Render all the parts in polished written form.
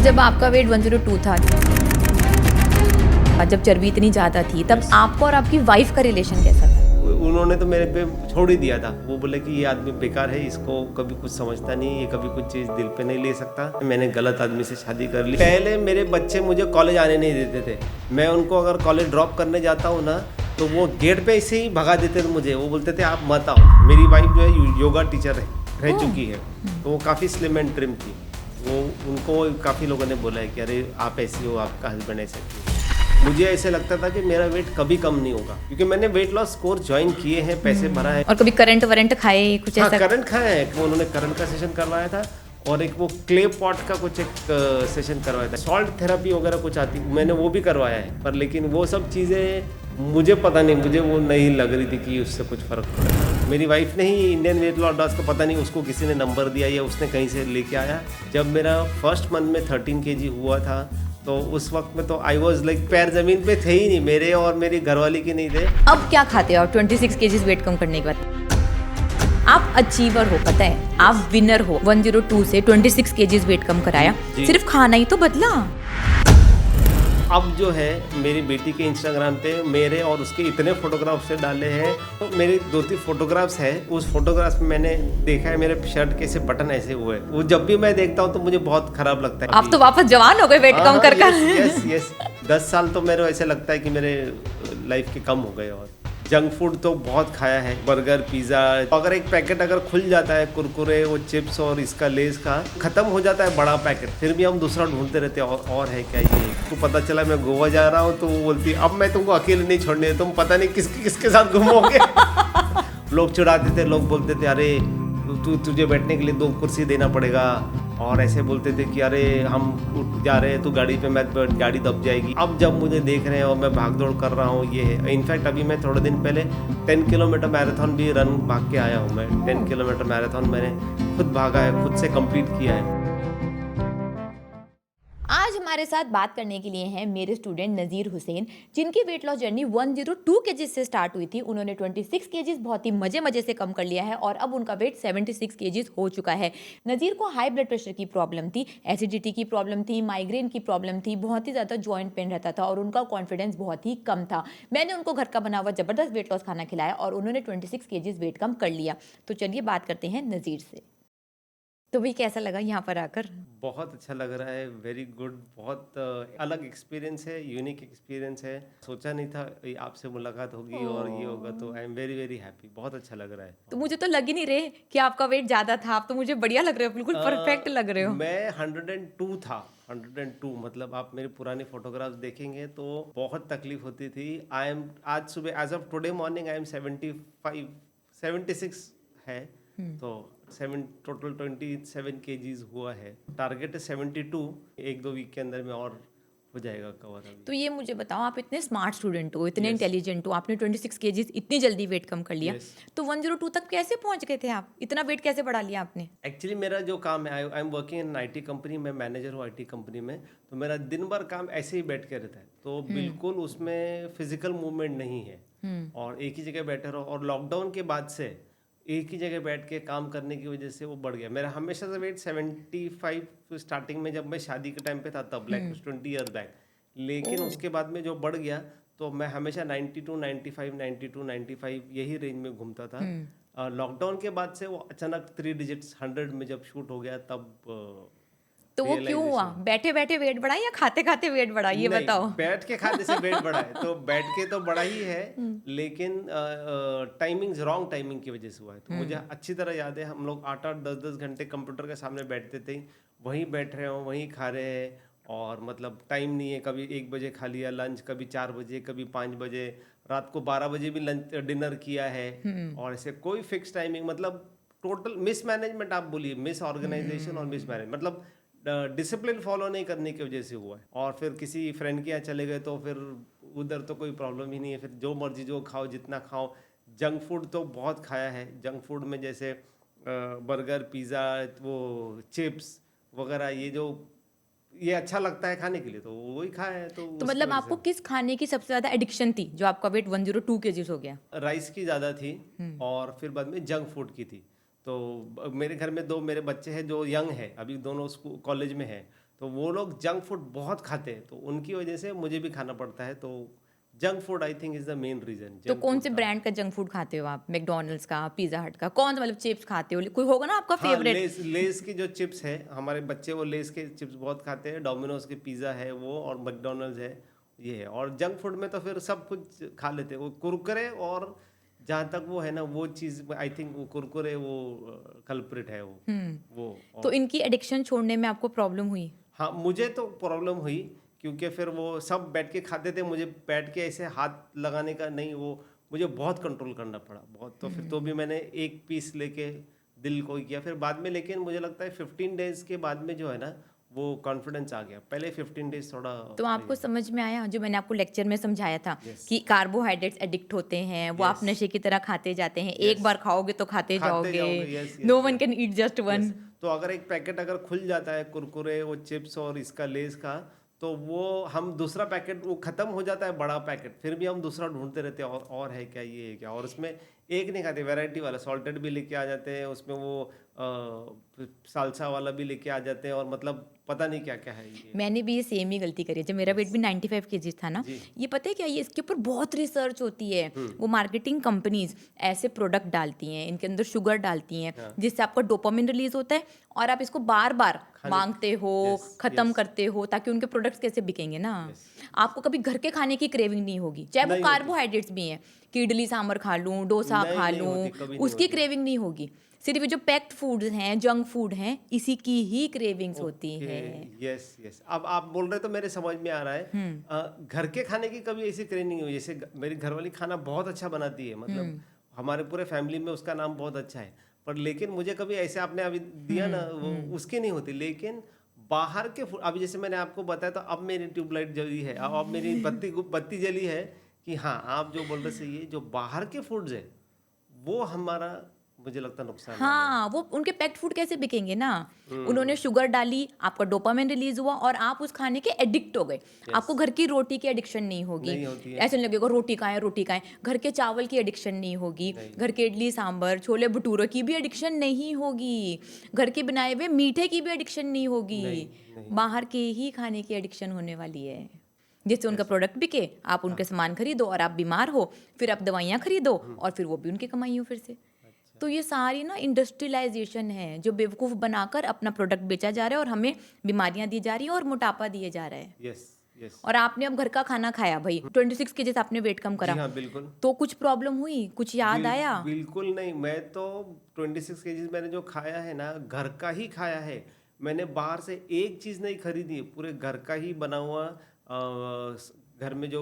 जब आपका वेट 102 था, जब चर्बी इतनी ज़्यादा थी, तब आपको और आपकी वाइफ का रिलेशन कैसा था? उन्होंने तो मेरे पे छोड़ ही दिया था। वो बोले कि ये आदमी बेकार है, इसको कभी कुछ समझता नहीं, ये कभी कुछ चीज़ दिल पे नहीं ले सकता। मैंने गलत आदमी से शादी कर ली। पहले मेरे बच्चे मुझे कॉलेज आने नहीं देते थे। मैं उनको अगर कॉलेज ड्रॉप करने जाता हूँ ना, तो वो गेट पे ऐसे ही भगा देते थे मुझे। वो बोलते थे आप मत आओ। मेरी वाइफ जो है योगा टीचर रह चुकी है, तो वो काफ़ी स्लिम एंड ट्रिम थी। वो उनको काफ़ी लोगों ने बोला है कि अरे आप ऐसी हो, आपका हस्बैंड ऐसे क्यों। मुझे ऐसे लगता था कि मेरा वेट कभी कम नहीं होगा, क्योंकि मैंने वेट लॉस कोर्स ज्वाइन किए हैं, पैसे भरा है। और कभी करंट वरंट खाए कुछ हाँ, ऐसा? करंट खाया है। उन्होंने करंट का सेशन करवाया था, और एक वो क्ले पॉट का कुछ एक सेशन करवाया था। सॉल्ट थेरेपी वगैरह कुछ आती, मैंने वो भी करवाया है। पर लेकिन वो सब चीज़ें मुझे पता नहीं, मुझे वो नहीं लग रही थी कि उससे कुछ फ़र्क पड़ेगा। मेरी वाइफ ने ही इंडियन वेट लॉस का पता नहीं उसको किसी ने नंबर दिया या उसने कहीं से लेके आया। जब मेरा फर्स्ट मंथ में 13 kg हुआ था, तो उस वक्त में तो आई वॉज लाइक पैर जमीन पे थे ही नहीं मेरे, और मेरी घरवाली के नहीं थे। अब क्या खाते हो आप 26 केजीज वेट कम करने के बाद? आप अचीवर हो, पता है, आप विनर हो। 102 से 26 केजीज वेट कम कराया, सिर्फ खाना ही तो बदला। अब जो है मेरी बेटी के इंस्टाग्राम पे मेरे और उसके इतने फोटोग्राफ्स से डाले हैं, तो मेरी 2-3 फोटोग्राफ्स है। उस फोटोग्राफ्स में मैंने देखा है मेरे शर्ट के से बटन ऐसे हुए। वो जब भी मैं देखता हूँ तो मुझे बहुत खराब लगता है। आप तो वापस जवान हो गए वेट कम कर कर। यस 10 साल तो मेरे ऐसे लगता है कि मेरे लाइफ के कम हो गए। और जंक फूड तो बहुत खाया है, बर्गर पिज़्ज़ा। अगर एक पैकेट अगर खुल जाता है कुरकुरे, वो चिप्स और इसका लेस का ख़त्म हो जाता है बड़ा पैकेट, फिर भी हम दूसरा ढूंढते रहते हैं और है क्या ये। तो पता चला मैं गोवा जा रहा हूँ, तो वो बोलती अब मैं तुमको अकेले नहीं छोड़ने, तुम पता नहीं किसके साथ घूमोगे। लोग चिढ़ाते थे, लोग बोलते थे अरे तुझे बैठने के लिए 2 कुर्सी देना पड़ेगा, और ऐसे बोलते थे कि अरे हम जा रहे हैं, तू गाड़ी पे मत बैठ, गाड़ी दब जाएगी। अब जब मुझे देख रहे हैं और मैं भाग दौड़ कर रहा हूँ, ये है। इनफैक्ट अभी मैं थोड़े दिन पहले 10 किलोमीटर मैराथन भी भाग के आया हूँ। मैं 10 किलोमीटर मैराथन मैंने खुद भागा है, खुद से कंप्लीट किया है। आज हमारे साथ बात करने के लिए हैं मेरे स्टूडेंट नज़ीर हुसैन, जिनकी वेट लॉस जर्नी 102 केजीज से स्टार्ट हुई थी। उन्होंने 26 केजीज बहुत ही मजे से कम कर लिया है, और अब उनका वेट 76 केजीज हो चुका है। नज़ीर को हाई ब्लड प्रेशर की प्रॉब्लम थी, एसिडिटी की प्रॉब्लम थी, माइग्रेन की प्रॉब्लम थी, बहुत ही ज़्यादा जॉइंट पेन रहता था, और उनका कॉन्फिडेंस बहुत ही कम था। मैंने उनको घर का बना हुआ ज़बरदस्त वेट लॉस खाना खिलाया, और उन्होंने 26 केजीज वेट कम कर लिया। तो चलिए बात करते हैं नज़ीर से। तो भी कैसा लगा यहाँ पर आकर? बहुत अच्छा लग रहा है, वेरी गुड। बहुत अलग एक्सपीरियंस है, यूनिक एक्सपीरियंस है। सोचा नहीं था आपसे मुलाकात होगी और ये होगा, तो I am very very happy. बहुत अच्छा लग रहा है। तो मुझे तो लग ही नहीं रहे कि आपका वेट ज्यादा था। आप तो मुझे बढ़िया लग रहे हो, बिल्कुल परफेक्ट लग रहे हो। मैं 102 था। 102 मतलब आप मेरे पुराने फोटोग्राफ्स देखेंगे तो बहुत तकलीफ होती थी। आई एम आज सुबह, age of today morning, I am 76 है। तो टोटल 27 केजीज हुआ है। टारगेट है 72। 1-2 वीक के अंदर में और हो जाएगा कवर। तो ये मुझे बताओ, आप इतने स्मार्ट स्टूडेंट हो, इतने Yes. इंटेलिजेंट हो, आपने 26 केजीज इतनी जल्दी वेट कम कर लिया। Yes. तो 102 तक कैसे पहुंच गए थे आप? इतना वेट कैसे बढ़ा लिया आपने? एक्चुअली मेरा जो काम है, I am working in IT company. मैं मैनेजर हूँ आईटी कंपनी में। तो मेरा दिन भर काम ऐसे ही बैठ के रहता है, तो बिल्कुल उसमें फिजिकल मूवमेंट नहीं है, और एक ही जगह बैठे रहो। और लॉकडाउन के बाद से एक ही जगह बैठ के काम करने की वजह से वो बढ़ गया। मेरा हमेशा से वेट 75 स्टार्टिंग में जब मैं शादी के टाइम पे था, तब लाइक 20 ईयर बैक। लेकिन उसके बाद में जो बढ़ गया, तो मैं हमेशा 92, 95 यही रेंज में घूमता था। लॉकडाउन के बाद से वो अचानक 3 डिजिट्स 100 में जब शूट हो गया, तब तो वो क्यों हुआ? बैठे बैठे वेट बढ़ा या खाते खाते वेट बढ़ा, ये बताओ। बैठ के खाने से वेट बढ़ा है, तो बैठ के तो बढ़ा ही है, लेकिन टाइमिंग रॉन्ग टाइमिंग की वजह से हुआ है। तो मुझे अच्छी तरह याद है, हम लोग 8-8 10-10 घंटे कंप्यूटर के सामने बैठते थे, वहीं बैठ रहे हो, वहीं खा रहे हैं, और मतलब टाइम नहीं है। कभी 1 बजे खा लिया लंच, कभी 4 बजे, कभी 5 बजे, रात को 12 बजे भी लंच डिनर किया है, और ऐसे कोई फिक्स टाइमिंग, मतलब टोटल मिसमैनेजमेंट आप बोलिए, मिस ऑर्गेनाइजेशन और मिसमैनेज, मतलब डिसिप्लिन फॉलो नहीं करने की वजह से हुआ है। और फिर किसी फ्रेंड के यहाँ चले गए, तो फिर उधर तो कोई प्रॉब्लम ही नहीं है, फिर जो मर्जी जो खाओ, जितना खाओ। जंक फूड तो बहुत खाया है। जंक फूड में जैसे बर्गर पिज़्ज़ा, वो चिप्स वगैरह, ये अच्छा लगता है खाने के लिए, तो वही खाया है। तो मतलब आपको किस खाने की सबसे ज्यादा एडिक्शन थी, जो आपका वेट 102 केजीज हो गया? राइस की ज़्यादा थी, और फिर बाद में जंक फूड की थी। तो मेरे घर में 2 मेरे बच्चे हैं जो यंग है, अभी दोनों स्कूल कॉलेज में है। तो वो लोग जंक फूड बहुत खाते हैं, तो उनकी वजह से मुझे भी खाना पड़ता है। तो junk food I think is the main reason. तो कौन से ब्रांड का जंक फूड खाते हो आप? मैकडोनल्ड्स का, पिज्जा हट का, कौन सा मतलब चिप्स खाते हो? कोई होगा ना आपका हाँ, फेवरेट? लेस की जो चिप्स है, हमारे बच्चे वो लेस के चिप्स बहुत खाते हैं। डोमिनोज के पिज़्ज़ा है वो, और मैकडोनल्ड्स है, ये है। और जंक फूड में तो फिर सब कुछ खा लेते हैं, वो कुरकुरे, और जहाँ तक वो है ना, वो चीज़ आई थिंक वो कुरकुरे वो कल्प्रिट है वो। तो और इनकी एडिक्शन छोड़ने में आपको प्रॉब्लम हुई? हाँ, मुझे तो प्रॉब्लम हुई, क्योंकि फिर वो सब बैठ के खाते थे, मुझे बैठ के ऐसे हाथ लगाने का नहीं, वो मुझे बहुत कंट्रोल करना पड़ा, बहुत। तो फिर तो भी मैंने एक पीस लेके दिल को ही किया फिर बाद में। लेकिन मुझे लगता है 15 डेज के बाद में जो है ना, वो कॉन्फिडेंस आ गया। पहले 15 डेज थोड़ा तो आपको समझ में आया जो मैंने आपको लेक्चर में समझाया था यस कि कार्बोहाइड्रेट्स एडिक्ट होते हैं, वो आप यस नशे की तरह खाते जाते हैं, एक यस बार खाओगे तो खाते खाते जाओगे, जाओगे। Yes no yes one yes can eat just one. Yes. तो अगर एक पैकेट अगर खुल जाता है कुरकुरे, वो चिप्स और इसका लेस का, तो वो हम दूसरा पैकेट वो खत्म हो जाता है, बड़ा पैकेट, फिर भी हम दूसरा ढूंढते रहते हैं, और है क्या, ये है क्या। और उसमें एक नहीं खाते, वैरायटी वाला सॉल्टेड भी लेके आ जाते हैं, उसमें वो सालसा वाला भी लेके आ जाते हैं, और मतलब पता नहीं क्या क्या है ये। मैंने भी ये सेम ही गलती करी है। जब मेरा वेट भी 95 केजीज था ना, जी। ये पता है क्या, ये इसके ऊपर बहुत रिसर्च होती है। वो मार्केटिंग कंपनीज ऐसे प्रोडक्ट डालती हैं, इनके अंदर शुगर डालती हैं, हाँ। जिससे आपका डोपामिन रिलीज होता है, और आप इसको बार बार खाने मांगते हो, यस खत्म यस करते हो, ताकि उनके प्रोडक्ट्स कैसे बिकेंगे ना। यस आपको कभी घर के खाने की क्रेविंग नहीं होगी, चाहे वो नहीं होती, कार्बोहाइड्रेट्स भी हैं, कि इडली सांभर खा लूं, डोसा नहीं खा नहीं लूं, होती, कभी नहीं उसकी होती। क्रेविंग नहीं होगी। सिर्फ ये जो पैक्ड फूड्स हैं, जंक फूड हैं, इसी की ही क्रेविंग्स होती ओके, है। Yes yes. अब आप बोल रहे तो मेरे समझ में आ रहा है। घर के खाने की कभी ऐसी क्रेविंग नहीं हुई। जैसे मेरी घरवाली खाना बहुत अच्छा बनाती है, मतलब हमारे पूरे फैमिली में उसका नाम बहुत अच्छा है, पर लेकिन मुझे कभी ऐसे आपने अभी दिया ना, वो उसकी नहीं होती। लेकिन बाहर के फूड, अभी जैसे मैंने आपको बताया, तो अब मेरी ट्यूबलाइट जली है, अब मेरी बत्ती जली है, कि हाँ, आप जो बोल रहे सही है। जो बाहर के फूड्स है, वो हमारा मुझे लगता है नुकसान वाले हैं। हाँ, वो उनके पैक्ड फूड कैसे बिकेंगे ना। उन्होंने शुगर डाली, आपका डोपामिन रिलीज हुआ, और आप उस खाने के एडिक्ट हो गए। आपको यस घर की रोटी की एडिक्शन नहीं होगी, नहीं होती है। ऐसे नहीं लगेगा रोटी खाएं रोटी खाएं। घर के चावल की एडिक्शन नहीं होगी, नहीं घर के इडली सांभर छोले भटूरे की भी एडिक्शन नहीं होगी, घर के बनाए हुए मीठे की भी एडिक्शन नहीं होगी। नहीं नहीं बाहर के ही खाने की एडिक्शन होने वाली है, जिससे उनका यस प्रोडक्ट बिके, आप उनके सामान खरीदो और आप बीमार हो, फिर आप दवाइयाँ खरीदो और फिर वो भी उनकी कमाई हो फिर से। अच्छा तो ये सारी ना इंडस्ट्रियलाइजेशन है, जो बेवकूफ़ बनाकर अपना प्रोडक्ट बेचा जा रहा है, और हमें बीमारियां दी जा रही है और मोटापा दिए जा रहा है। Yes yes. और आपने अब घर का खाना खाया भाई, 26 के जैसे आपने वेट कम जी करा, हाँ, बिल्कुल। तो कुछ प्रॉब्लम हुई, कुछ याद आया? बिल्कुल नहीं। मैं तो 26 केजीज मैंने जो खाया है ना, घर का ही खाया है। मैंने बाहर से एक चीज़ नहीं खरीदी, पूरे घर का ही बना हुआ, घर में जो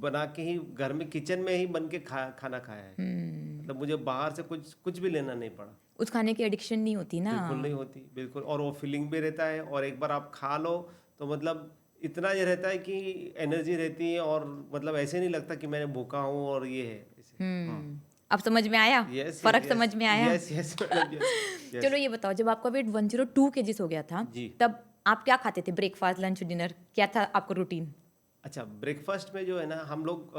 बना के ही, घर में किचन में ही बन के खाना खाया है। मतलब मुझे बाहर से कुछ कुछ भी लेना नहीं पड़ा। उस खाने की एडिक्शन नहीं होती ना। बिल्कुल नहीं होती, बिल्कुल। और वो फीलिंग भी रहता है, और एक बार आप खा लो तो मतलब इतना ये रहता है कि एनर्जी रहती है, और मतलब ऐसे नहीं लगता कि मैंने भूखा हूँ और ये है ऐसे। अब समझ में आया, यस फर्क यस समझ में आया। यस यस मैडम, यस चलो यस ये बताओ, जब आपका वेट 102 केजीज हो गया था, जी। तब आप क्या खाते थे? ब्रेकफास्ट, लंच, डिनर, क्या था आपका रूटीन? अच्छा, ब्रेकफास्ट में जो है ना, हम लोग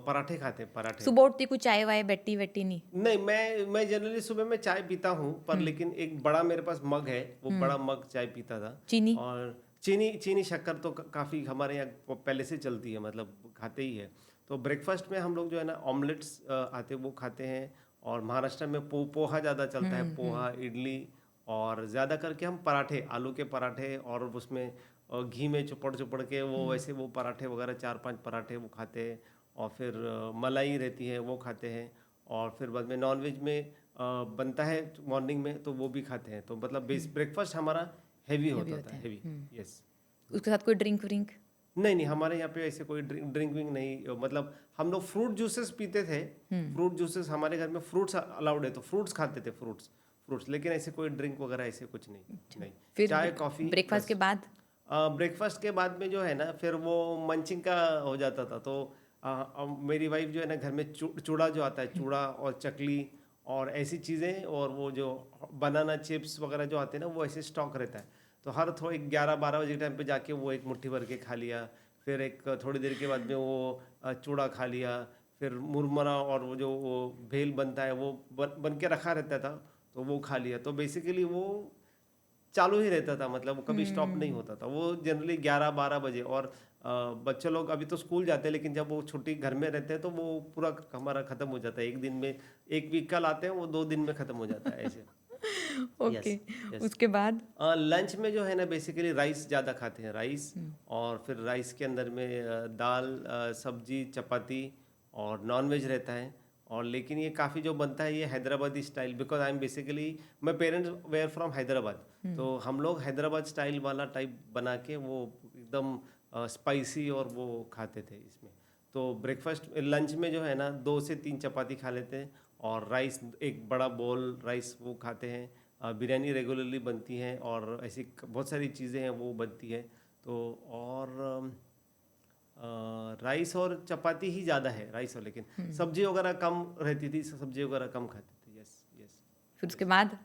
पराठे खाते हैं, पराठे। सुबह उठती कुछ चाय वाय बैठी वैठी नहीं? नहीं, मैं जनरली सुबह में चाय पीता हूँ, पर लेकिन एक बड़ा मेरे पास मग है, वो बड़ा मग चाय पीता था। चीनी? और चीनी शक्कर तो काफ़ी हमारे यहाँ पहले से चलती है, मतलब खाते ही है। तो ब्रेकफास्ट में हम लोग जो है ना, ऑमलेट्स आते वो खाते हैं। और महाराष्ट्र में पोहा ज़्यादा चलता है, पोहा, इडली। और ज़्यादा करके हम पराठे, आलू के पराठे, और उसमें घी में चुपड़ के वो वैसे वो पराठे वगैरह, 4-5 पराठे वो खाते हैं। और फिर मलाई रहती है, वो खाते हैं। और फिर बाद में नॉनवेज में बनता है मॉर्निंग में, तो वो भी खाते हैं। तो मतलब ब्रेकफास्ट हमारा हैवी होता था, हैवी। यस। उसके साथ कोई ड्रिंक व्रिंक? नहीं, हमारे यहाँ पे ऐसे कोई ड्रिंक विंक नहीं। मतलब हम लोग फ्रूट जूसेस पीते थे। फ्रूट जूसेस, हमारे घर में फ्रूट्स अलाउड है, तो फ्रूट्स खाते थे, फ्रूट्स। लेकिन ऐसे कोई ड्रिंक वगैरह ऐसे कुछ नहीं। फिर चाय कॉफ़ी ब्रेकफास्ट के बाद? ब्रेकफास्ट के बाद में जो है ना, फिर वो मंचिंग का हो जाता था। तो मेरी वाइफ जो है ना, घर में चूड़ा जो आता है, चूड़ा और चकली और ऐसी चीज़ें, और वो जो बनाना चिप्स वगैरह जो आते हैं ना, वो ऐसे स्टॉक रहता है। तो हर थोड़े 11-12 बजे के टाइम पे जाके वो एक मुट्ठी भर के खा लिया। फिर एक थोड़ी देर के बाद में वो चूड़ा खा लिया। फिर मुरमुरा और वो जो वो भेल बनता है, वो बन के रखा रहता था, तो वो खा लिया। तो बेसिकली वो चालू ही रहता था, मतलब वो कभी स्टॉप नहीं होता था। वो जनरली 11-12 बजे, और बच्चे लोग अभी तो स्कूल जाते हैं, लेकिन जब वो छुट्टी घर में रहते हैं तो वो पूरा हमारा खत्म हो जाता है एक दिन में। एक वीक का लाते हैं, वो 2 दिन में खत्म हो जाता है ऐसे। ओके। Yes, yes. उसके बाद? लंच में जो है ना बेसिकली राइस ज़्यादा खाते हैं, राइस। और फिर राइस के अंदर में दाल, सब्जी, चपाती और नॉन वेज रहता है। और लेकिन ये काफ़ी जो बनता है ये Hyderabadi style, because I am basically, my parents were from Hyderabad, तो हम लोग हैदराबाद स्टाइल वाला टाइप बना के वो एकदम स्पाइसी और वो खाते थे इसमें। तो ब्रेकफास्ट लंच में जो है ना 2 से 3 चपाती खा लेते हैं, और राइस एक बड़ा बोल राइस वो खाते हैं। बिरयानी रेगुलरली बनती है, और ऐसी बहुत सारी चीज़ें हैं वो बनती है। तो और राइस और चपाती ही ज़्यादा है, राइस और, लेकिन सब्जी वगैरह कम रहती थी, सब्जी वगैरह कम खाते थे। Yes, yes. फिर उसके बाद?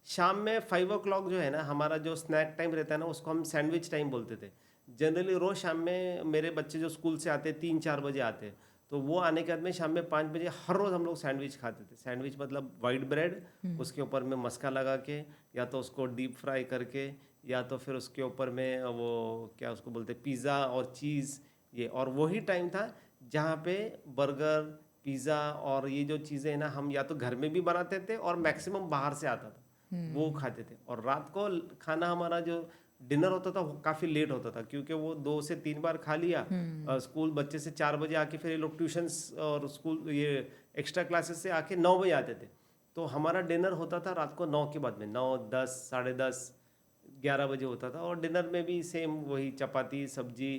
शाम में 5 o'clock जो है ना हमारा जो स्नैक टाइम रहता है ना, उसको हम सैंडविच टाइम बोलते थे। जनरली रोज़ शाम में मेरे बच्चे जो स्कूल से आते 3-4 बजे आते हैं, तो वो आने के बाद में शाम में 5 बजे हर रोज़ हम लोग सैंडविच खाते थे। सैंडविच मतलब वाइट ब्रेड, उसके ऊपर में मस्का लगा के, या तो उसको डीप फ्राई करके, या तो फिर उसके ऊपर में वो क्या उसको बोलते हैं, पिज़्ज़ा और चीज़। ये और वही टाइम था जहाँ पे बर्गर, पिज़्ज़ा और ये जो चीज़ें हैं ना, हम या तो घर में भी बनाते थे और मैक्सिमम बाहर से आता था, वो खाते थे। और रात को खाना हमारा जो डिनर होता था वो काफ़ी लेट होता था, क्योंकि वो 2 से 3 बार खा लिया। स्कूल बच्चे से 4 बजे आके, फिर ये लोग ट्यूशन्स और स्कूल ये एक्स्ट्रा क्लासेस से आके 9 बजे आते थे। तो हमारा डिनर होता था रात को 9 के बाद में, 9, 10, साढ़े 10, 11 बजे होता था। और डिनर में भी सेम वही चपाती, सब्जी,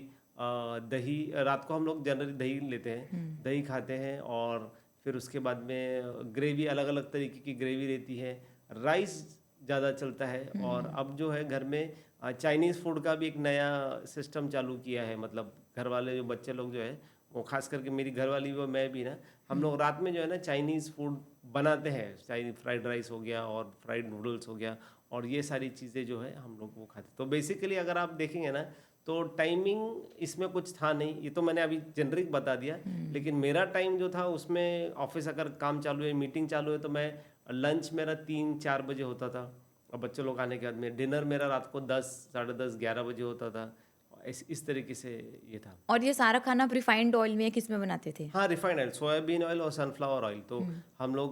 दही। रात को हम लोग जनरली दही लेते हैं, दही खाते हैं। और फिर उसके बाद में ग्रेवी, अलग अलग तरीके की ग्रेवी रहती है। राइस ज़्यादा चलता है। और अब जो है घर में चाइनीज़ फूड का भी एक नया सिस्टम चालू किया है, मतलब घर वाले जो बच्चे लोग जो है वो, खास करके मेरी घरवाली वो मैं भी ना, हम लोग रात में जो है ना चाइनीज़ फूड बनाते हैं। चाइनीज फ्राइड राइस हो गया और फ्राइड नूडल्स हो गया, और ये सारी चीज़ें जो है हम लोग वो खाते। तो बेसिकली अगर आप देखेंगे ना, तो टाइमिंग इसमें कुछ था नहीं, ये तो मैंने अभी जेनरिक बता दिया। लेकिन मेरा टाइम जो था उसमें, ऑफिस अगर काम चालू है, मीटिंग चालू है, तो मैं लंच मेरा 3-4 बजे होता था। और बच्चे लोग आने के बाद में डिनर मेरा रात को 10, साढ़े 10, 11 बजे होता था। इस तरीके से ये था। और ये सारा खाना आप रिफाइंड ऑयल में या किस में बनाते थे? हाँ, रिफाइंड ऑयल, सोयाबीन ऑयल और सनफ्लावर ऑयल। तो हम लोग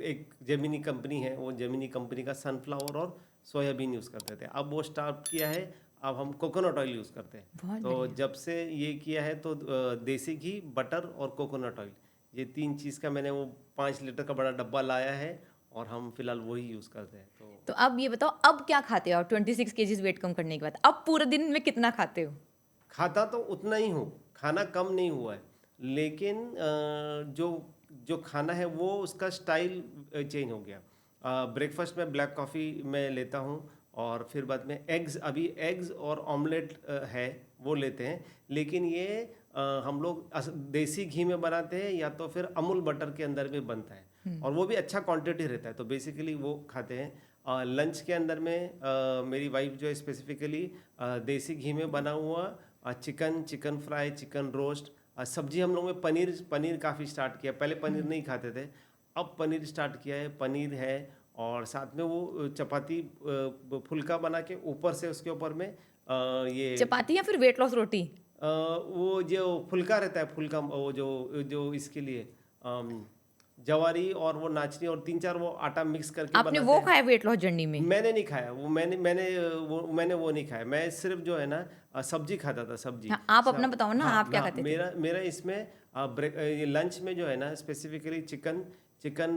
एक जेमिनी कंपनी है, वो जेमिनी कंपनी का सनफ्लावर और सोयाबीन यूज़ करते थे। अब वो स्टार्ट किया है, अब हम कोकोनट ऑयल यूज़ करते हैं। बहुत तो जब से ये किया है तो देसी घी, बटर और कोकोनट ऑयल, ये 3 चीज़ का मैंने वो 5 लीटर का बड़ा डब्बा लाया है, और हम फिलहाल वही यूज़ करते हैं। तो अब ये बताओ, अब क्या खाते हो आप 26 केजीज वेट कम करने के बाद? अब पूरे दिन में कितना खाते हो? खाता तो उतना ही हूँ, खाना कम नहीं हुआ है, लेकिन जो जो खाना है वो उसका स्टाइल चेंज हो गया। ब्रेकफास्ट में ब्लैक कॉफ़ी मैं लेता हूँ, और फिर बाद में एग्स, अभी एग्स और ऑमलेट है वो लेते हैं। लेकिन ये हम लोग देसी घी में बनाते हैं, या तो फिर अमूल बटर के अंदर भी बनता है, और वो भी अच्छा क्वांटिटी रहता है, तो बेसिकली वो खाते हैं। लंच के अंदर में मेरी वाइफ जो है स्पेसिफिकली देसी घी में बना हुआ चिकन फ्राई, चिकन रोस्ट। सब्जी हम लोग में पनीर काफ़ी स्टार्ट किया। पहले पनीर नहीं खाते थे, अब पनीर स्टार्ट किया है, पनीर है। और साथ में वो चपाती फुल्का बना के ऊपर से उसके ऊपर में ये चपाती या फिर वेट लॉस रोटी? वो जो फुल्का रहता है, फुल्का वो जो जो इसके लिए जवारी और वो नाचनी और 3-4 वो आटा मिक्स करके आपने बनाते वो हैं। खाया वेट लॉस जर्नी में? मैंने नहीं खाया वो, मैंने वो नहीं खाया। मैं सिर्फ जो है ना सब्जी खाता था, सब्जी। हाँ, आप अपना बताओ ना, हाँ, आप क्या हाँ, खाते थे? मेरा इसमें ये लंच में जो है ना specifically chicken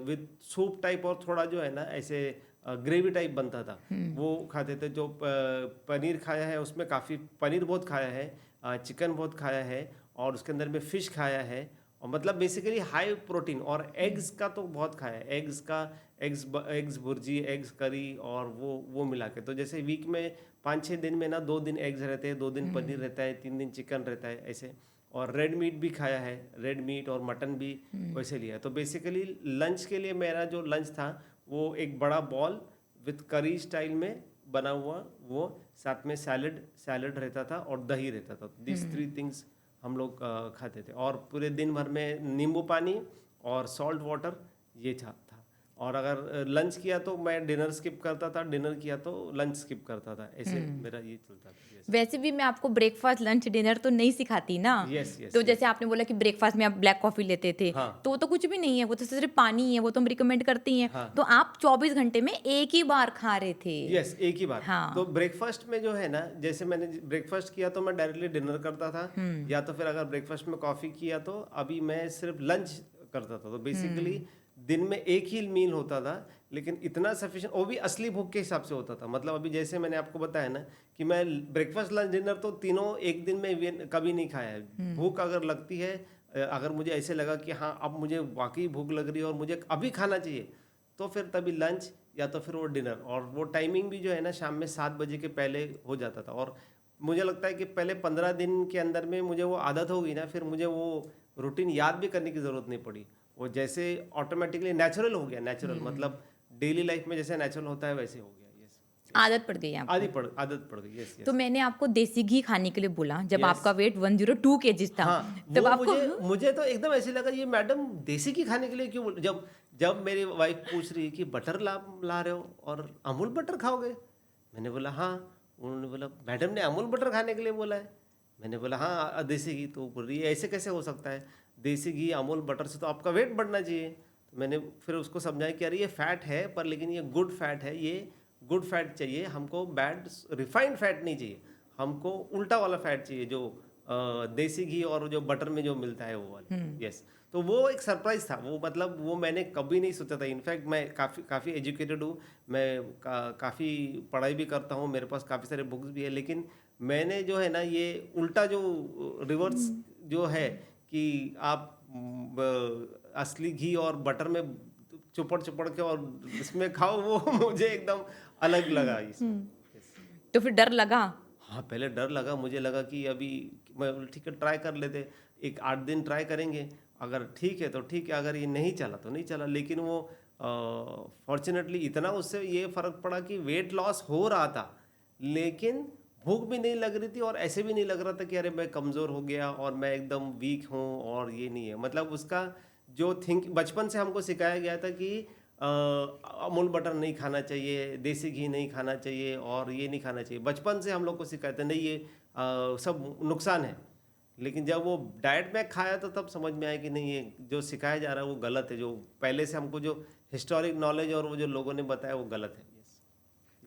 with soup type, और थोड़ा जो है ना ऐसे ग्रेवी टाइप बनता था, वो खाते थे। जो पनीर खाया है उसमें काफ़ी पनीर बहुत खाया है, चिकन बहुत खाया है, और उसके अंदर में फ़िश खाया है। और मतलब बेसिकली हाई प्रोटीन। और एग्स का तो बहुत खाया है, एग्स भुर्जी, एग्स करी, और वो मिला के। तो जैसे वीक में 5-6 दिन में ना 2 दिन एग्स रहते हैं, 2 दिन पनीर रहता है, 3 दिन चिकन रहता है, ऐसे। और रेड मीट भी खाया है, रेड मीट और मटन भी वैसे लिया है। तो बेसिकली लंच के लिए मेरा जो लंच था वो एक बड़ा बॉल विथ करी स्टाइल में बना हुआ, वो साथ में सैलड रहता था और दही रहता था। दिस 3 थिंग्स हम लोग खाते थे। और पूरे दिन भर में नींबू पानी और सॉल्ट वाटर ये था। और अगर लंच किया तो मैं डिनर स्किप करता था, डिनर किया तो लंच स्किप करता था, ऐसे मेरा ये चलता था। वैसे भी मैं आपको ब्रेकफास्ट लंच डिनर तो नहीं सिखाती ना। यस यस तो जैसे आपने बोला कि ब्रेकफास्ट में आप ब्लैक कॉफी लेते थे, हाँ। तो वो तो कुछ भी नहीं है, वो तो सिर्फ पानी ही है, वो तो हम रिकमेंड करती हैं। हाँ। तो आप 24 घंटे में एक ही बार खा रहे थे। यस, एक ही बार। हाँ। तो ब्रेकफास्ट में जो है ना, जैसे मैंने ब्रेकफास्ट किया तो मैं डायरेक्टली डिनर करता था, या तो फिर अगर ब्रेकफास्ट में कॉफी किया तो अभी मैं सिर्फ लंच करता था। तो बेसिकली दिन में एक ही मील होता था, लेकिन इतना सफिशिएंट, वो भी असली भूख के हिसाब से होता था। मतलब अभी जैसे मैंने आपको बताया ना कि मैं ब्रेकफास्ट लंच डिनर तो तीनों एक दिन में कभी नहीं खाया है। भूख अगर लगती है, अगर मुझे ऐसे लगा कि हाँ अब मुझे वाकई भूख लग रही है और मुझे अभी खाना चाहिए, तो फिर तभी लंच या तो फिर वो डिनर। और वो टाइमिंग भी जो है ना, शाम में 7 बजे के पहले हो जाता था। और मुझे लगता है कि पहले 15 दिन के अंदर में मुझे वो आदत हो गई ना, फिर मुझे वो रूटीन याद भी करने की ज़रूरत नहीं पड़ी। वो जैसे ऑटोमेटिकली नेचुरल हो गया। नेचुरल मतलब डेली लाइफ में जैसे नेचुरल होता है वैसे हो गया। यस, आदत पड़ गई आपको। आदत पड़ गई। Yes yes. तो मैंने आपको देसी घी खाने के लिए बोला जब Yes. आपका वेट 102 केजीज था। हाँ, तब वो आपको मुझे तो एकदम ऐसे लगा, ये मैडम देसी घी खाने के लिए क्यों जब मेरी वाइफ पूछ रही है कि बटर ला रहे हो और अमूल बटर खाओगे, मैंने बोला हाँ। उन्होंने बोला मैडम ने अमूल बटर खाने के लिए बोला है। मैंने बोला हाँ देसी घी। तो बोल रही है ऐसे कैसे हो सकता है, देसी घी अमूल बटर से तो आपका वेट बढ़ना चाहिए। तो मैंने फिर उसको समझाया कि अरे ये फैट है, पर लेकिन ये गुड फैट है, ये गुड फैट चाहिए हमको, बैड रिफाइंड फैट नहीं चाहिए हमको, उल्टा वाला फैट चाहिए जो देसी घी और जो बटर में जो मिलता है वो वाला। यस। तो वो एक सरप्राइज था। वो मतलब वो मैंने कभी नहीं सोचा था। इनफैक्ट मैं काफ़ी एजुकेटेड हूँ, मैं काफ़ी पढ़ाई भी करता हूँ, मेरे पास काफ़ी सारे बुक्स भी है, लेकिन मैंने जो है ना ये उल्टा जो रिवर्स जो है कि आप असली घी और बटर में चुपड़ के और इसमें खाओ, वो मुझे एकदम अलग लगा इसमें। तो फिर डर लगा? हाँ, पहले डर लगा। मुझे लगा कि अभी मैं ठीक है ट्राई कर लेते, एक 8 दिन ट्राई करेंगे, अगर ठीक है तो ठीक है, अगर ये नहीं चला तो नहीं चला। लेकिन वो फॉर्चुनेटली इतना उससे ये फ़र्क पड़ा कि वेट लॉस हो रहा था, लेकिन भूख भी नहीं लग रही थी और ऐसे भी नहीं लग रहा था कि अरे मैं कमज़ोर हो गया और मैं एकदम वीक हूँ। और ये नहीं है, मतलब उसका जो बचपन से हमको सिखाया गया था कि अमूल बटर नहीं खाना चाहिए, देसी घी नहीं खाना चाहिए और ये नहीं खाना चाहिए। बचपन से हम लोग को सिखाया था नहीं ये सब नुकसान है। लेकिन जब वो डाइट में खाया तो तब समझ में आया कि नहीं, ये जो सिखाया जा रहा है वो गलत है, जो पहले से हमको जो हिस्टोरिक नॉलेज और वो जो लोगों ने बताया वो गलत है।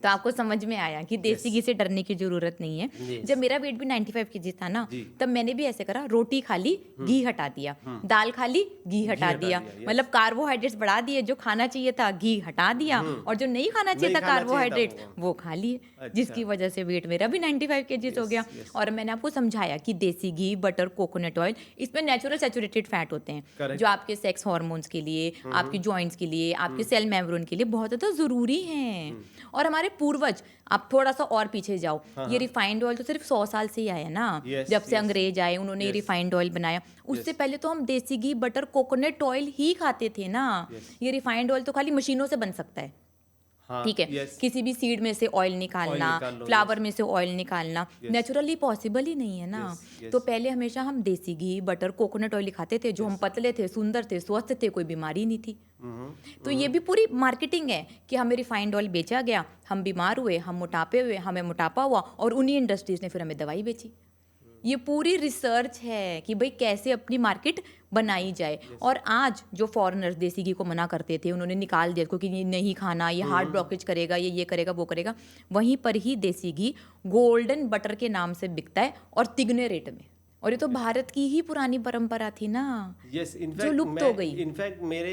तो आपको समझ में आया कि देसी घी से डरने की जरूरत नहीं है। Yes. जब मेरा वेट भी 95 केजीज था ना, जी। तब मैंने भी ऐसे करा, रोटी खा ली, घी हटा दिया, दाल खा ली, घी हटा दिया, yes. मतलब कार्बोहाइड्रेट्स बढ़ा दिए, जो खाना चाहिए था घी हटा दिया, और जो नहीं खाना चाहिए नहीं था खाना कार्बोहाइड्रेट्स चाहिए था वो खा लिए, अच्छा। जिसकी वजह से वेट मेरा भी 95 केजीज हो गया। और मैंने आपको समझाया कि देसी घी, बटर, कोकोनट ऑयल, इसमें नेचुरल सैचुरेटेड फैट होते हैं, Correct. जो आपके सेक्स हार्मोन्स के लिए, आपकी जॉइंट्स के लिए, आपके सेल मेम्ब्रेन के लिए बहुत ज़्यादा ज़रूरी हैं। और हमारे पूर्वज, आप थोड़ा सा और पीछे जाओ, ये रिफाइंड ऑयल तो सिर्फ 100 साल से ही आया ना। Yes, जब से yes. अंग्रेज आए उन्होंने Yes. रिफाइंड ऑयल बनाया, उससे पहले तो हम देसी घी, बटर, कोकोनट ऑयल ही खाते थे ना। ये रिफाइंड ऑयल तो खाली मशीनों से बन सकता है। हाँ, ठीक है, yes. किसी भी सीड में से ऑयल निकालना, निकाल लो, फ्लावर में से ऑयल निकालना नेचुरली पॉसिबल ही नहीं है ना। yes. तो पहले हमेशा हम देसी घी, बटर, कोकोनट ऑयल खाते थे, जो हम पतले थे, सुंदर थे, स्वस्थ थे, कोई बीमारी नहीं थी। तो ये भी पूरी मार्केटिंग है कि हमें रिफाइंड ऑयल बेचा गया, हम बीमार हुए, हम मोटापे हुए, हमें मोटापा हुआ, और उन्हीं इंडस्ट्रीज ने फिर हमें दवाई बेची। ये पूरी रिसर्च है कि भाई कैसे अपनी मार्केट बनाई जाए। और आज जो फॉरेनर्स देसी घी को मना करते थे, उन्होंने निकाल दिया क्योंकि ये नहीं खाना, ये हार्ट ब्लॉकेज करेगा, ये करेगा, वो करेगा। वहीं पर ही देसी घी गोल्डन बटर के नाम से बिकता है और तिगने रेट में। और ये तो भारत की ही पुरानी परंपरा थी ना, यस। जो लुप्त हो गई। इनफैक्ट मेरे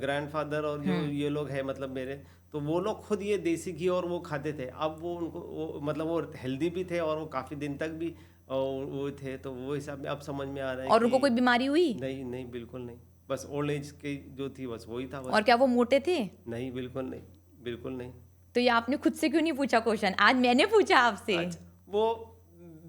ग्रैंडफादर और जो ये लोग हैं, मतलब मेरे, तो वो लोग खुद ये देसी घी और वो खाते थे। अब वो उनको मतलब वो हेल्दी भी थे और वो काफ़ी दिन तक भी वो थे, तो वो हिसाब में अब समझ में आ रहा है। और उनको कोई बीमारी हुई? नहीं, बिल्कुल नहीं। बस ओल्ड एज की जो थी बस वही था बस। और क्या वो मोटे थे? नहीं, बिल्कुल नहीं। तो ये आपने खुद से क्यों नहीं पूछा क्वेश्चन? आज मैंने पूछा आपसे। अच्छा, वो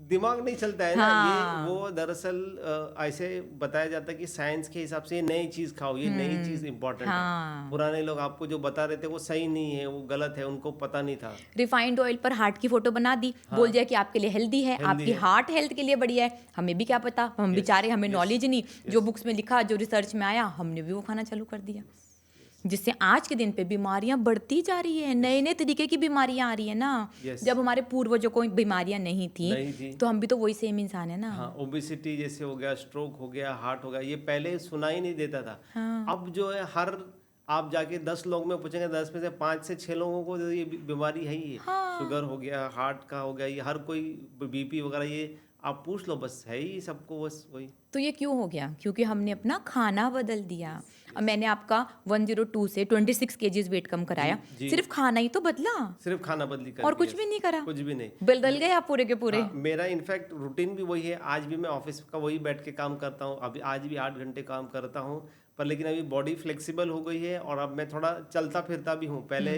दिमाग नहीं चलता है ना। ये वो दरअसल ऐसे बताया जाता है कि साइंस के हिसाब से ये नई चीज खाओ, ये नई चीज इंपॉर्टेंट है। पुराने लोग आपको जो बता रहे थे वो सही नहीं है, वो गलत है, उनको पता नहीं था। रिफाइंड ऑयल पर हार्ट की फोटो बना दी, बोल दिया कि आपके लिए हेल्दी है, आपकी हार्ट हेल्थ के लिए बढ़िया है। हमें भी क्या पता, हम बेचारे, हमें नॉलेज नहीं। जो बुक्स में लिखा, जो रिसर्च में आया, हमने भी वो खाना चालू कर दिया। जिससे आज के दिन पे बीमारियां बढ़ती जा रही है, नए नए तरीके की बीमारियां आ रही है ना। Yes. जब हमारे पूर्वजों को बीमारियां नहीं नहीं थी। थी तो हम भी तो वही सेम इंसान है ना। हाँ, ओबेसिटी जैसे हो गया, स्ट्रोक हो गया, हार्ट हो गया, ये पहले सुना ही नहीं देता था। हाँ। अब जो है हर आप जाके 10 लोग में पूछेंगे, 10 में से 5 से 6 लोगों को तो ये बीमारी है ही है। हाँ। शुगर हो गया, हार्ट का हो गया, ये हर कोई बीपी वगैरह, ये आप पूछ लो, बस है ही सबको बस वही। तो ये क्यों हो गया? क्योंकि हमने अपना खाना बदल दिया। अब मैंने आपका 102 से 26 केजीज वेट कम कराया, जी। सिर्फ खाना ही तो बदला सिर्फ खाना बदली कर और दिया, कुछ भी नहीं करा, कुछ भी नहीं। बदल गए आप पूरे के पूरे। हाँ, मेरा इनफैक्ट रूटीन भी वही है। आज भी मैं ऑफिस का वही बैठ के काम करता हूँ, अभी आज भी 8 घंटे काम करता हूँ, पर लेकिन अभी बॉडी फ्लेक्सिबल हो गई है और अब मैं थोड़ा चलता फिरता भी हूँ। पहले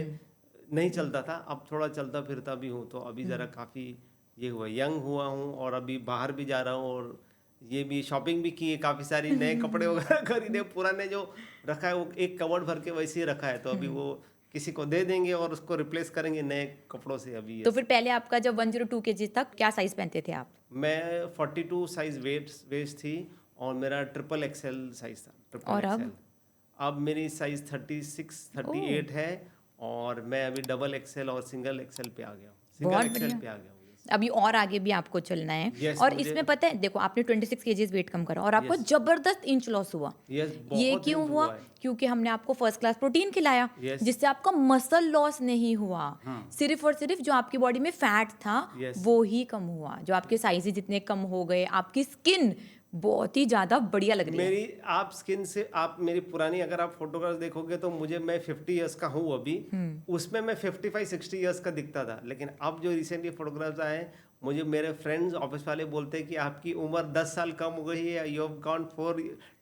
नहीं चलता था, अब थोड़ा चलता फिरता भी हूँ, तो अभी ज़रा काफ़ी ये हुआ, यंग हुआ हूँ और अभी बाहर भी जा रहा हूँ और ये भी शॉपिंग भी की है, काफ़ी सारी नए कपड़े वगैरह खरीदे। पुराने जो रखा है वो एक कवर्ड भर के वैसे ही रखा है, तो अभी वो किसी को दे देंगे और उसको रिप्लेस करेंगे नए कपड़ों से अभी ये। तो फिर पहले आपका जब 102 केजीज तक क्या साइज पहनते थे आप? मैं 42 साइज वेस्ट थी और मेरा ट्रिपल एक्सएल साइज था, ट्रिपल और एक्सएल। अब मेरी साइज 36 38 है और मैं अभी डबल एक्सएल और सिंगल एक्सएल पे आ गया हूँ, सिंगल बहुत एक्सएल बढ़िया। पे आ गया हूँ। अभी और आगे भी आपको चलना है। Yes, और मुझे- इसमें पता है, देखो आपने 26 केजीज वेट कम करा और आपको Yes. जबरदस्त इंच लॉस हुआ। यस, ये बहुत क्यों दिन हुआ? है। क्योंकि हमने आपको फर्स्ट क्लास प्रोटीन खिलाया, Yes. जिससे आपका मसल लॉस नहीं हुआ। सिर्फ और सिर्फ जो आपकी बॉडी में फैट था Yes. वो ही कम हुआ। जो आपके साइजेस जितने कम हो गए, आपकी स्किन बहुत ही ज्यादा बढ़िया लग रही है। मेरी आप स्किन से आप मेरी पुरानी अगर आप फोटोग्राफ देखोगे तो मुझे, मैं 50 इयर्स का हूँ अभी, उसमें मैं 55-60 इयर्स का दिखता था। लेकिन अब जो रिसेंटली फोटोग्राफ्स आए हैं, मुझे मेरे फ्रेंड्स ऑफिस वाले बोलते हैं कि आपकी उम्र 10 साल कम हो गई है, you have gone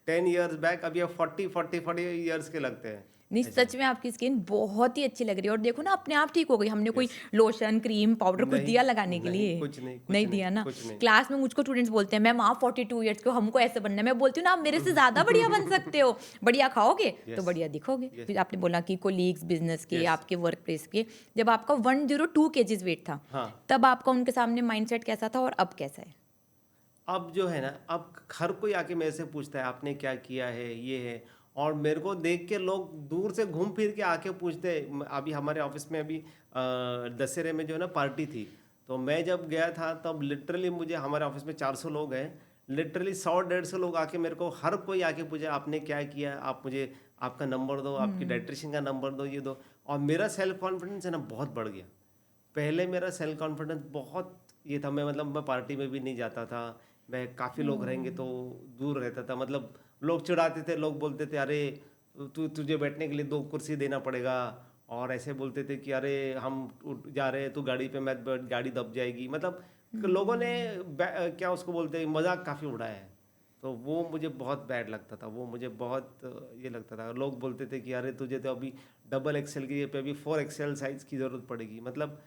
10 years back, अभी आप 40 इयर्स के लगते हैं। नहीं, सच में आपकी स्किन बहुत ही अच्छी लग रही है। और देखो ना, अपने आप ठीक हो गई। हमने कोई लोशन, क्रीम, पाउडर कुछ नहीं, दिया लगाने के नहीं, लिए? कुछ नहीं, कुछ नहीं नहीं, दिया ना। कुछ नहीं। क्लास में मुझको स्टूडेंट्स बोलते हैं, मैम आप 42 इयर्स के हो, हमको ऐसे बनना है। मैं बोलती हूँ ना, आप मेरे से ज्यादा बढ़िया बन सकते हो। बढ़िया खाओगे तो बढ़िया दिखोगे। फिर आपने बोला कि कोलीग्स, बिजनेस के, आपके वर्क प्लेस के, जब आपका 102 केजीज वेट था, हाँ। तब आपका उनके सामने माइंडसेट कैसा था और अब कैसा है? अब जो है ना, अब हर कोई आके मेरे से पूछता है आपने क्या किया है, ये है। और मेरे को देख के लोग दूर से घूम फिर के आके पूछते हैं। अभी हमारे ऑफिस में अभी दशहरे में जो है ना पार्टी थी, तो मैं जब गया था तब लिटरली मुझे, हमारे ऑफिस में 400 लोग हैं, लिटरली 100-150 लोग आके मेरे को, हर कोई आके पूछे आपने क्या किया, आप मुझे आपका नंबर दो, आपकी डाइट्रिशियन का नंबर दो, ये दो। और मेरा सेल्फ कॉन्फिडेंस है ना बहुत बढ़ गया। पहले मेरा सेल्फ कॉन्फिडेंस बहुत ये था, मैं मतलब मैं पार्टी में भी नहीं जाता था, मैं काफ़ी लोग रहेंगे तो दूर रहता था। मतलब लोग चिढ़ाते थे, लोग बोलते थे अरे तुझे बैठने के लिए 2 कुर्सी देना पड़ेगा, और ऐसे बोलते थे कि अरे हम जा रहे हैं, तू गाड़ी पे मत बैठ, गाड़ी दब जाएगी। मतलब लोगों ने क्या उसको बोलते हैं, मजाक काफ़ी उड़ाया है। तो वो मुझे बहुत बैड लगता था, वो मुझे बहुत ये लगता था। लोग बोलते थे कि अरे तुझे तो अभी डबल एक्सएल की पे अभी 4 एक्सएल साइज की ज़रूरत पड़ेगी। मतलब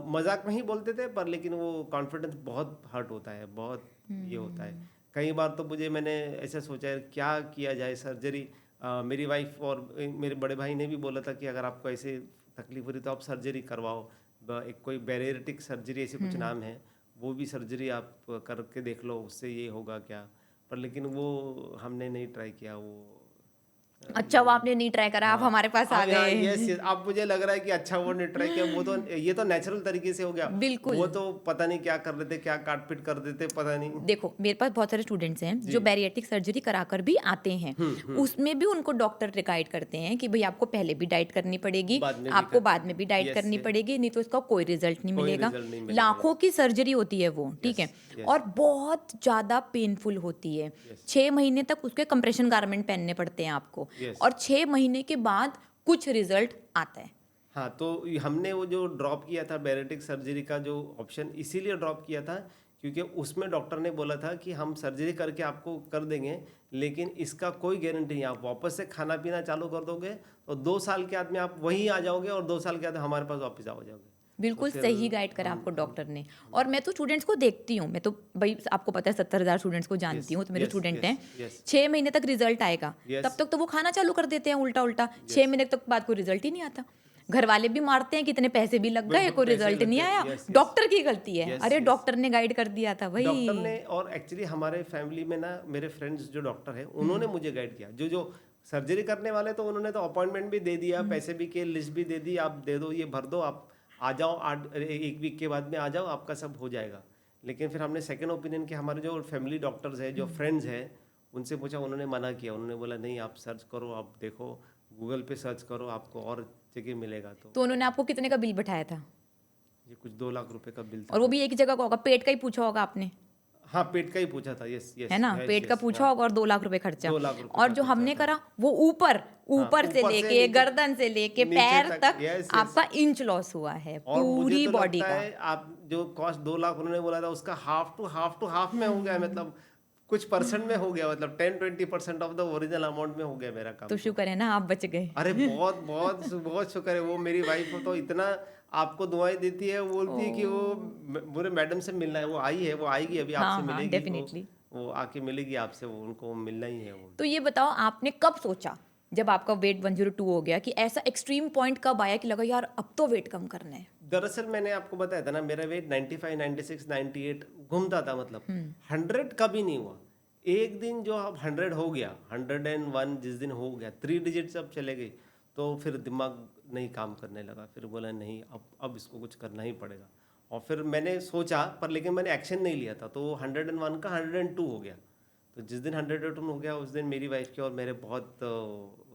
मजाक में ही बोलते थे, पर लेकिन वो कॉन्फिडेंस बहुत हर्ट होता है, बहुत ये होता है। कई बार तो मैंने ऐसा सोचा है क्या किया जाए, सर्जरी। मेरी वाइफ और मेरे बड़े भाई ने भी बोला था कि अगर आपको ऐसे तकलीफ हो रही तो आप सर्जरी करवाओ। एक कोई बैरियटिक सर्जरी ऐसे कुछ नाम है, वो भी सर्जरी आप करके देख लो, उससे ये होगा क्या। पर लेकिन वो हमने नहीं ट्राई किया। वो अच्छा, वो आपने नहीं ट्राई करा, आप हमारे पास आ गए। यस, अब मुझे लग रहा है कि अच्छा वो नहीं ट्राई किया। वो तो ये तो नेचुरल तरीके से हो गया। बिल्कुल। वो तो पता नहीं क्या कर रहे थे, क्या काट पीट कर देते, पता नहीं। देखो, मेरे पास बहुत सारे स्टूडेंट्स हैं जो बैरिएट्रिक सर्जरी कराकर भी आते हैं। उसमें भी उनको डॉक्टर गाइड करते हैं कि भाई आपको पहले भी डाइट करनी पड़ेगी, आपको बाद में भी डाइट करनी पड़ेगी, नहीं तो इसका कोई रिजल्ट नहीं मिलेगा। लाखों की सर्जरी होती है वो, ठीक है, और बहुत ज्यादा पेनफुल होती है। 6 महीने तक उसके कंप्रेशन गारमेंट पहनने पड़ते हैं आपको, और 6 महीने के बाद कुछ रिजल्ट आता है। हाँ, तो हमने वो जो ड्रॉप किया था बैरिएट्रिक सर्जरी का जो ऑप्शन, इसीलिए ड्रॉप किया था क्योंकि उसमें डॉक्टर ने बोला था कि हम सर्जरी करके आपको कर देंगे, लेकिन इसका कोई गारंटी नहीं, आप वापस से खाना पीना चालू कर दोगे तो 2 साल के बाद में आप वहीं आ जाओगे और 2 साल के बाद हमारे पास वापस आ जाओगे। बिल्कुल सही गाइड करा आपको डॉक्टर ने। और मैं तो स्टूडेंट्स को देखती हूँ, मैं तो भाई आपको पता है 70,000 स्टूडेंट्स को जानती हूँ, तो मेरे स्टूडेंट हैं। 6 महीने तक रिजल्ट आएगा, तब तक तो वो खाना चालू कर देते हैं उल्टा उल्टा। 6 महीने तक बाद कोई रिजल्ट ही नहीं आता। घर वाले भी मारते हैं, कितने पैसे भी लग गए, कोई रिजल्ट नहीं आया, डॉक्टर की गलती है। अरे डॉक्टर ने गाइड कर दिया था भाई, डॉक्टर ने। और एक्चुअली हमारे फैमिली में ना मेरे फ्रेंड्स जो डॉक्टर है उन्होंने मुझे गाइड किया। जो सर्जरी करने वाले तो उन्होंने तो अपॉइंटमेंट भी दे दिया, पैसे भी के लिस्ट भी दे दी, आप दे दो, ये भर दो, आप आ जाओ, 1 वीक के बाद में आ जाओ, आपका सब हो जाएगा। लेकिन फिर हमने सेकंड ओपिनियन के हमारे जो फैमिली डॉक्टर्स हैं, जो फ्रेंड्स हैं, उनसे पूछा, उन्होंने मना किया। उन्होंने बोला नहीं, आप सर्च करो, आप देखो, गूगल पे सर्च करो, आपको और जगह मिलेगा। तो उन्होंने आपको कितने का बिल बैठाया था? ये कुछ 2 लाख रुपए का बिल था। और वो भी एक ही जगह का होगा, पेट का ही पूछा होगा आपने, हाँ, पेट का ही पूछा था। यस यस, है ना? पेट का पूछा होगा और 2 लाख रुपए खर्चा। 2 लाख रुपए और का जो खर्चा हमने था। करा वो ऊपर ऊपर से ऊपर से लेके नीचे- गर्दन से लेके नीचे पैर तक, तक यस, यस। आपका इंच लॉस हुआ है और मुझे पूरी तो बॉडी लगता का। है आप जो कॉस्ट 2 लाख उन्होंने बोला था, उसका हाफ टू हाफ में हो गया, मतलब कुछ परसेंट में हो गया, मतलब 10-20% ऑफ द ओरिजिनल अमाउंट में हो गया मेरा काम। तो शुक्र है ना आप बच गए। अरे बहुत बहुत बहुत शुक्र है। वो मेरी वाइफ तो इतना आपको दुआएं देती है, वो बोलती है कि वो पूरे मैडम से मिलना है, वो आई है, वो आएगी अभी, हाँ, आपसे हाँ, मिलेगी, definitely। वो आके मिलेगी आपसे, वो उनको मिलना ही है वो। तो ये बताओ आपने कब सोचा, जब आपका वेट 102 हो गया, कि ऐसा एक्सट्रीम पॉइंट कब आया कि लगा यार अब तो वेट कम करना है? दरअसल मैंने आपको बताया था ना, मेरा वेट 95, 96, 98 घूमता था, मतलब 100 कभी नहीं हुआ। एक दिन जो अब 100 हो गया, 101 जिस दिन हो गया, 3 डिजिट अब चले गए, तो फिर दिमाग नहीं काम करने लगा। फिर बोला नहीं, अब इसको कुछ करना ही पड़ेगा। और फिर मैंने सोचा, पर लेकिन मैंने एक्शन नहीं लिया था, तो 101 का 102 हो गया। तो जिस दिन 102 हो गया, उस दिन मेरी वाइफ की और मेरे बहुत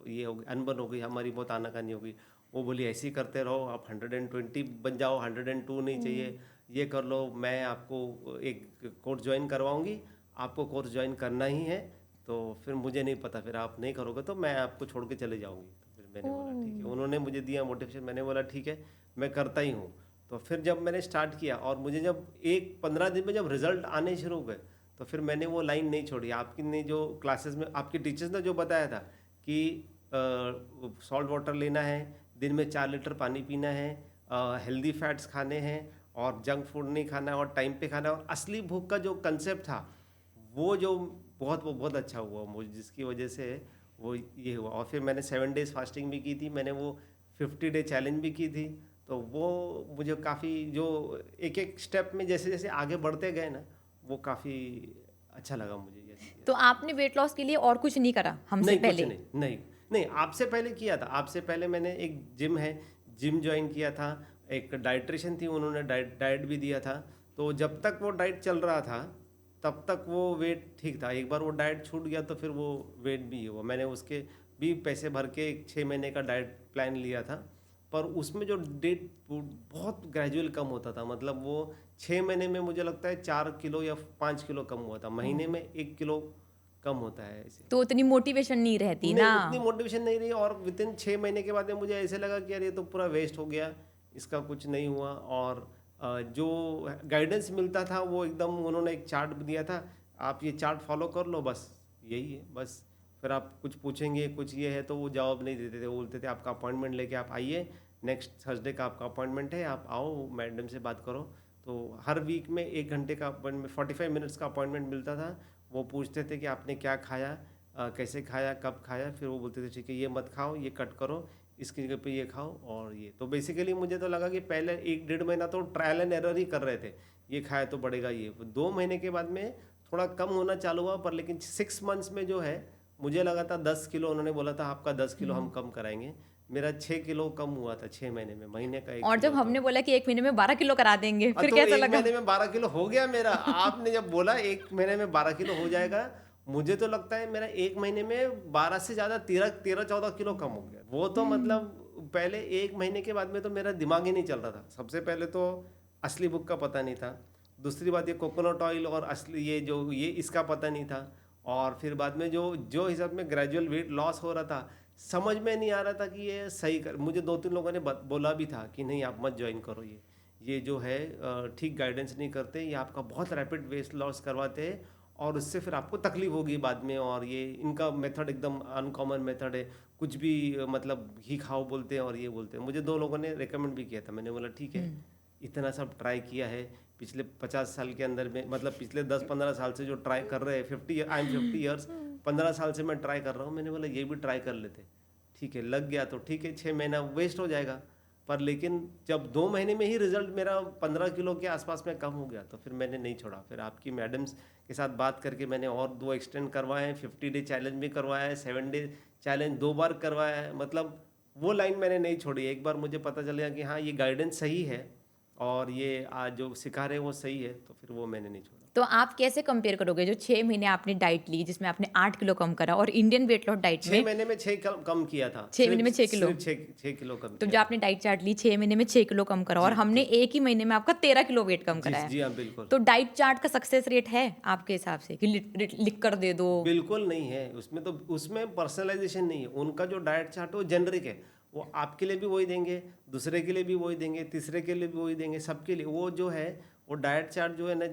ये हो गई, अनबन हो गई, हमारी बहुत आनाकानी हो गई। वो बोली ऐसे ही करते रहो, आप 120 बन जाओ, 102 नहीं चाहिए, ये कर लो, मैं आपको एक कोर्स ज्वाइन करवाऊंगी, आपको कोर्स ज्वाइन करना ही है। तो फिर मुझे नहीं पता, फिर आप नहीं करोगे तो मैं आपको छोड़ के चले जाऊंगी। तो फिर मैंने बोला ठीक है, उन्होंने मुझे दिया मोटिवेशन, मैंने बोला ठीक है, मैं करता ही हूँ। तो फिर जब मैंने स्टार्ट किया, और मुझे जब 15 दिन में जब रिजल्ट आने शुरू हो गए, तो फिर मैंने वो लाइन नहीं छोड़ी। आपकी ने जो क्लासेस में आपके टीचर्स ने जो बताया था कि सॉल्ट वाटर लेना है, दिन में 4 लीटर पानी पीना है, हेल्दी फैट्स खाने हैं, और जंक फूड नहीं खाना है, और टाइम पे खाना है, और असली भूख का जो कंसेप्ट था, वो जो बहुत अच्छा हुआ मुझे, जिसकी वजह से वो ये हुआ। और फिर मैंने 7 डेज फास्टिंग भी की थी, मैंने वो 50 डे चैलेंज भी की थी। तो वो मुझे काफ़ी, जो एक एक स्टेप में जैसे जैसे आगे बढ़ते गए ना, वो काफ़ी अच्छा लगा मुझे। तो आपने वेट लॉस के लिए और कुछ नहीं करा हमसे नहीं, पहले? कुछ नहीं, आपसे पहले किया था। आपसे पहले मैंने एक जिम है, जिम ज्वाइन किया था, एक डाइट्रिशियन थी, उन्होंने डाइट भी दिया था। तो जब तक वो डाइट चल रहा था, तब तक वो वेट ठीक था। एक बार वो डाइट छूट गया तो फिर वो वेट भी हुआ। मैंने उसके भी पैसे भर के 6 महीने का डाइट प्लान लिया था, पर उसमें जो डेट बहुत ग्रेजुअल कम होता था। मतलब वो 6 महीने में मुझे लगता है 4 किलो या 5 किलो कम हुआ था, महीने में 1 किलो कम होता है ऐसे। तो उतनी मोटिवेशन नहीं रहती ना। उतनी मोटिवेशन नहीं रही, और विदिन 6 महीने के बाद में मुझे ऐसे लगा कि यार ये तो पूरा वेस्ट हो गया, इसका कुछ नहीं हुआ। और जो गाइडेंस मिलता था वो एकदम, उन्होंने एक चार्ट दिया था, आप ये चार्ट फॉलो कर लो, बस यही है बस। फिर आप कुछ पूछेंगे, कुछ ये है, तो वो जवाब नहीं देते थे। वो बोलते थे आपका अपॉइंटमेंट लेके आप आइए, नेक्स्ट थर्सडे का आपका अपॉइंटमेंट है, आप आओ, मैडम से बात करो। तो हर वीक में 1 घंटे का अपॉइंटमेंट, 45 मिनट्स का अपॉइंटमेंट मिलता था। वो पूछते थे कि आपने क्या खाया, कैसे खाया, कब खाया। फिर वो बोलते थे ठीक है, ये मत खाओ, ये कट करो, इसकी जगह पे ये खाओ। और ये तो बेसिकली मुझे तो लगा कि पहले 1-1.5 महीना तो ट्रायल एंड एरर ही कर रहे थे, ये खाया तो बढ़ेगा। ये 2 महीने के बाद में थोड़ा कम होना चालू हुआ, पर लेकिन 6 मंथ्स में जो है, मुझे लगा था 10 किलो, उन्होंने बोला था आपका 10 किलो हम कम कराएंगे, मेरा 6 किलो कम हुआ था 6 महीने में, महीने का 1 और जब किलो हमने बोला कि 1 महीने में 12 किलो करा देंगे, फिर तो कैसा 1 लगा? महीने में 12 किलो हो गया मेरा। आपने जब बोला 1 महीने में 12 किलो हो जाएगा, मुझे तो लगता है मेरा 1 महीने में 12 से ज़्यादा 13-14 किलो कम हो गया। वो तो मतलब पहले 1 महीने के बाद में तो मेरा दिमाग ही नहीं चल रहा था। सबसे पहले तो असली भूख का पता नहीं था, दूसरी बात ये कोकोनट ऑयल और असली ये इसका पता नहीं था, और फिर बाद में जो हिसाब में ग्रेजुअल वेट लॉस हो रहा था, समझ में नहीं आ रहा था कि ये सही कर। मुझे 2-3 लोगों ने बोला भी था कि नहीं आप मत ज्वाइन करो, ये जो है ठीक गाइडेंस नहीं करते, ये आपका बहुत रैपिड वेट लॉस करवाते हैं, और उससे फिर आपको तकलीफ होगी बाद में। और ये इनका मेथड एकदम अनकॉमन मेथड है, कुछ भी मतलब घी खाओ बोलते हैं और ये बोलते हैं। मुझे 2 लोगों ने रेकमेंड भी किया था, मैंने बोला ठीक है, इतना सब ट्राई किया है पिछले 50 साल के अंदर में, मतलब पिछले 10-15 साल से जो ट्राई कर रहे हैं, 50 ईयर्स, 15 साल से मैं ट्राई कर रहा हूँ। मैंने बोला ये भी ट्राई कर लेते, ठीक है, लग गया तो ठीक है, 6 महीना वेस्ट हो जाएगा, पर लेकिन जब 2 महीने में ही रिजल्ट मेरा 15 किलो के आसपास में कम हो गया, तो फिर मैंने नहीं छोड़ा। फिर आपकी मैडम्स के साथ बात करके मैंने और 2 एक्सटेंड करवाए हैं, 50 डे चैलेंज भी करवाया है, 7 डे चैलेंज 2 बार करवाया है, मतलब वो लाइन मैंने नहीं छोड़ी। एक बार मुझे पता चल गया कि हाँ ये गाइडेंस सही है और ये आज जो सिखा रहे हैं वो सही है, तो फिर वो मैंने नहीं छोड़ा। तो आप कैसे कंपेयर करोगे जो 6 महीने आपने डाइट ली जिसमें आपने 8 किलो कम करा और इंडियन वेट लॉस डाइट 6 में महीने में 6 कम किया था। 6 महीने में 6 किलो? सिर्फ 6 किलो कम तो किया जो था। आपने डाइट चार्ट ली 6 महीने में 6 किलो कम करा और हमने एक ही महीने में आपका 13 किलो वेट कम जी कराया जी हाँ, बिल्कुल। तो डाइट चार्ट का सक्सेस रेट है आपके हिसाब से कि लिख कर दे दो? बिल्कुल नहीं है उसमें, तो उसमें पर्सनलाइजेशन नहीं है। उनका जो डाइट चार्ट है वो जेनरिक है, वो आपके लिए भी वही देंगे, दूसरे के लिए भी वही देंगे, तीसरे के लिए भी वही देंगे, सबके लिए। वो जो है वो डाइट चार्ट जो है ना,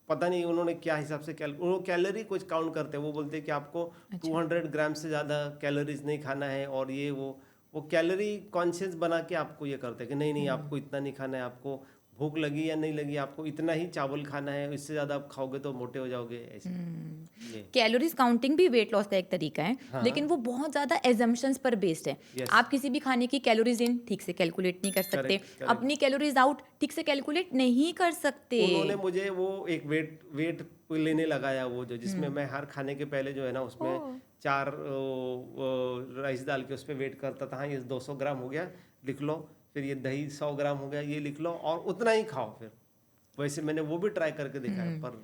पता नहीं उन्होंने क्या हिसाब से वो कैलोरी कुछ काउंट करते हैं। वो बोलते हैं कि आपको 200 ग्राम से ज़्यादा कैलोरीज नहीं खाना है, और ये वो कैलोरी कॉन्शियस बना के आपको ये करते हैं कि नहीं नहीं आपको इतना नहीं खाना है, आपको भूख लगी या नहीं लगी आपको इतना ही चावल खाना है, इससे ज़्यादा आप खाओगे तो मोटे हो जाओगे, ऐसे ये। कैलोरीज काउंटिंग भी वेट लॉस का एक तरीका है हाँ। लेकिन वो बहुत ज़्यादा एजम्पशंस पर बेस्ड है। Yes. आप किसी भी खाने की कैलोरीज इन ठीक से कैलकुलेट नहीं कर सकते, Correct, correct. अपनी कैलोरीज आउट ठीक से कैलकुलेट नहीं कर सकते। उन्होंने मुझे वो एक वेट लेने लगाया, वो जो जिसमें मैं हर खाने के पहले जो है ना उसमें ओह। 4 राइस डाल के उस पर वेट करता था। हाँ ये 200 ग्राम हो गया, लिख लो। फिर ये दही 100 ग्राम हो गया, ये लिख लो, और उतना ही खाओ। फिर वैसे मैंने वो भी ट्राई करके देखा है, पर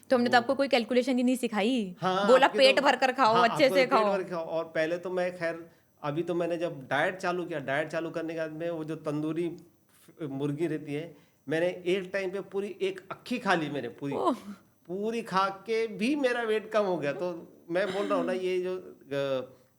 तो हमने तो आपको कोई कैलकुलेशन ही नहीं सिखाई। हाँ बोला आपके पेट तो, भर कर खाओ, हाँ, अच्छे आपको से पेट खाओ। भर के खाओ। और पहले तो मैं खैर, अभी तो मैंने जब डाइट चालू किया, डाइट चालू करने के बाद में वो जो तंदूरी मुर्गी रहती है, मैंने एक टाइम पे पूरी एक अक्खी खा ली मैंने, पूरी खा के भी मेरा वेट कम हो गया। तो मैं बोल रहा हूँ ना, ये जो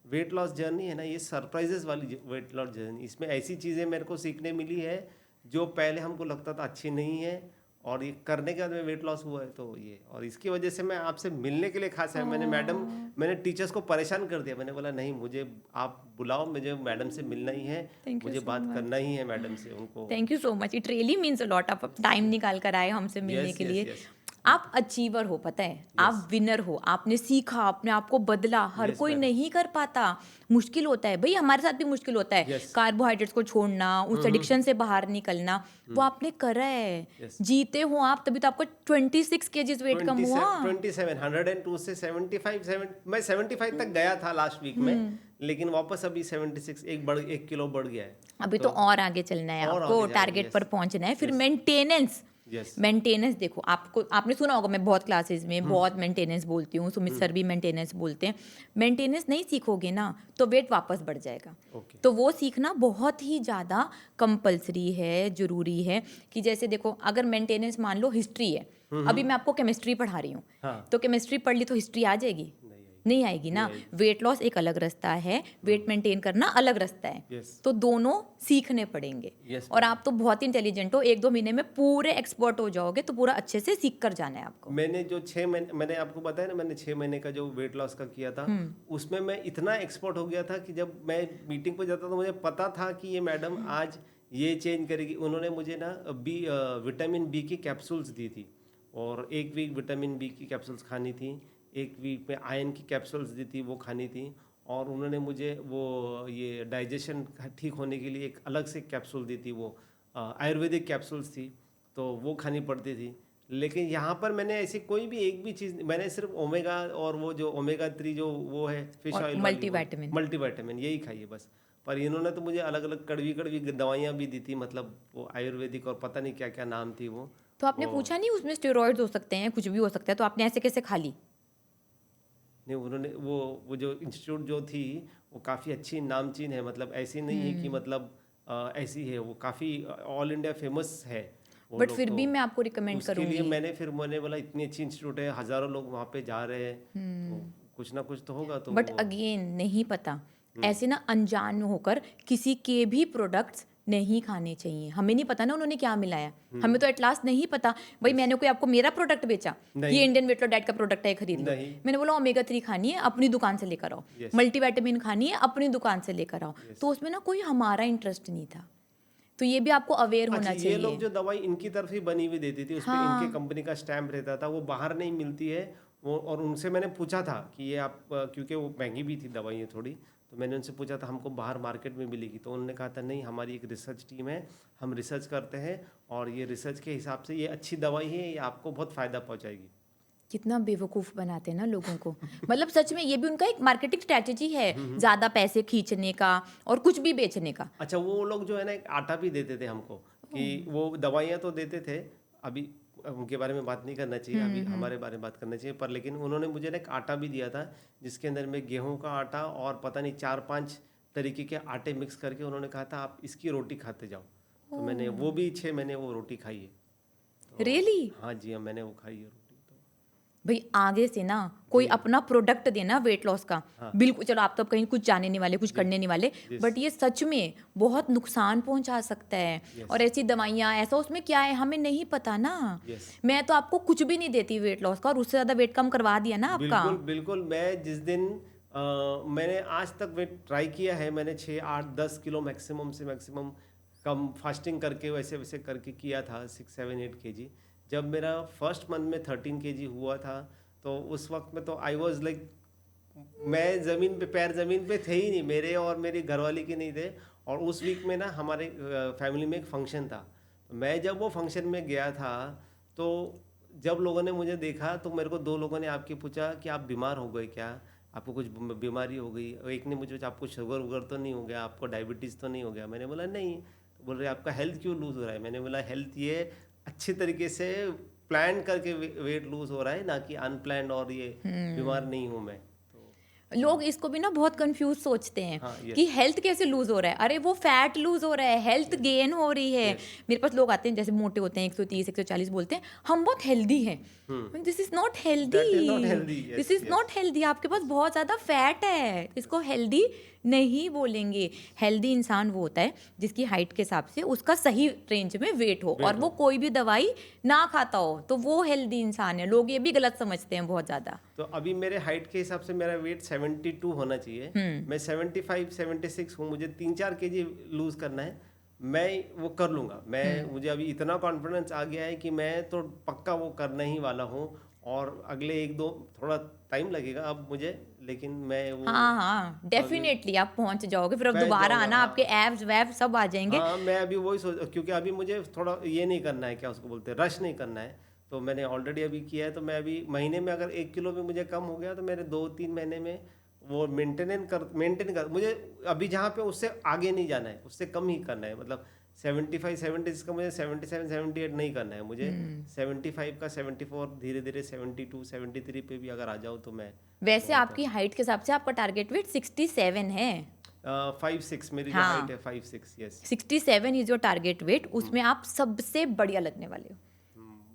वेट लॉस जर्नी है ना, ये सरप्राइजेस वाली वेट लॉस जर्नी। इसमें ऐसी चीज़ें मेरे को सीखने मिली है जो पहले हमको लगता था अच्छी नहीं है, और ये करने के बाद में वेट लॉस हुआ है। तो ये, और इसकी वजह से मैं आपसे मिलने के लिए खास है, मैंने टीचर्स को परेशान कर दिया। मैंने बोला नहीं, मुझे आप बुलाओ, मुझे मैडम से मिलना ही है, Thank you मुझे so बात much. करना ही है मैडम से। उनको thank you so much, it really means a lot. आप टाइम निकाल कर आए हमसे मिलने यस के यस लिए। यस आप अचीवर हो, पता है, आप विनर हो, आपने सीखा, अपने आप को बदला। हर Yes, कोई madam. नहीं कर पाता, मुश्किल होता है भाई, हमारे साथ भी मुश्किल होता है। Yes. कार्बोहाइड्रेट्स को छोड़ना, उस एडिक्शन से बाहर निकलना, वो आपने करा है। Yes. जीते हो आप, तभी तो आपको 26 केजीज वेट कम हुआ। 27 102 से 75 मैं 75 तक गया था लास्ट वीक में, लेकिन वापस अभी 76 1 किलो बढ़ गया है। अभी तो और आगे चलना है और आपको, आगे जाना है, टारगेट yes. पर पहुंचना है। फिर Yes. मेंटेनेंस, यस मेंटेनेंस देखो, आपको आपने सुना होगा, मैं बहुत क्लासेस में बहुत मेंटेनेंस बोलती हूँ, सुमित सर भी मेंटेनेंस बोलते हैं। मेंटेनेंस नहीं सीखोगे ना तो वेट वापस बढ़ जाएगा। ओके तो वो सीखना बहुत ही ज़्यादा कंपलसरी है, ज़रूरी है। कि जैसे देखो, अगर मेंटेनेंस मान लो हिस्ट्री है, अभी मैं आपको केमिस्ट्री पढ़ा रही हूँ, हाँ तो केमिस्ट्री पढ़ ली तो हिस्ट्री आ जाएगी? नहीं आएगी ना। वेट लॉस एक अलग रास्ता है, वेट मेंटेन करना अलग रास्ता है। यस तो दोनों सीखने पड़ेंगे। यस और आप तो बहुत इंटेलिजेंट हो, 1-2 महीने में पूरे एक्सपर्ट हो जाओगे, तो पूरा अच्छे से सीख कर जाना है आपको। मैंने जो 6 महीने, मैंने आपको बताया ना, मैंने 6 महीने का जो वेट लॉस का किया था, उसमें मैं इतना एक्सपर्ट हो गया था कि जब मैं मीटिंग पर जाता था मुझे पता था कि ये मैडम आज ये चेंज करेगी। उन्होंने मुझे ना विटामिन बी की कैप्सूल्स दी थी, और एक वीक विटामिन बी की कैप्सूल्स खानी थी, एक वीक में आयरन की कैप्सूल्स दी थी, वो खानी थी। और उन्होंने मुझे वो ये डाइजेशन ठीक होने के लिए एक अलग से कैप्सूल दी थी, वो आयुर्वेदिक कैप्सूल्स थी, तो वो खानी पड़ती थी। लेकिन यहाँ पर मैंने ऐसी कोई भी एक भी चीज़, मैंने सिर्फ ओमेगा और वो जो ओमेगा 3 जो वो है फिश और ऑयल मल्टीविटामिन यही खाई है बस। पर इन्होंने तो मुझे अलग अलग कड़वी कड़वी दवाइयाँ भी दी थी, मतलब वो आयुर्वेदिक, और पता नहीं क्या क्या नाम थी वो। तो आपने पूछा नहीं उसमें स्टेरॉइड्स हो सकते हैं, कुछ भी हो सकता है, तो आपने ऐसे कैसे खा ली? नहीं, उन्होंने वो जो इंस्टीट्यूट जो थी वो काफ़ी अच्छी नामचीन है, मतलब ऐसी नहीं है कि मतलब ऐसी है, वो काफ़ी ऑल इंडिया फेमस है वो बट लोग। फिर तो भी मैं आपको रिकमेंड उसके लिए करूंगी। मैंने बोला इतनी अच्छी इंस्टीट्यूट है, हज़ारों लोग वहाँ पे जा रहे हैं, तो कुछ ना कुछ तो होगा। तो बट अगेन नहीं पता, ऐसे ना अनजान होकर किसी के भी प्रोडक्ट्स नहीं खाने चाहिए। हमें नहीं पता ना उन्होंने क्या मिलाया, हमें तो एट लास्ट नहीं पता। भाई मैंने कोई आपको मेरा प्रोडक्ट बेचा, नहीं। ये इंडियन वेट लॉस डाइट का प्रोडक्ट है, खरीद लो। नहीं। मैंने बोला ओमेगा 3 खानी है, अपनी दुकान से लेकर आओ। Yes. मल्टीविटामिन खानी है, अपनी दुकान से लेकर आओ। तो उसमें ना कोई हमारा इंटरेस्ट नहीं था। तो ये भी आपको अवेयर होना अच्छा, चाहिए। ये लोग जो दवाई इनकी तरफ ही बनी हुई देती थी, उसमें इनके कंपनी का स्टैम्प रहता था, वो बाहर नहीं मिलती है वो। और उनसे मैंने पूछा था कि ये आप, क्योंकि वो महंगी भी थी दवाइयाँ थोड़ी, तो मैंने उनसे पूछा था हमको बाहर मार्केट में मिलेगी, तो उन्होंने कहा था नहीं, हमारी एक रिसर्च टीम है, हम रिसर्च करते हैं, और ये रिसर्च के हिसाब से ये अच्छी दवाई है, ये आपको बहुत फ़ायदा पहुँचाएगी। कितना बेवकूफ बनाते हैं ना लोगों को। मतलब सच में ये भी उनका एक मार्केटिंग स्ट्रेटेजी है, ज्यादा पैसे खींचने का और कुछ भी बेचने का। अच्छा, वो लोग जो है ना एक आटा भी देते थे हमको, कि वो दवाइयाँ तो देते थे, अभी उनके बारे में बात नहीं करना चाहिए, अभी हमारे बारे में बात करना चाहिए, पर लेकिन उन्होंने मुझे ना एक आटा भी दिया था जिसके अंदर में गेहूं का आटा और पता नहीं 4-5 तरीके के आटे मिक्स करके उन्होंने कहा था आप इसकी रोटी खाते जाओ। तो मैंने वो भी 6 महीने वो रोटी खाई है। तो रियली? हाँ जी, हाँ, मैंने वो खाई है रोटी। तो भाई आगे से ना कोई अपना प्रोडक्ट देना वेट लॉस का, हाँ। बिल्कुल। चलो आप तो कहीं कुछ जाने नहीं वाले, कुछ करने नहीं वाले, Yes. बट ये सच में बहुत नुकसान पहुंचा सकता है। Yes. और ऐसी दवाइयाँ ऐसा उसमें क्या है हमें नहीं पता ना। Yes. मैं तो आपको कुछ भी नहीं देती वेट लॉस का और उससे ज्यादा वेट कम करवा दिया ना आपका। बिल्कुल बिल्कुल, मैं जिस दिन मैंने आज तक वेट ट्राई किया है, मैंने 6-8-10 किलो मैक्सिमम से मैक्सिमम कम फास्टिंग करके वैसे वैसे करके किया था, 6-7-8 kg। जब मेरा फर्स्ट मंथ में 13 kg हुआ था, तो उस वक्त में तो आई वॉज लाइक, मैं ज़मीन पे पैर ज़मीन पे थे ही नहीं, मेरे और मेरी घरवाली के नहीं थे। और उस वीक में ना हमारे फैमिली में एक फंक्शन था, तो मैं जब वो फंक्शन में गया था, तो जब लोगों ने मुझे देखा तो मेरे को 2 लोगों ने आके पूछा कि आप बीमार हो गए क्या, आपको कुछ बीमारी हो गई। और एक ने मुझे पूछा आपको शुगर वुगर तो नहीं हो गया, आपको डायबिटीज़ तो नहीं हो गया। मैंने बोला नहीं। तो बोल रहे आपका हेल्थ क्यों लूज़ हो रहा है। मैंने बोला हेल्थ ये अच्छे तरीके से प्लान करके वेट लूज़ हो रहा है, ना कि अनप्लान्ड, और ये बीमार नहीं हूँ मैं। तो लोग इसको भी ना बहुत कंफ्यूज सोचते हैं हाँ, yes. कि हेल्थ कैसे लूज हो रहा है। अरे वो फैट लूज हो रहा है, हेल्थ गेन हो रही है। मेरे पास लोग आते हैं जैसे मोटे होते हैं, 130-140 बोलते हैं हम बहुत हेल्दी हैं। This is not That is not healthy, healthy, yes, this is not healthy. आपके पास बहुत ज्यादा फैट है, इसको हेल्दी नहीं बोलेंगे। हेल्दी इंसान वो होता है जिसकी हाइट के हिसाब से उसका सही रेंज में वेट हो और वो कोई भी दवाई ना खाता हो, तो वो हेल्दी इंसान है। लोग ये भी गलत समझते हैं बहुत ज्यादा। तो अभी मेरे हाइट के हिसाब से मेरा वेट 72 होना चाहिए। मैं 75-76 हूँ, मुझे 3-4 kg लूज करना है। मैं वो कर लूँगा। मुझे अभी इतना कॉन्फिडेंस आ गया है कि मैं तो पक्का वो करना ही वाला हूँ। और अगले 1-2 थोड़ा टाइम लगेगा अब मुझे, लेकिन मैं वो हाँ डेफिनेटली आप पहुंच जाओगे। फिर अब पहुंच दोबारा जाऊंगा, आना, हाँ। आपके एब्स वैब्स सब आ जाएंगे। हाँ, मैं अभी वही सोच, क्योंकि अभी मुझे थोड़ा ये नहीं करना है, क्या उसको बोलते हैं, रश नहीं करना है। तो मैंने ऑलरेडी अभी किया है, तो मैं अभी महीने में अगर 1 किलो भी मुझे कम हो गया तो मेरे 2-3 महीने में वो मेंटेन कर मुझे अभी जहाँ पे उससे आगे नहीं जाना है, उससे कम ही करना है। मतलब 75-76 का मुझे 77-78 नहीं करना है मुझे। 75 का 74, धीरे धीरे 72-73 पे भी अगर आ जाऊँ तो मैं वैसे आपकी हाइट के हिसाब से आपका टारगेट वेट 67 है। 5'6", मेरी जो हाँ। हाइट है 5'6", yes. 67 is your target weight. उसमें आप सबसे बढ़िया लगने वाले हो।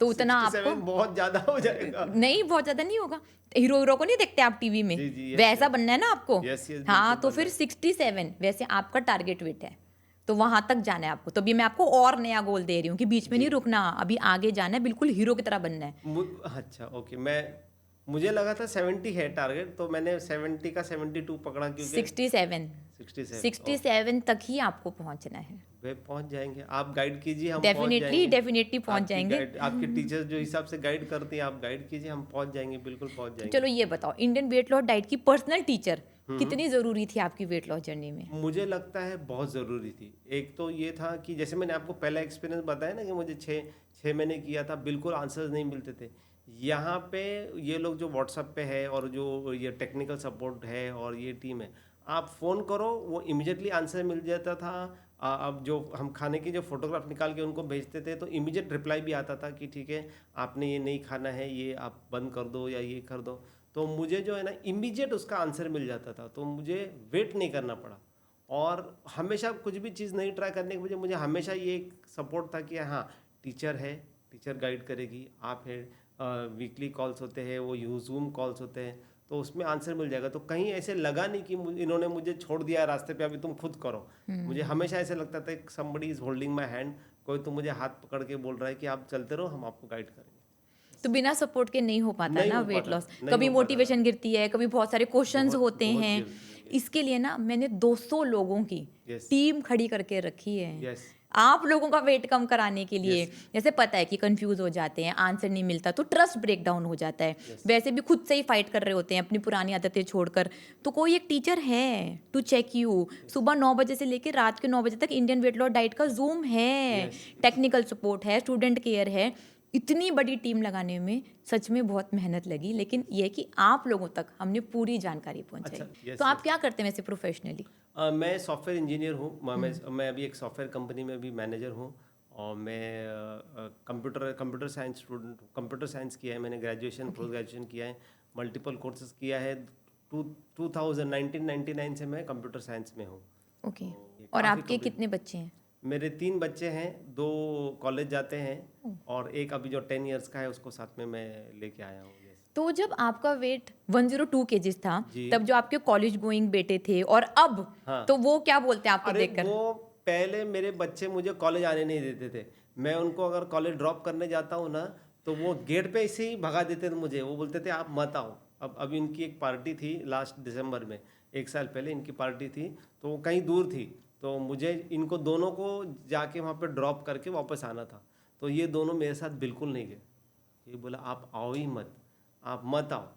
तो उतना 67 आपको बहुत ज्यादा हो जाएगा। नहीं, बहुत ज्यादा नहीं होगा। हीरो को नहीं देखते आप टीवी में, जी, जी, yes, वैसा yes. बनना है ना आपको। Yes, yes, हाँ, बिल्कुल तो बनना फिर है। 67 वैसे आपका टारगेट वेट है, तो वहां तक जाना है आपको। तो अभी मैं आपको और नया गोल दे रही हूँ कि बीच में नहीं रुकना, अभी आगे जाना है, बिल्कुल हीरो की तरह बनना है। अच्छा, ओके। मुझे लगा था 70 है टारगेट, तो मैंने 70 का 72 पकड़ा, क्योंकि 67 67 तक ही आपको पहुंचना है। वे पहुंच जाएंगे। आप गाइड कीजिए, हम पहुंच डेफिनेटली जाएंगे। पहुंच जाएंगे। आपके टीचर्स जो हिसाब से गाइड करते हैं, आप गाइड कीजिए, हम पहुंच जाएंगे, बिल्कुल पहुंच तो जाएंगे। चलो ये बताओ, इंडियन वेट लॉस डाइट की पर्सनल टीचर कितनी जरूरी थी आपकी वेट लॉस जर्नी में? मुझे लगता है बहुत ज़रूरी थी। एक तो ये था कि जैसे मैंने आपको पहला एक्सपीरियंस बताया ना कि मुझे 6 महीने किया था, बिल्कुल आंसर्स नहीं मिलते थे। यहाँ पे ये लोग जो व्हाट्सएप पे है और जो ये टेक्निकल सपोर्ट है और ये टीम है, आप फ़ोन करो वो इमीडिएटली आंसर मिल जाता था। अब जो हम खाने की जो फोटोग्राफ निकाल के उनको भेजते थे तो इमीडिएट रिप्लाई भी आता था कि ठीक है आपने ये नहीं खाना है, ये आप बंद कर दो या ये कर दो। तो मुझे जो है ना इमीडिएट उसका आंसर मिल जाता था, तो मुझे वेट नहीं करना पड़ा। और हमेशा कुछ भी चीज़ नहीं ट्राई करने के मुझे हमेशा ये एक सपोर्ट था कि हाँ टीचर है, टीचर गाइड करेगी, आप है, वीकली कॉल्स होते हैं, वो जूम कॉल्स होते हैं, तो उसमें आंसर मिल जाएगा। तो कहीं ऐसे लगा नहीं कि इन्होंने मुझे छोड़ दिया है रास्ते पे, अभी तुम खुद करो। मुझे हमेशा ऐसे लगता था कि somebody is holding my hand, कोई तो मुझे हाथ पकड़ के बोल रहा है कि आप चलते रहो, हम आपको गाइड करेंगे। तो बिना सपोर्ट के नहीं हो पाता नहीं ना हो वेट पाता, लॉस। नहीं कभी हो पाता। मोटिवेशन गिरती है, कभी बहुत सारे क्वेश्चंस होते बहुत हैं। गिरती है। इसके लिए ना मैंने 200 लोगों की Yes. टीम खड़ी करके रखी है Yes. आप लोगों का वेट कम कराने के लिए। जैसे पता है कि कंफ्यूज हो जाते हैं, आंसर नहीं मिलता तो ट्रस्ट ब्रेक डाउन हो जाता है। वैसे भी खुद से ही फाइट कर रहे होते हैं अपनी पुरानी आदतें छोड़कर, तो कोई एक टीचर है टू चेक यू। सुबह 9 बजे से लेकर रात के 9 बजे तक इंडियन वेट लॉस डाइट का जूम है। टेक्निकल सपोर्ट है, स्टूडेंट केयर है। इतनी बड़ी टीम लगाने में सच में बहुत मेहनत लगी, लेकिन ये है कि आप लोगों तक हमने पूरी जानकारी पहुंचाई। अच्छा, यस तो आप यस। क्या करते हैं वैसे प्रोफेशनली? मैं सॉफ्टवेयर इंजीनियर हूँ। मैं अभी एक सॉफ्टवेयर कंपनी में भी मैनेजर हूँ। और मैं कंप्यूटर साइंस स्टूडेंट हूँ। कंप्यूटर साइंस किया है मैंने, ग्रेजुएशन पोस्ट ग्रेजुएशन किया है, मल्टीपल कोर्सेज किया है। 1999 से मैं कंप्यूटर साइंस में हूँ। ओके। ये और काफ़ी आपके कंप्लीट। कितने बच्चे हैं? मेरे 3 बच्चे हैं, 2 कॉलेज जाते हैं और एक अभी जो 10 इयर्स का है उसको साथ में मैं लेके आया हूँ। यस तो जब आपका वेट 102 केजीज था, जी। तब जो आपके कॉलेज गोइंग बेटे थे, और अब हाँ। तो वो क्या बोलते हैं आपको अरे देखकर? वो पहले मेरे बच्चे मुझे कॉलेज आने नहीं देते थे। मैं उनको अगर कॉलेज ड्रॉप करने जाता हूँ ना, तो वो गेट पे ऐसे ही भगा देते थे मुझे। वो बोलते थे आप मत आओ। अब अभी इनकी एक पार्टी थी लास्ट दिसंबर में, 1 साल पहले इनकी पार्टी थी, तो वो कहीं दूर थी, तो मुझे इनको दोनों को जाके वहाँ पे ड्रॉप करके वापस आना था। तो ये दोनों मेरे साथ बिल्कुल नहीं गए। ये बोला आप आओ ही मत, आप मत आओ,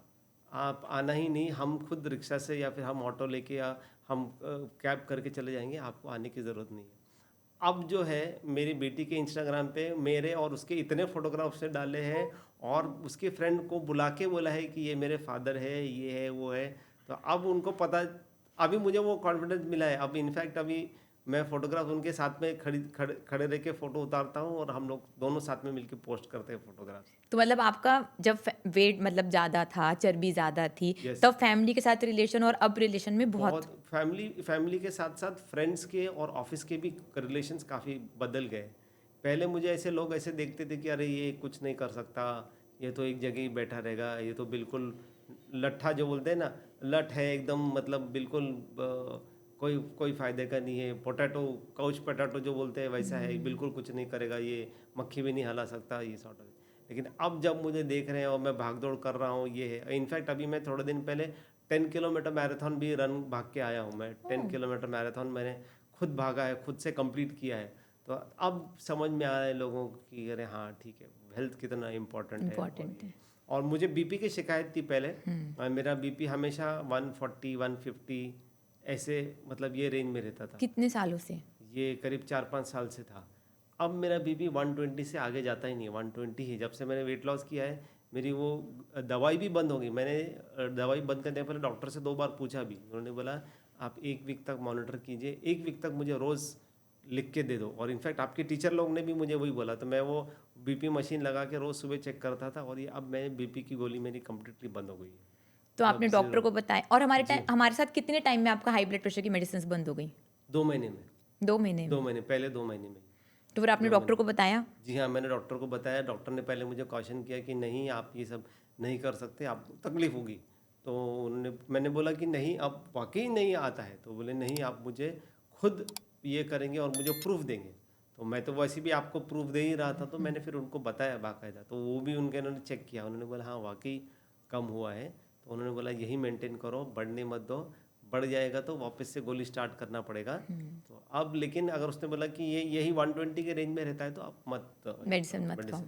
आप आना ही नहीं, हम खुद रिक्शा से या फिर हम ऑटो लेके या हम कैब करके चले जाएंगे, आपको आने की ज़रूरत नहीं है। अब जो है मेरी बेटी के इंस्टाग्राम पे मेरे और उसके इतने फोटोग्राफ उसने डाले हैं, और उसके फ्रेंड को बुला के बोला है कि ये मेरे फादर है, ये है, वो है। तो अब उनको पता, अभी मुझे वो कॉन्फिडेंस मिला है। अब इनफैक्ट अभी मैं फोटोग्राफ उनके साथ में खड़े रह के फ़ोटो उतारता हूँ, और हम लोग दोनों साथ में मिलके पोस्ट करते हैं फोटोग्राफ्स। तो मतलब आपका जब वेट मतलब ज़्यादा था, चर्बी ज़्यादा थी, यस। तब फैमिली के साथ रिलेशन और अब रिलेशन में बहुत बहुत फैमिली के साथ साथ फ्रेंड्स के और ऑफिस के भी रिलेशंस काफ़ी बदल गए। पहले मुझे ऐसे लोग ऐसे देखते थे कि अरे ये कुछ नहीं कर सकता, ये तो एक जगह ही बैठा रहेगा, ये तो बिल्कुल लट्ठा जो बोलते हैं ना, लट है एकदम, मतलब बिल्कुल कोई कोई फ़ायदे का नहीं है, पोटैटो काउच पोटैटो जो बोलते हैं वैसा है, बिल्कुल कुछ नहीं करेगा, ये मक्खी भी नहीं हिला सकता, ये सॉर्ट ऑफ। लेकिन अब जब मुझे देख रहे हैं और मैं भाग दौड़ कर रहा हूँ, ये है। इनफैक्ट अभी मैं थोड़े दिन पहले 10 किलोमीटर मैराथन भी रन भाग के आया हूँ मैं। 10 किलोमीटर मैराथन मैंने खुद भागा है, खुद से कंप्लीट किया है। तो अब समझ में आ रहा है लोगों को कि अरे हाँ ठीक है, हेल्थ कितना इम्पोर्टेंट है। इम्पोर्टेंट है। और मुझे बीपी की शिकायत थी पहले। मेरा बीपी हमेशा 140 150 ऐसे, मतलब ये रेंज में रहता था। कितने सालों से? ये करीब 4-5 साल से था। अब मेरा बीपी 120 से आगे जाता ही नहीं, 120 ही। जब से मैंने वेट लॉस किया है, मेरी वो दवाई भी बंद हो गई। मैंने दवाई बंद करने से पहले डॉक्टर से 2 बार पूछा भी। उन्होंने बोला आप 1 वीक तक मॉनिटर कीजिए, 1 वीक तक मुझे रोज़ लिख के दे दो। और इनफैक्ट आपके टीचर लोग ने भी मुझे वही बोला, तो मैं वो बीपी मशीन लगा के रोज़ सुबह चेक करता था। और ये अब मैं बीपी की गोली मेरी कम्प्लीटली बंद हो गई है। तो आपने जब से डॉक्टर को बताया, और जी, हमारे साथ कितने टाइम में आपका हाई ब्लड प्रेशर की मेडिसिन बंद हो गई? 2 महीने में। 2 महीने 2 में? महीने पहले, 2 महीने में। तो फिर आपने 2 डॉक्टर महीने। को बताया? जी हाँ, मैंने डॉक्टर को बताया। डॉक्टर ने पहले मुझे कॉशन किया कि नहीं आप ये सब नहीं कर सकते, आपको तकलीफ होगी। तो उन्होंने, मैंने बोला कि नहीं अब वाकई नहीं आता है। तो बोले नहीं आप मुझे खुद ये करेंगे और मुझे प्रूफ देंगे। तो मैं तो वैसे भी आपको प्रूफ दे ही रहा था, तो मैंने फिर उनको बताया बाकायदा। तो वो भी उन्होंने चेक किया, उन्होंने बोला हाँ वाकई कम हुआ है। तो उन्होंने बोला यही मेंटेन करो, बढ़ने मत दो, बढ़ जाएगा तो वापस से गोली स्टार्ट करना पड़ेगा। तो अब लेकिन अगर उसने बोला कि ये यही 120 के रेंज में रहता है तो आप मत मेडिसिन मत खाओ। खाओ।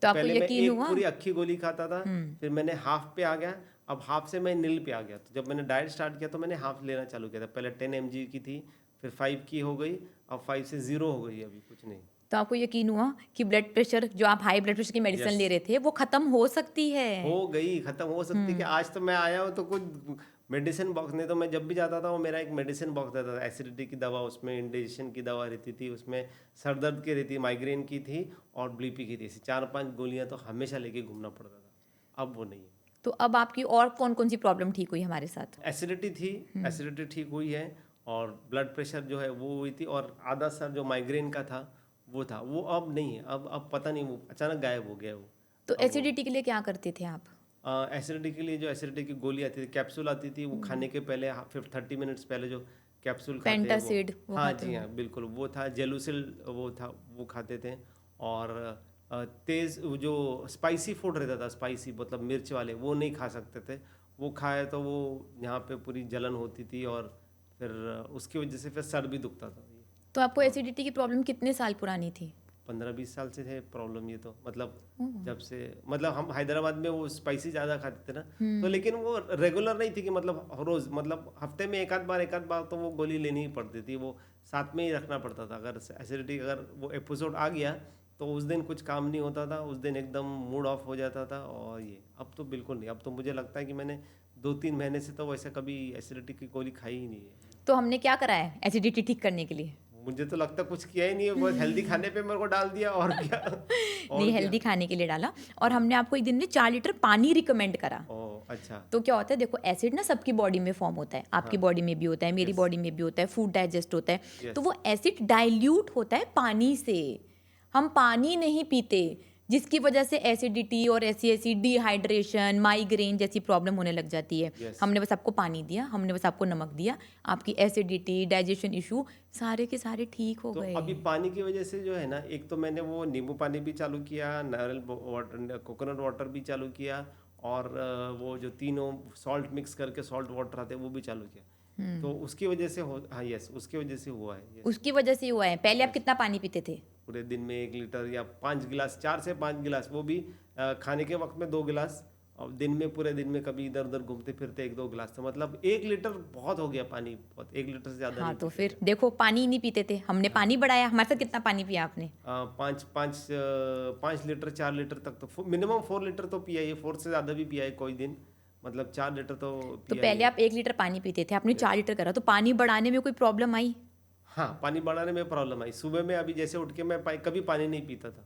तो आपको पहले मैं यकीन एक हुआ? पूरी अक्खी गोली खाता था, फिर मैंने हाफ पे आ गया, अब हाफ से मैं नील पे आ गया। तो जब मैंने डाइट स्टार्ट किया तो मैंने हाफ लेना चालू किया था। पहले 10 mg की थी, फिर 5 की हो गई, अब 5 से 0 हो गई, अभी कुछ नहीं। तो आपको यकीन हुआ कि ब्लड प्रेशर, जो आप हाई ब्लड प्रेशर की मेडिसिन यस, ले रहे थे, वो खत्म हो सकती है? हो गई, खत्म हो सकती कि आज तो मैं आया हूँ तो कुछ मेडिसिन बॉक्स नहीं, तो मैं जब भी जाता था वो मेरा एक मेडिसिन बॉक्स रहता था। एसिडिटी की दवा, उसमें इंडाइजेशन की दवा रहती थी, उसमें सर दर्द की रहती, माइग्रेन की थी और बीपी की थी। ऐसी 4-5 गोलियां तो हमेशा लेके घूमना पड़ता था। अब वो नहीं है। तो अब आपकी और कौन कौन सी प्रॉब्लम ठीक हुई हमारे साथ? एसिडिटी थी, एसिडिटी ठीक हुई है, और ब्लड प्रेशर जो है वो हुई थी, और आधा सर जो माइग्रेन का था वो था, वो अब नहीं है। अब पता नहीं वो अचानक गायब हो गया वो। तो एसिडिटी के लिए क्या करते थे आप? एसिडिटी के लिए जो एसिडिटी की गोली आती थी, कैप्सूल आती थी, वो खाने के पहले 30 मिनट्स पहले जो कैप्सूल खाते हैं पेंटासिड वो हाँ खाते जी हो? हाँ बिल्कुल, वो था। जेलुसिल वो था, वो खाते थे। और तेज़ जो स्पाइसी फूड रहता था, स्पाइसी मतलब मिर्च वाले, वो नहीं खा सकते थे। वो खाए तो वो यहाँ पे पूरी जलन होती थी, और फिर उसकी वजह से फिर सर भी दुखता था। तो आपको एसिडिटी की प्रॉब्लम कितने साल पुरानी थी? 15-20 साल से है प्रॉब्लम ये तो। मतलब जब से, मतलब हम हैदराबाद में वो स्पाइसी ज़्यादा खाते थे ना, तो लेकिन वो रेगुलर नहीं थी कि मतलब रोज़, मतलब हफ्ते में एक आध बार तो वो गोली लेनी ही पड़ती थी। वो साथ में ही रखना पड़ता था। अगर एसिडिटी, अगर वो एपिसोड आ गया तो उस दिन कुछ काम नहीं होता था, उस दिन एकदम मूड ऑफ हो जाता था। और ये अब तो बिल्कुल नहीं, अब तो मुझे लगता है कि मैंने 2-3 महीने से तो वैसे कभी एसिडिटी की गोली खाई ही नहीं है। तो हमने क्या करा है एसिडिटी ठीक करने के लिए? मुझे तो लगता है कुछ किया ही नहीं है, बस हेल्दी खाने पे मेरे को डाल दिया और क्या। नहीं, और क्या। हेल्दी खाने के लिए डाला। और हमने आपको एक दिन में 4 लीटर पानी रिकमेंड करा। ओह अच्छा। तो क्या होता है, देखो एसिड ना सबकी बॉडी में फॉर्म होता है, आपकी हाँ। बॉडी में भी होता है, मेरी Yes. बॉडी में भी होता है, फूड डाइजेस्ट होता है। Yes. तो वो एसिड डाइल्यूट होता है पानी से। हम पानी नहीं पीते, जिसकी वजह से एसिडिटी और ऐसी ऐसी डिहाइड्रेशन, माइग्रेन जैसी प्रॉब्लम होने लग जाती है। Yes. हमने बस आपको पानी दिया, हमने बस आपको नमक दिया, आपकी एसिडिटी, डाइजेशन इशू सारे के सारे ठीक हो तो गए। अभी पानी की वजह से जो है ना, एक तो मैंने वो नींबू पानी भी चालू किया, नारियल वाटर, कोकोनट वाटर भी चालू किया, और वो जो तीनों सॉल्ट मिक्स करके सॉल्ट वाटर आते हैं वो भी चालू किया। तो उसकी वजह से हो, हाँ यस, उसकी वजह से हुआ है। yes। उसकी वजह से हुआ है। पहले आप कितना पानी पीते थे? पूरे दिन में 1 लीटर या 5 गिलास, 4 से 5 गिलास, वो भी खाने के वक्त में 2 गिलास, और दिन में पूरे दिन में कभी इधर उधर घूमते फिरते 1-2 गिलास। तो मतलब 1 लीटर बहुत हो गया पानी, बहुत, 1 लीटर से ज़्यादा हाँ, नहीं तो पीते फिर थे। देखो पानी ही नहीं पीते थे, हमने पानी बढ़ाया। हमारे साथ कितना पानी पिया आपने? 5 लीटर 4 लीटर तक तो मिनिमम 4 लीटर तो पिया ही है, 4 से ज़्यादा भी पिया है कोई दिन, मतलब 4 लीटर तो तो पिया ही पहले है। आप 1 लीटर पानी पीते थे, आपने 4 लीटर करा, तो पानी बढ़ाने में कोई प्रॉब्लम आई? हाँ, पानी बढ़ाने में प्रॉब्लम आई। सुबह में अभी जैसे उठ के मैं कभी पानी नहीं पीता था,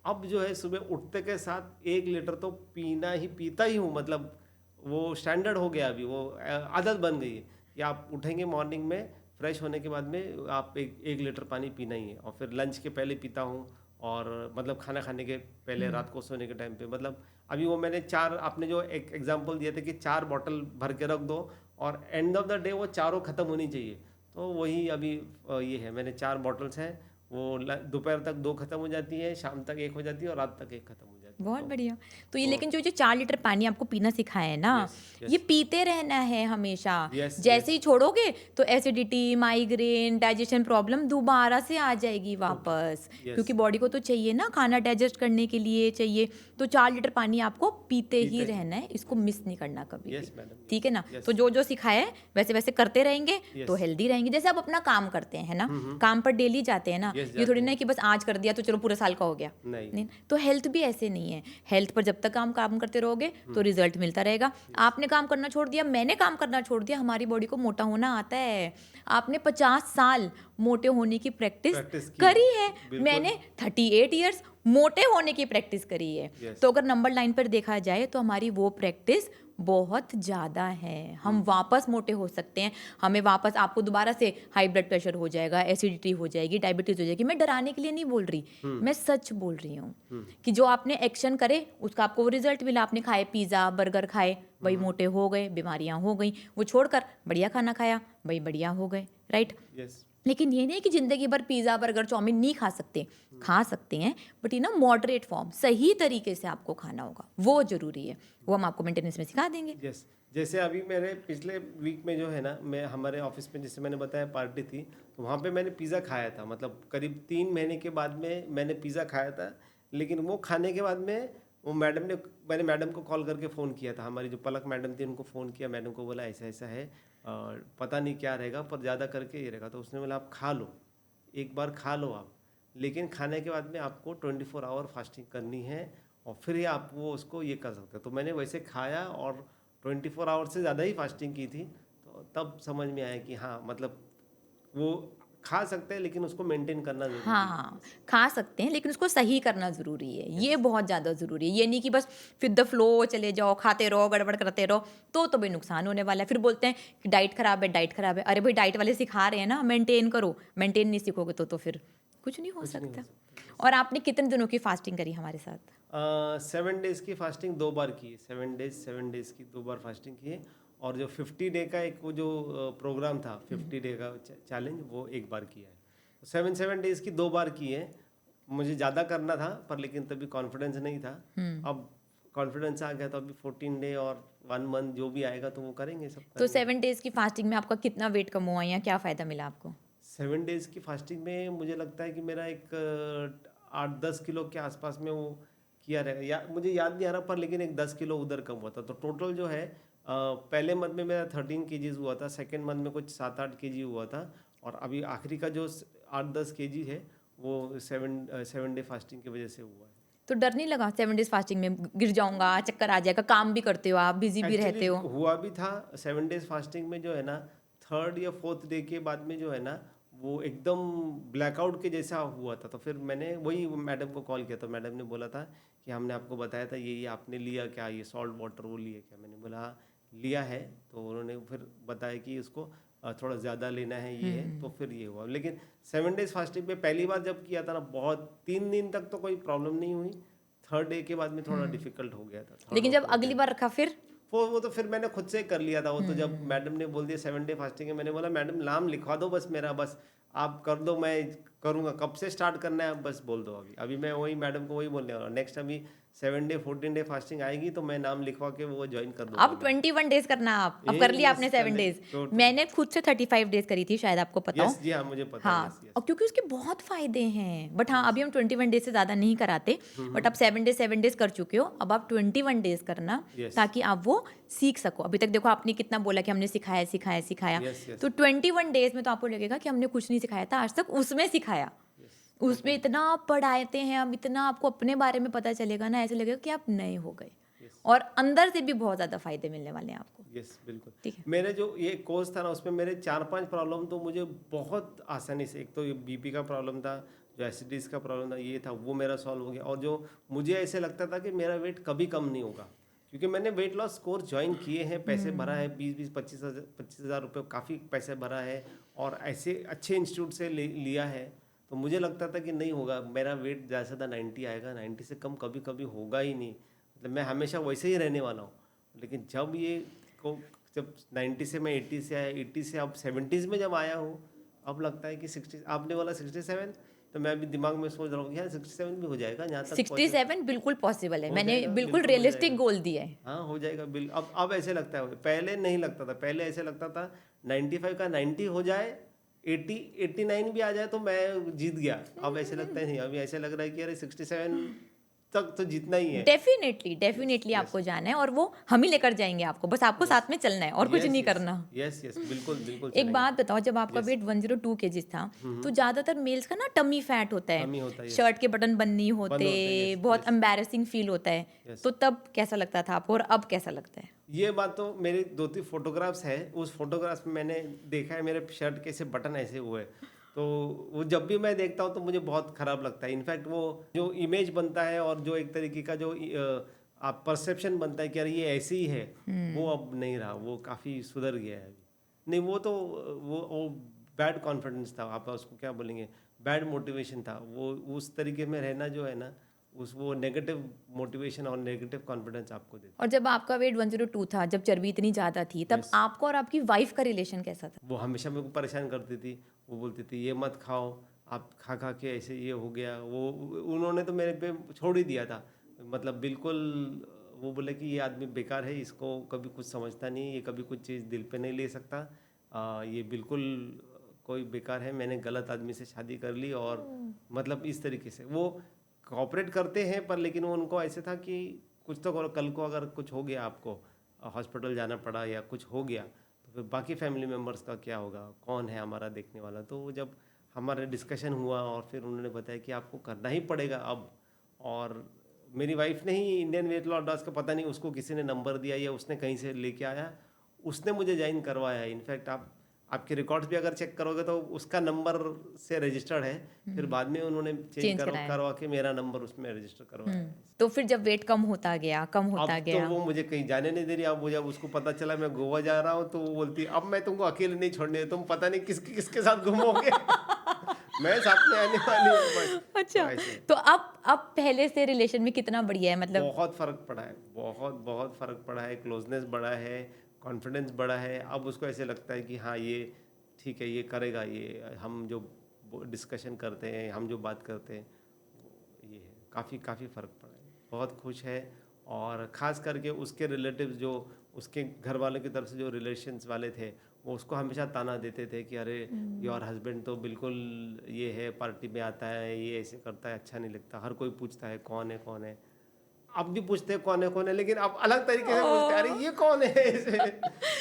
अब जो है सुबह उठते के साथ 1 लीटर तो पीता ही हूँ, मतलब वो स्टैंडर्ड हो गया अभी, वो आदत बन गई है कि आप उठेंगे मॉर्निंग में फ्रेश होने के बाद में आप 1 लीटर पानी पीना ही है। और फिर लंच के पहले पीता हूँ, और मतलब खाना खाने के पहले, रात को सोने के टाइम पे, मतलब अभी वो मैंने 4, आपने जो एक एग्जांपल दिया था कि 4 बॉटल भर के रख दो और एंड ऑफ द डे वो चारों ख़त्म होनी चाहिए, तो वही अभी ये है, मैंने 4 बॉटल्स हैं, वो दोपहर तक 2 खत्म हो जाती है, शाम तक 1 हो जाती है, और रात तक 1 खत्म हो जाती है। बहुत तो बढ़िया। तो ये वो लेकिन जो 4 लीटर पानी आपको पीना सिखाया है ना, यस ये यस पीते रहना है हमेशा। यस जैसे यस ही छोड़ोगे तो एसिडिटी, माइग्रेन, डाइजेशन प्रॉब्लम दोबारा से आ जाएगी वापस, यस क्योंकि बॉडी को तो चाहिए ना खाना डाइजेस्ट करने के लिए चाहिए। तो 4 लीटर पानी आपको पीते ही पीते रहना है, इसको मिस नहीं करना कभी भी। यस मैडम, ठीक है ना? यस तो जो जो सिखाया है वैसे वैसे करते रहेंगे तो यस हेल्दी रहेंगे। जैसे आप अपना काम करते हैं, है ना, काम पर डेली जाते हैं ना, यस ये थोड़ी जाते ना हैं। कि बस आज कर दिया तो चलो पूरे साल का हो गया। नहीं नहीं, तो हेल्थ भी ऐसे नहीं है। हेल्थ पर जब तक काम काम करते रहोगे तो रिजल्ट मिलता रहेगा। आपने काम करना छोड़ दिया, मैंने काम करना छोड़ दिया, हमारी बॉडी को मोटा होना आता है। आपने 50 साल मोटे होने की प्रैक्टिस प्रैक्टिस की करी है, बिल्कुल। मैंने 38 ईयर्स मोटे होने की प्रैक्टिस करी है। Yes. तो अगर नंबर लाइन पर देखा जाए तो हमारी वो प्रैक्टिस बहुत ज़्यादा है। हम वापस मोटे हो सकते हैं, हमें वापस, आपको दोबारा से हाई ब्लड प्रेशर हो जाएगा, एसिडिटी हो जाएगी, डायबिटीज़ हो जाएगी। मैं डराने के लिए नहीं बोल रही, मैं सच बोल रही हूँ कि जो आपने एक्शन करे उसका आपको वो रिजल्ट मिला। आपने खाए पिज़्ज़ा बर्गर खाए, वही मोटे हो गए, बीमारियाँ हो गई। वो छोड़कर बढ़िया खाना खाया, वही बढ़िया हो गए, राइट? यस लेकिन ये नहीं कि ज़िंदगी भर पिज़्ज़ा बर्गर चाउमीन नहीं खा सकते, खा सकते हैं, बट ये ना मॉडरेट फॉर्म, सही तरीके से आपको खाना होगा, वो ज़रूरी है। वो हम आपको मेंटेनेंस में सिखा देंगे। यस जैसे अभी मेरे पिछले वीक में जो है ना, मैं हमारे ऑफिस में, जैसे मैंने बताया, पार्टी थी, तो वहाँ पे मैंने पिज़्ज़ा खाया था, मतलब करीब 3 महीने के बाद में मैंने पिज़्ज़ा खाया था। लेकिन वो खाने के बाद में वो मैंने मैडम को कॉल करके फ़ोन किया था, हमारी जो पलक मैडम थी उनको फ़ोन किया, मैडम को बोला ऐसा ऐसा है, पता नहीं क्या रहेगा पर ज़्यादा करके ये रहेगा। तो उसने बोला आप खा लो, एक बार खा लो आप, लेकिन खाने के बाद में आपको 24 आवर फास्टिंग करनी है, और फिर ही आप वो उसको ये कर सकते हो। तो मैंने वैसे खाया और 24 आवर से ज़्यादा ही फास्टिंग की थी, तो तब समझ में आया कि हाँ, मतलब वो खा सकते हैं लेकिन उसको मेंटेन करना ज़रूरी है। हाँ, खा सकते हैं लेकिन उसको सही करना ज़रूरी है, ये बहुत ज़्यादा ज़रूरी है। ये नहीं कि बस विद द फ्लो चले जाओ, खाते रहो, गड़बड़ करते रहो, तो भाई नुकसान होने वाला है। फिर बोलते हैं कि डाइट खराब है, डाइट खराब है। अरे भाई डाइट वाले सिखा रहे हैं ना मेंटेन करो, मेंटेन नहीं सीखोगे तो फिर कुछ नहीं हो कुछ नहीं हो सकता। सकता। और आपने कितने दिनों की फास्टिंग करी हमारे साथ? 7 डेज़ की फास्टिंग 2 बार की है, 7 डेज़ की 2 बार फास्टिंग की है, और जो 50 डे का एक वो जो प्रोग्राम था, 50 डे का चैलेंज, वो एक बार किया है। 7 डेज़ की 2 बार की है। मुझे ज़्यादा करना था पर लेकिन तभी कॉन्फिडेंस नहीं था, अब कॉन्फिडेंस आ गया, तो अभी 14 डे और 1 मंथ जो भी आएगा तो वो करेंगे, सब तो करेंगे। 7 डेज़ की फास्टिंग में आपका कितना वेट कम हुआ या क्या फ़ायदा मिला आपको? 7 डेज़ की फास्टिंग में मुझे लगता है कि मेरा एक 8-10 किलो के आसपास में वो किया रहेगा, या मुझे याद नहीं आ रहा, पर लेकिन एक 10 किलो उधर कम हुआ था। तो टोटल जो है पहले मंथ में मेरा 13 केजीज हुआ था, सेकेंड मंथ में कुछ 7-8 केजी हुआ था, और अभी आखिरी का जो 8-10 केजी है वो 7 डे फास्टिंग की वजह से हुआ है। तो डर नहीं लगा 7 डेज फास्टिंग में गिर जाऊंगा, चक्कर आ जाएगा, काम भी करते हो आप, बिजी भी रहते एक्चुअली हो? हुआ भी था 7 डेज फास्टिंग में, जो है ना 3rd या 4th डे के बाद में जो है ना वो एकदम ब्लैकआउट के जैसा हुआ था। तो फिर मैंने वही मैडम को कॉल किया, तो मैडम ने बोला था कि हमने आपको बताया था ये आपने लिया क्या, ये सॉल्ट वाटर वो लिए क्या? मैंने बोला हाँ लिया है। तो उन्होंने फिर बताया कि उसको थोड़ा ज़्यादा लेना है, ये है। तो फिर ये हुआ। लेकिन 7 डेज फास्टिंग में पहली बार जब किया था ना, बहुत 3 दिन तक तो कोई प्रॉब्लम नहीं हुई। 3rd डे के बाद में थोड़ा डिफिकल्ट हो गया था, लेकिन जब अगली बार रखा फिर? वो तो फिर मैंने खुद से कर लिया था। वो तो जब मैडम ने बोल दिया 7 डे फास्टिंग है, मैंने बोला मैडम नाम लिखवा दो बस मेरा, बस आप कर दो, मैं करूँगा। कब से स्टार्ट करना है बस बोल दो। अभी मैं वही मैडम को वही बोलने वाला हूँ। नेक्स्ट अभी 7 डे 14 डे फास्टिंग आएगी तो मैं नाम लिखवा के वो ज्वाइन कर दूंगा। अब 21 डेज करना आप, अब कर लिया आपने 7 डेज। मैंने खुद से 35 डेज करी थी, शायद आपको पता हो। यस जी हाँ, मुझे पता है। हाँ, और क्योंकि उसके बहुत फायदे हैं। बट हाँ, अभी हम 21 डेज से ज़्यादा नहीं कराते, बट आप 7 डेज कर चुके हो, अब आप 21 डेज करना Yes. ताकि आप वो सीख सको। अभी तक देखो आपने कितना बोला कि हमने सिखाया सिखाया सिखाया, Yes, yes. तो 21 डेज में तो आपको लगेगा कि हमने कुछ नहीं सिखाया था आज तक, उसमें सिखाया। उसमें इतना पढ़ाते हैं हम, इतना आपको अपने बारे में पता चलेगा ना, ऐसे लगेगा कि आप नए हो गए। और अंदर से भी बहुत ज़्यादा फायदे मिलने वाले हैं आपको। यस बिल्कुल। ठीक है। मेरे जो ये कोर्स था ना, उसमें मेरे 4-5 प्रॉब्लम तो मुझे बहुत आसानी से, एक तो ये बीपी का प्रॉब्लम था, जो एसिडिटीज का प्रॉब्लम था, ये था, वो मेरा सॉल्व हो गया। और जो मुझे ऐसे लगता था कि मेरा वेट कभी कम नहीं होगा, क्योंकि मैंने वेट लॉस कोर्स ज्वाइन किए हैं, पैसे भरा है 20-25 रुपये, काफ़ी पैसे भरा है, और ऐसे अच्छे इंस्टीट्यूट से लिया है। तो मुझे लगता था कि नहीं होगा, मेरा वेट ज़्यादा से ज़्यादा 90 आएगा, 90 से कम कभी कभी होगा ही नहीं, मतलब मैं हमेशा वैसे ही रहने वाला हूँ। लेकिन जब ये को जब 90 से मैं 80 से आया, 80 से अब 70s में जब आया हूँ, अब लगता है कि 60, आपने बोला 67, तो मैं अभी दिमाग में सोच रहा हूँ कि यार 67 भी हो जाएगा, जहाँ तक 67 बिल्कुल पॉसिबल है, हो मैंने जाएगा, बिल्कुल हो रियलिस्टिक जाएगा। गोल दिया है। हाँ हो जाएगा बिल। अब ऐसे लगता है, पहले नहीं लगता था। पहले ऐसे लगता था 95 का 90 हो जाए, 89 भी आ जाए तो मैं जीत गया। अब ऐसे लगता है नहीं, अभी ऐसे लग रहा है कि अरे 67 तक तो जीतना ही है। डेफिनेटली आपको जाना है, और वो हम ही लेकर जाएंगे आपको, बस आपको साथ में चलना है और कुछ नहीं करना। यस बिल्कुल बिल्कुल एक बात बताओ, जब आपका वेट 102 केजीज था, तो ज्यादातर मेल्स का ना टमी फैट होता कमी होता है, है, शर्ट के बटन बंद नहीं बंद होते, होते हैं, बहुत एम्बैरेसिंग फील होता है। Yes. तो तब कैसा लगता था आपको और अब कैसा लगता है? ये बात तो मेरे 2-3 फोटोग्राफ्स है, उस फोटोग्राफ्स में मैंने देखा है मेरे शर्ट के ऐसे बटन ऐसे हुए, तो वो जब भी मैं देखता हूँ तो मुझे बहुत खराब लगता है। इनफैक्ट वो जो इमेज बनता है और जो एक तरीके का जो आप परसेप्शन बनता है कि यार ये ऐसे ही है, वो अब नहीं रहा, वो काफ़ी सुधर गया है अभी। नहीं वो तो वो बैड कॉन्फिडेंस था, आप उसको क्या बोलेंगे, बैड मोटिवेशन था वो। उस तरीके में रहना जो है ना, वो नेगेटिव मोटिवेशन और नेगेटिव कॉन्फिडेंस आपको देता है। और जब आपका वेट 102 था, जब चर्बी इतनी ज्यादा थी, तब आपको और आपकी वाइफ का रिलेशन कैसा था? वो हमेशा मेरे को परेशान करती थी। वो बोलती थी ये मत खाओ, आप खा खा के ऐसे ये हो गया। वो उन्होंने तो मेरे पे छोड़ ही दिया था, मतलब बिल्कुल। वो बोले कि ये आदमी बेकार है, इसको कभी कुछ समझता नहीं, ये कभी कुछ चीज़ दिल पे नहीं ले सकता, ये बिल्कुल कोई बेकार है, मैंने गलत आदमी से शादी कर ली। और मतलब इस तरीके से वो कोऑपरेट करते हैं, पर लेकिन वो उनको ऐसे था कि कुछ तो करो, कल को अगर कुछ हो गया, आपको हॉस्पिटल जाना पड़ा या कुछ हो गया, तो फिर बाकी फैमिली मेम्बर्स का क्या होगा, कौन है हमारा देखने वाला। तो जब हमारा डिस्कशन हुआ और फिर उन्होंने बताया कि आपको करना ही पड़ेगा अब। और मेरी वाइफ ने ही इंडियन वेट लॉस का, पता नहीं उसको किसी ने नंबर दिया या उसने कहीं से लेके आया, उसने मुझे ज्वाइन करवाया है। इनफैक्ट आपके रिकॉर्ड्स भी अगर चेक करोगे तो उसका नंबर से रजिस्टर्ड है, फिर बाद में उन्होंने चेंज करवा के मेरा नंबर उसमें रजिस्टर करवाया है। तो फिर जब वेट कम होता गया तो वो मुझे कहीं जाने नहीं दे रही। अब जब उसको पता चला मैं गोवा जा रहा हूँ, तो वो बोलती अब मैं तुमको अकेले नहीं छोड़ने, तुम पता नहीं किसके साथ घूमोगे। मैं साथ में आने वाली हूँ। अच्छा, तो अब पहले से रिलेशन में कितना बढ़िया है, मतलब बहुत फर्क पड़ा है, बहुत फर्क पड़ा है। क्लोजनेस बढ़ा है, कॉन्फिडेंस बढ़ा है। अब उसको ऐसे लगता है कि हाँ ये ठीक है, ये करेगा, ये हम जो डिस्कशन करते हैं, हम जो बात करते हैं, ये है। काफ़ी फ़र्क पड़ा है, बहुत खुश है। और ख़ास करके उसके रिलेटिव्स, जो उसके घर वालों की तरफ से जो रिलेशंस वाले थे, वो उसको हमेशा ताना देते थे कि अरे योर हस्बैंड तो बिल्कुल ये है, पार्टी में आता है, ये ऐसे करता है, अच्छा नहीं लगता। हर कोई पूछता है कौन है। अब भी पूछते हैं कौन है, लेकिन अब अलग तरीके से पूछते हैं, अरे ये कौन है ऐसे।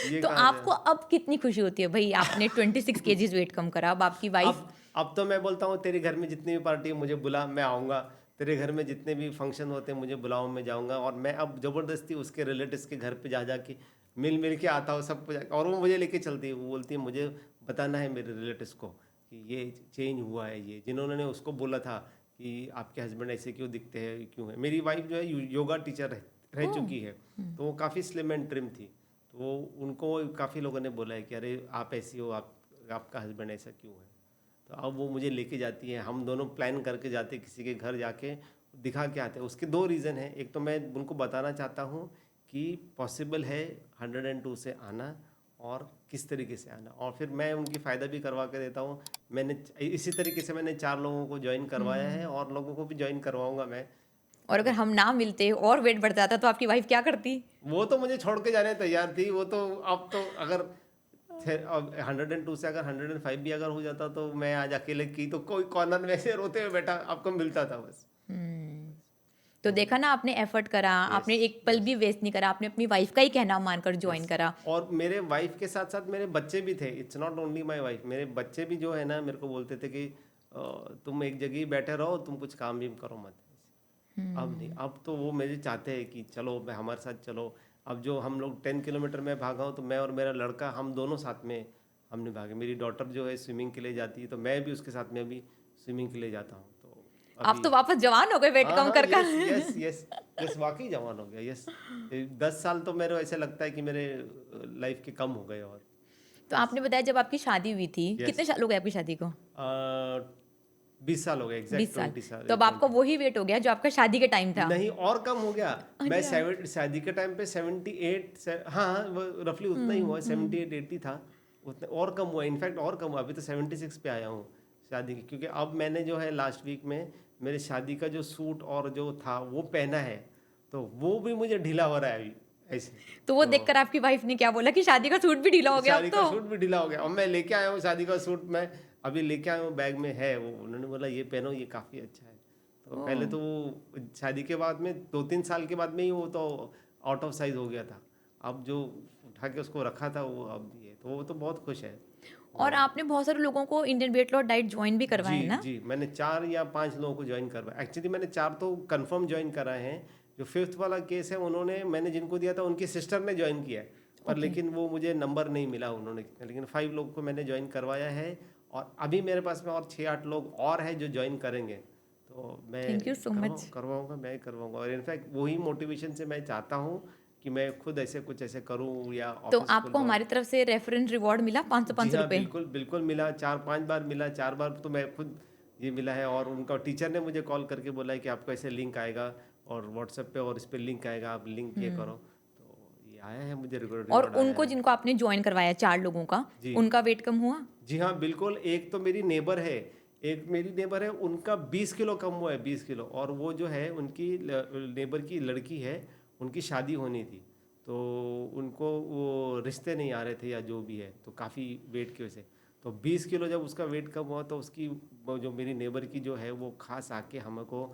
ये तो आपको अब कितनी खुशी होती है भाई, आपने 26 केजीज वेट कम करा, अब आपकी वाइफ अब तो मैं बोलता हूँ तेरे घर में जितनी भी पार्टी है मुझे बुला, मैं आऊँगा। तेरे घर में जितने भी फंक्शन होते हैं मुझे बुलाओ, मैं जाऊँगा। और मैं अब ज़बरदस्ती उसके रिलेटिव्स के घर पे जा जा के मिल के आता हूँ सबको और वो मुझे लेके चलती है। वो बोलती है मुझे बताना है मेरे रिलेटिव्स को कि ये चेंज हुआ है, ये जिन्होंने उसको बोला था कि आपके हस्बैंड ऐसे क्यों दिखते हैं, क्यों है। मेरी वाइफ जो है योगा टीचर रह ओह! चुकी है, तो वो काफ़ी स्लिम एंड ट्रिम थी। तो उनको काफ़ी लोगों ने बोला है कि अरे आप ऐसी हो, आपका हस्बैंड ऐसा क्यों है। तो अब वो मुझे लेके जाती है, हम दोनों प्लान करके जाते हैं किसी के घर, जाके दिखा के आते हैं। उसके दो रीज़न है, एक तो मैं उनको बताना चाहता हूँ कि पॉसिबल है 102 से आना और किस तरीके से आना, और फिर मैं उनकी फ़ायदा भी करवा के देता हूँ। मैंने इसी तरीके से मैंने 4 लोगों को ज्वाइन करवाया है और लोगों को भी ज्वाइन करवाऊंगा मैं। और अगर हम ना मिलते और वेट बढ़ जाता तो आपकी वाइफ क्या करती? वो तो मुझे छोड़ के जाने तैयार थी। वो तो अब तो अगर थे, अब 102 से अगर 105 भी अगर हो जाता तो मैं आज अकेले की तो कोई कॉर्नर में से रोते हुए बैठा आपको मिलता था बस। तो देखा ना, आपने एफर्ट करा, यस, आपने एक पल यस, भी वेस्ट नहीं करा, आपने अपनी वाइफ का ही कहना मानकर ज्वाइन यस। करा। और मेरे वाइफ के साथ साथ मेरे बच्चे भी थे। It's not only my wife, मेरे बच्चे भी जो है ना मेरे को बोलते थे कि तुम एक जगह ही बैठे रहो, तुम कुछ काम भी करो मत। अब नहीं, अब तो वो मेरे चाहते हैं कि चलो मैं हमारे साथ चलो। अब जो हम लोग 10 किलोमीटर में भागा हूँ तो मैं और मेरा लड़का हम दोनों साथ में हमने भागे। मेरी डॉटर जो है स्विमिंग के लिए जाती है तो मैं भी उसके साथ में अभी स्विमिंग के लिए जाता हूँ। तो आप अभी तो वापस जवान हो गए वेट हाँ कम हाँ, कर कर। यस यस यस यस, वाकई जवान हो गया। यस, 10 साल तो मेरे ऐसे लगता है कि मेरे लाइफ के कम हो गए। और तो आपने बताया जब आपकी शादी हुई थी, यस, कितने साल हो गए आपकी शादी को? 20 साल हो गए, 20 एग्जैक्ट साल। 20 साल, तो अब आपका 20। वही वेट हो गया जो आपका शादी के टाइम था? नहीं, और कम हो गया। मैं अच्छा। शादी के टाइम पे 78 हाँ, वो रफली उतना ही हुआ, 78 80 था। उतना और कम हुआ, इनफैक्ट और कम हुआ। अभी तो 76 पे आया हूँ शादी की, क्योंकि अब मैंने जो है लास्ट वीक में मेरे शादी का जो सूट और जो था वो पहना है, तो वो भी मुझे ढीला हो रहा है अभी ऐसे। तो वो तो देखकर आपकी वाइफ ने क्या बोला कि शादी का सूट भी ढीला हो गया अब शादी का तो? सूट भी ढीला हो गया। और मैं लेके आया हूँ शादी का सूट, मैं अभी लेके आया हूँ, बैग में है वो। उन्होंने बोला ये पहनो, ये काफ़ी अच्छा है। तो पहले तो वो शादी के बाद में 2-3 साल के बाद में ही वो तो आउट ऑफ साइज हो गया था। अब जो उठा के उसको रखा था वो अब भी है, तो वो तो बहुत खुश है। और आपने बहुत सारे लोगों को Indian weight loss diet join भी करवाए जी हैं ना? जी, मैंने 4 या 5 लोगों को ज्वाइन करवाया। एक्चुअली मैंने 4 तो कंफर्म ज्वाइन कराए हैं। जो 5th वाला केस है उन्होंने, मैंने जिनको दिया था उनकी सिस्टर ने ज्वाइन किया है, पर ओके। लेकिन वो मुझे नंबर नहीं मिला उन्होंने, लेकिन 5 लोग को मैंने ज्वाइन करवाया है। और अभी मेरे पास में और 6-8 लोग और हैं जो ज्वाइन करेंगे। तो मैं थैंक यू सो मच। करवाऊंगा, मैं करवाऊंगा। और इनफैक्ट वही मोटिवेशन से मैं चाहता हूँ कि मैं खुद ऐसे कुछ ऐसे करूँ या तो ऑफिस आपको खुलवाऊँ। हमारी तरफ से रेफरेंस रिवॉर्ड मिला 500 जी 500 हाँ, रुपए? बिल्कुल बिल्कुल मिला। 4-5 बार मिला, 4 बार तो मैं खुद ये मिला है। और उनका टीचर ने मुझे कॉल करके बोला है कि आपको ऐसे लिंक आएगा और व्हाट्सएप पे, और इस पे लिंक आएगा, आप लिंक ये करो। तो ये आया है, मुझे और रिवॉर्ड आया उनको है। जिनको आपने ज्वाइन करवाया 4 लोगों का, जी उनका वेट कम हुआ? जी हाँ, बिल्कुल। एक तो मेरी नेबर है, एक मेरी नेबर है, उनका 20 किलो कम हुआ है, 20 किलो। और वो जो है उनकी नेबर की लड़की है, उनकी शादी होनी थी, तो उनको वो रिश्ते नहीं आ रहे थे या जो भी है, तो काफ़ी वेट की वजह से। तो 20 किलो जब उसका वेट कम हुआ तो उसकी वो जो मेरी नेबर की जो है वो खास आके हमको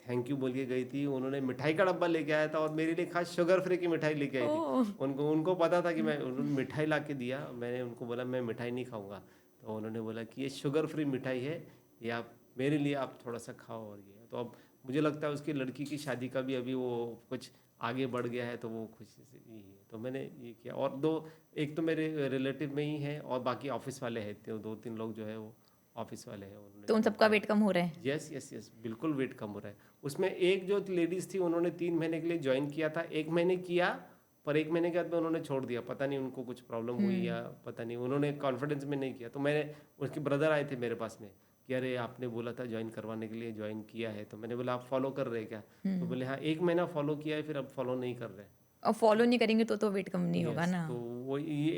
थैंक यू बोल के गई थी। उन्होंने मिठाई का डब्बा लेके आया था और मेरे लिए खास शुगर फ्री की मिठाई लेके आई थी। ओह! उनको उनको पता था कि मैं, उन्होंने मिठाई ला के दिया। मैंने उनको बोला मैं मिठाई नहीं खाऊंगा, तो उन्होंने बोला कि ये शुगर फ्री मिठाई है, ये आप मेरे लिए आप थोड़ा सा खाओ। और ये तो अब मुझे लगता है उसकी लड़की की शादी का भी अभी वो कुछ आगे बढ़ गया है, तो वो खुशी से ही है। तो मैंने ये किया। और एक तो मेरे रिलेटिव में ही है और बाकी ऑफिस वाले हैं, तो 2-3 लोग जो है वो ऑफिस वाले हैं, उन्होंने तो उन ज्वाइन सबका किया। वेट कम हो रहा है? यस यस यस, बिल्कुल वेट कम हो रहा है। उसमें एक जो लेडीज़ थी उन्होंने 3 महीने के लिए ज्वाइन किया था। 1 महीने किया, पर 1 महीने के बाद में उन्होंने छोड़ दिया। पता नहीं उनको कुछ प्रॉब्लम हुई या पता नहीं, उन्होंने कॉन्फिडेंस में नहीं किया। तो मैंने, उसके ब्रदर आए थे मेरे पास में कि अरे आपने बोला था ज्वाइन करवाने के लिए, ज्वाइन किया है। तो मैंने बोला आप फॉलो कर रहे हैं क्या? तो बोले हाँ, 1 महीना फॉलो किया है, फिर अब फॉलो नहीं कर रहे। और फॉलो नहीं करेंगे तो वेट कम नहीं होगा यस, ना? तो वही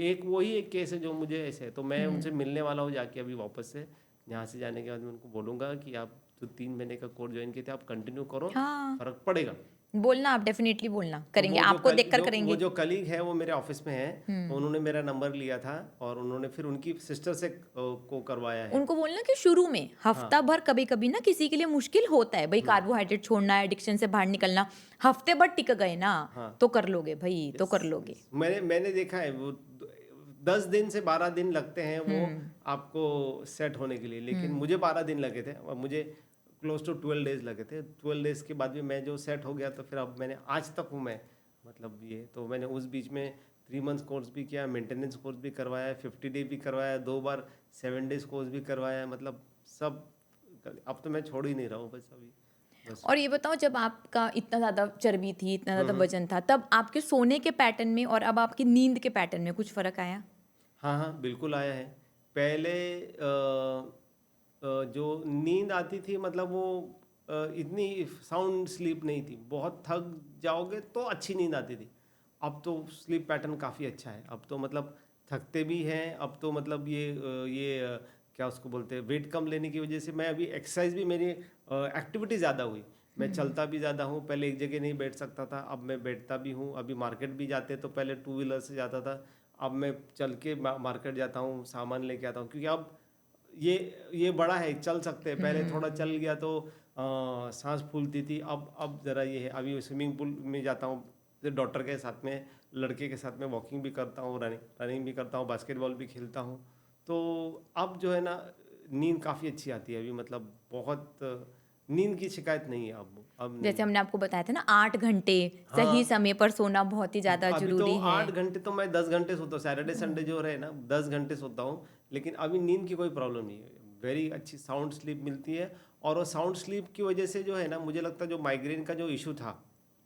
एक केस है जो मुझे ऐसे है। तो मैं उनसे मिलने वाला हूँ जाके अभी वापस से। यहाँ से जाने के बाद मैं उनको बोलूँगा कि आप जो 3 महीने का कोर्स ज्वाइन किए थे आप कंटिन्यू करो, हाँ, फर्क पड़ेगा। बोलना, आप डेफिनेटली बोलना, तो करेंगे, आपको देखकर वो करेंगे। जो कलीग है वो मेरे ऑफिस में है, तो उन्होंने मेरा नंबर लिया था और उन्होंने फिर उनकी सिस्टर से को करवाया है। उनको बोलना कि शुरू में हफ्ता भर कभी कभी ना किसी के लिए मुश्किल होता है भाई, कार्बोहाइड्रेट छोड़ना, एडिक्शन से बाहर निकलना। हफ्ते भर टिक गए ना हाँ, तो कर लोगे भाई, तो कर लोगे। मैंने देखा है वो 10 दिन से 12 दिन लगते हैं वो आपको सेट होने के लिए, लेकिन मुझे 12 दिन लगे थे और मुझे क्लोज टू 12 डेज लगे थे। 12 डेज के बाद भी मैं जो सेट हो गया, तो फिर अब मैंने आज तक हूँ मैं, मतलब ये तो मैंने उस बीच में 3 मंथ्स कोर्स भी किया, मेंटेनेंस कोर्स भी करवाया, 50 डे भी करवाया, 2 बार 7 डेज कोर्स भी करवाया, मतलब सब। अब तो मैं छोड़ ही नहीं रहा हूँ बस अभी बस। और ये बताओ, जब आपका इतना ज़्यादा चर्बी थी, इतना ज़्यादा वजन था, तब आपके सोने के पैटर्न में और अब आपकी नींद के पैटर्न में कुछ फ़र्क आया? हाँ हाँ बिल्कुल आया है। पहले जो नींद आती थी, मतलब वो इतनी साउंड स्लीप नहीं थी, बहुत थक जाओगे तो अच्छी नींद आती थी। अब तो स्लीप पैटर्न काफ़ी अच्छा है, अब तो मतलब थकते भी हैं, अब तो मतलब क्या उसको बोलते हैं, वेट कम लेने की वजह से मैं अभी एक्सरसाइज भी, मेरी एक्टिविटी ज़्यादा हुई, मैं चलता भी ज़्यादा हूँ। पहले एक जगह नहीं बैठ सकता था, अब मैं बैठता भी हूँ। अभी मार्केट भी जाते तो पहले 2 व्हीलर से जाता था, अब मैं चल के मार्केट जाता हूँ, सामान लेके आता हूँ, क्योंकि अब ये बड़ा है, चल सकते हैं। पहले थोड़ा चल गया तो सांस फूलती थी, अब ज़रा ये है। अभी स्विमिंग पूल में जाता हूँ डॉटर के साथ में, लड़के के साथ में, वॉकिंग भी करता हूँ, रनिंग भी करता हूँ, बास्केटबॉल भी खेलता हूँ। तो अब जो है ना, नींद काफ़ी अच्छी आती है अभी, मतलब बहुत नींद की शिकायत नहीं है अब जैसे नहीं। हमने आपको बताया था ना, 8 घंटे सही हाँ, समय पर सोना बहुत ही ज़्यादा अभी तो ज़रूरी है। 8 घंटे तो मैं 10 घंटे सोता हूँ, सैटरडे संडे जो रहे ना 10 घंटे सोता हूँ, लेकिन अभी नींद की कोई प्रॉब्लम नहीं है। वेरी अच्छी साउंड स्लीप मिलती है, और वो साउंड स्लीप की वजह से जो है ना, मुझे लगता है जो माइग्रेन का जो इशू था,